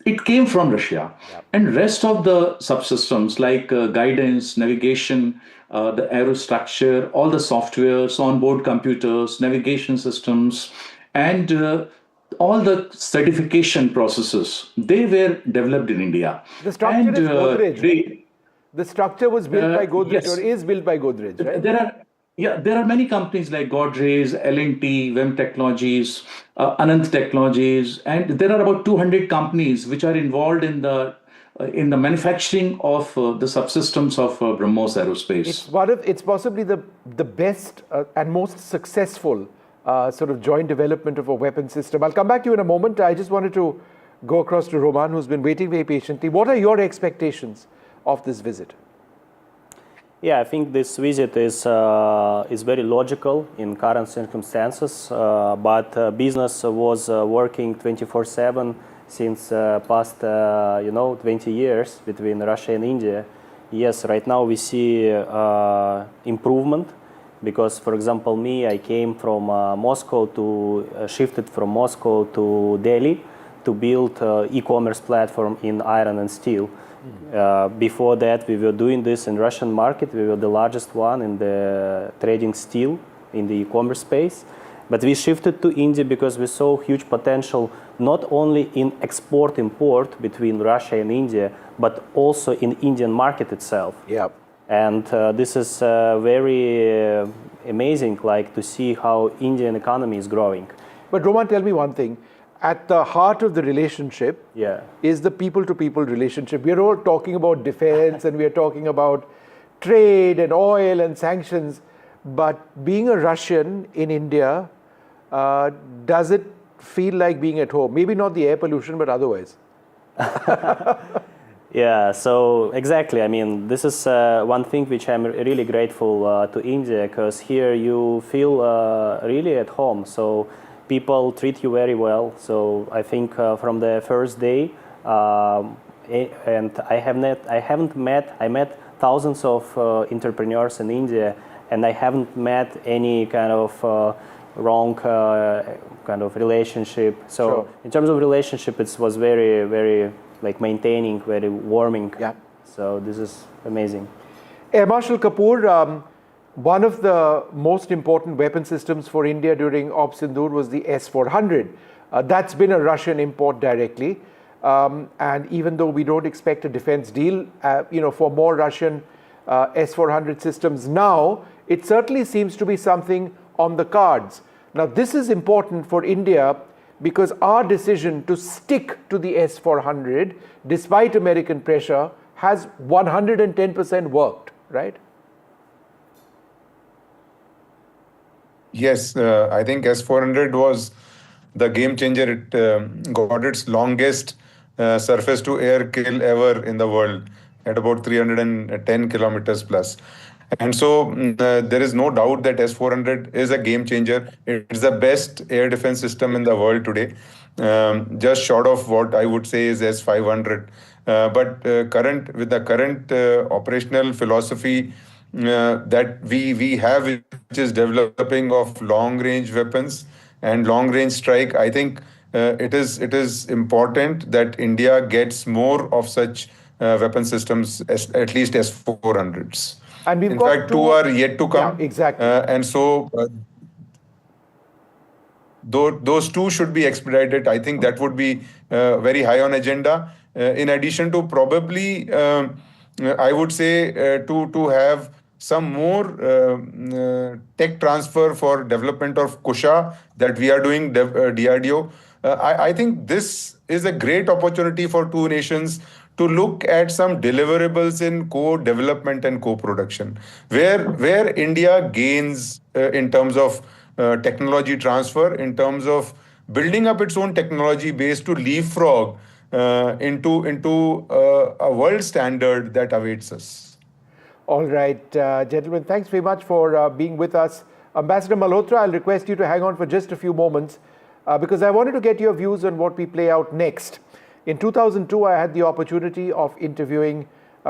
Speaker 7: it came from Russia. And rest of the subsystems like guidance, navigation, the aerostructure, all the softwares, onboard computers, navigation systems, and all the certification processes, they were developed in India.
Speaker 3: The structure is Godrej. The structure was built by Godrej,
Speaker 7: yes.
Speaker 3: or is built by Godrej, right?
Speaker 7: There are many companies like Godrej, L&T, WEM Technologies, Anant Technologies, and there are about 200 companies which are involved in the manufacturing of the subsystems of BrahMos Aerospace.
Speaker 3: It's possibly the best and most successful sort of joint development of a weapon system. I'll come back to you in a moment. I just wanted to go across to Roman, who's been waiting very patiently. What are your expectations of this visit?
Speaker 5: Yeah, I think this visit is very logical in current circumstances, but business was working 24/7 since past 20 years between Russia and India. Yes, right now we see improvement because, for example, I came from Moscow shifted from Moscow to Delhi to build e-commerce platform in iron and steel. Before that, we were doing this in Russian market. We were the largest one in the trading steel in the e-commerce space. But we shifted to India because we saw huge potential not only in export-import between Russia and India, but also in Indian market itself.
Speaker 3: Yeah.
Speaker 5: And this is very amazing, like to see how Indian economy is growing.
Speaker 3: But Roman, tell me one thing. At the heart of the relationship is the people-to-people relationship. We are all talking about defense and we are talking about trade and oil and sanctions. But being a Russian in India, does it feel like being at home? Maybe not the air pollution, but otherwise.
Speaker 5: Yeah, so exactly. I mean, this is one thing which I'm really grateful to India, because here you feel really at home. So people treat you very well. So I think from the first day, and I met thousands of entrepreneurs in India, and I haven't met any kind of wrong kind of relationship. So in terms of relationship, it was very, very like maintaining, very warming.
Speaker 3: Yeah.
Speaker 5: So this is amazing.
Speaker 3: Air Marshal Kapoor, one of the most important weapon systems for India during Op Sindoor was the S-400. That's been a Russian import directly. And even though we don't expect a defense deal, for more Russian S-400 systems now, it certainly seems to be something on the cards. Now, this is important for India because our decision to stick to the S-400, despite American pressure, has 110% worked, right?
Speaker 8: Yes, I think S-400 was the game changer. It got its longest surface-to-air kill ever in the world at about 310 kilometers plus. And so there is no doubt that S-400 is a game changer. It's the best air defense system in the world today, just short of what I would say is S-500. But with the current operational philosophy that we have, which is developing of long-range weapons and long-range strike, I think it is important that India gets more of such weapon systems, at least S-400s.
Speaker 3: And
Speaker 8: in fact, two are yet to come.
Speaker 3: Yeah, exactly.
Speaker 8: And so those two should be expedited. I think that would be very high on agenda. In addition to probably, I would say, to have some more tech transfer for development of Kusha that we are doing, DRDO. I think this is a great opportunity for two nations to look at some deliverables in co-development and co-production, where India gains in terms of technology transfer, in terms of building up its own technology base to leapfrog into a world standard that awaits us.
Speaker 3: All right, gentlemen, thanks very much for being with us. Ambassador Malhotra, I'll request you to hang on for just a few moments because I wanted to get your views on what we play out next. In 2002, I had the opportunity of interviewing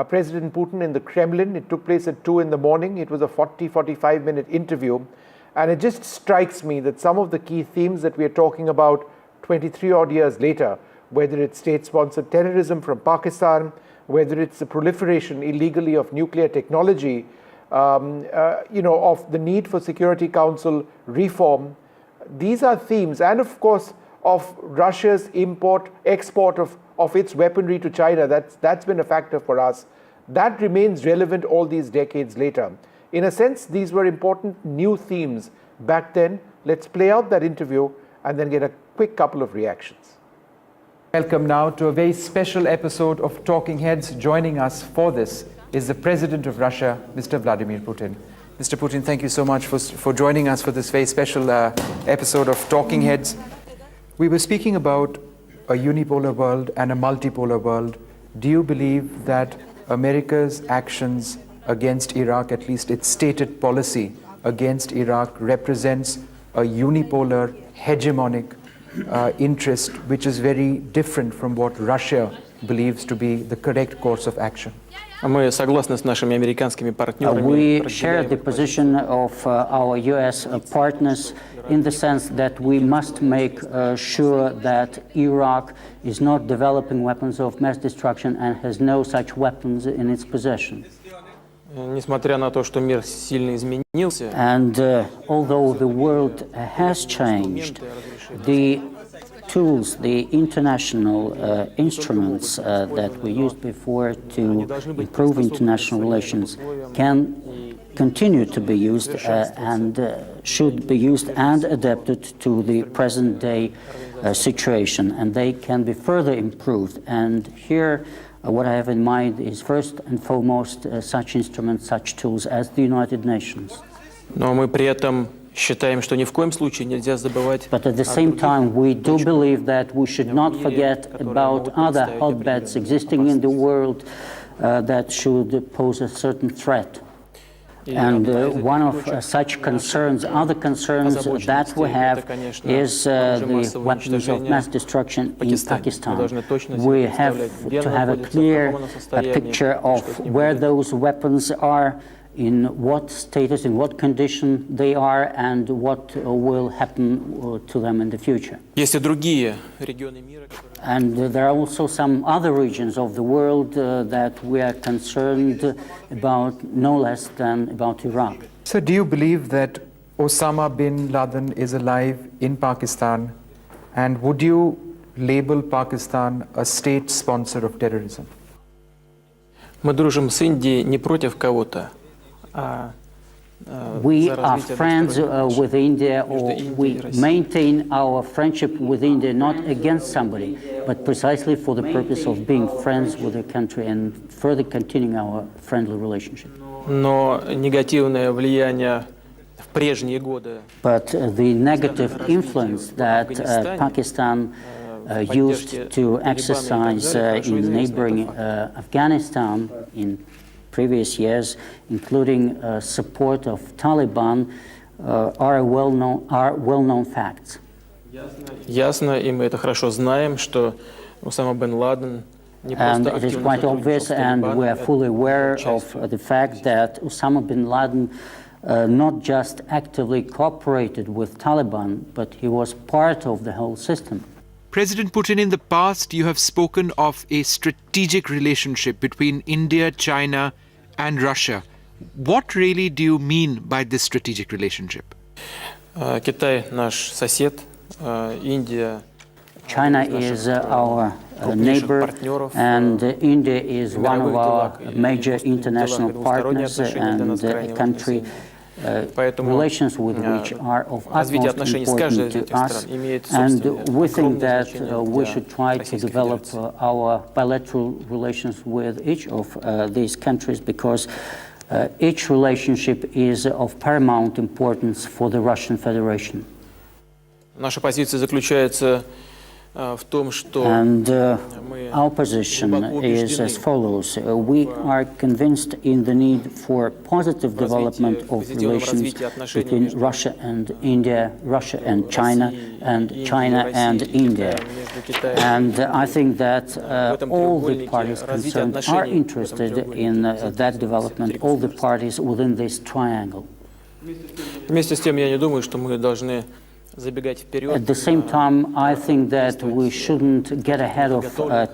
Speaker 3: President Putin in the Kremlin. It took place at 2 in the morning. It was a 45-minute interview. And it just strikes me that some of the key themes that we are talking about 23 odd years later whether it's state-sponsored terrorism from Pakistan, whether it's the proliferation illegally of nuclear technology, of the need for Security Council reform. These are themes, and of course, of Russia's export of its weaponry to China. That's been a factor for us. That remains relevant all these decades later. In a sense, these were important new themes back then. Let's play out that interview and then get a quick couple of reactions. Welcome now to a very special episode of Talking Heads. Joining us for this is the President of Russia, Mr. Vladimir Putin. Mr. Putin, thank you so much for joining us for this very special episode of Talking Heads. We were speaking about a unipolar world and a multipolar world. Do you believe that America's actions against Iraq, at least its stated policy against Iraq, represents a unipolar, hegemonic interest, which is very different from what Russia believes to be the correct course of action?
Speaker 9: We share the position of our US partners in the sense that we must make sure that Iraq is not developing weapons of mass destruction and has no such weapons in its possession. And although the world has changed, the tools, the international instruments that we used before to improve international relations can continue to be used and should be used and adapted to the present day situation, and they can be further improved. And here what I have in mind is first and foremost such instruments, such tools as the United Nations. But at the same time, we do believe that we should not forget about other hotbeds existing in the world that should pose a certain threat. And one of such concerns, other concerns that we have, is the weapons of mass destruction in Pakistan. We have to have a clear picture of where those weapons are, in what status, in what condition they are, and what will happen to them in the future. And there are also some other regions of the world that we are concerned about, no less than about Iraq.
Speaker 3: So do you believe that Osama bin Laden is alive in Pakistan, and would you label Pakistan a state sponsor of terrorism?
Speaker 9: Мы дружим с Индией не против кого-то. We are friends with India, or we maintain our friendship with India not against somebody, but precisely for the purpose of being friends with the country and further continuing our friendly relationship. Но негативное влияние в прежние годы. But the negative influence that Pakistan used to exercise in neighboring Afghanistan in previous years, including support of Taliban, are well-known facts. Ясно, и мы это хорошо знаем, что Осама бен Ладен не просто активно it is quite obvious, and we are fully aware of the fact that Osama bin Laden not just actively cooperated with Taliban, but he was part of the whole system.
Speaker 3: President Putin, in the past, you have spoken of a strategic relationship between India, China, and Russia. What really do you mean by this strategic relationship?
Speaker 9: Китай наш сосед, Индия. China is our neighbor, and India is one of our major international partners and a country relations with which are of utmost importance to us, and we think that we should try to develop our bilateral relations with each of these countries, because each relationship is of paramount importance for the Russian Federation. Наша позиция заключается в том, что And our position is as follows. We are convinced in the need for positive development of relations between Russia and India, Russia and China China and India. And I think that all the parties concerned are interested in that development, all the parties within this triangle. Вместе с тем, я не думаю, что мы должны At the same time, I think that we shouldn't get ahead of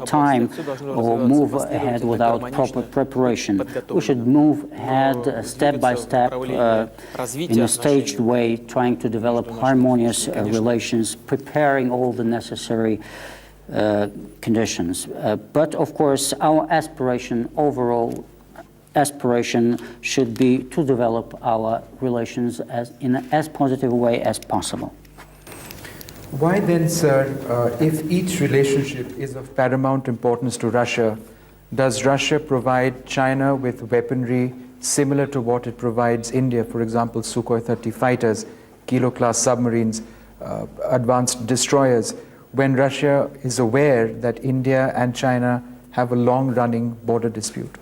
Speaker 9: time or move ahead without proper preparation. We should move ahead step by step in a staged way, trying to develop harmonious relations, preparing all the necessary conditions. But of course, our aspiration, overall aspiration, should be to develop our relations in as positive a way as possible.
Speaker 3: Why then, sir, if each relationship is of paramount importance to Russia, does Russia provide China with weaponry similar to what it provides India, for example, Sukhoi 30 fighters, Kilo-class submarines, advanced destroyers, when Russia is aware that India and China have a long-running border dispute?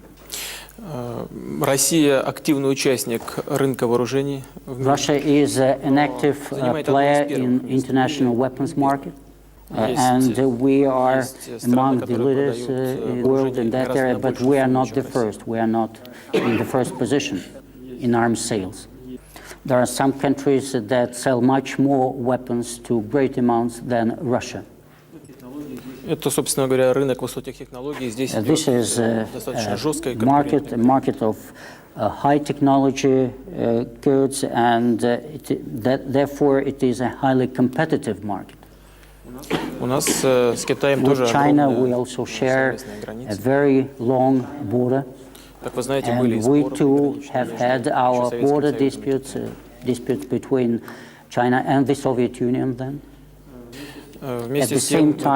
Speaker 10: Россия активный участник рынка вооружений.
Speaker 9: Russia is an active player in international weapons market, and we are among the leaders in the world in that area, but we are not the first. We are not in the first position in arms sales. There are some countries that sell much more weapons to great amounts than Russia.
Speaker 10: Это, собственно говоря, рынок высоких технологий. Здесь
Speaker 9: This is a market of high technology goods, and therefore it is a highly competitive market.
Speaker 10: У нас с Китаем тоже
Speaker 9: With China, we also share a very long border, and we too have had our border disputes between China and the Soviet Union then. At the same time,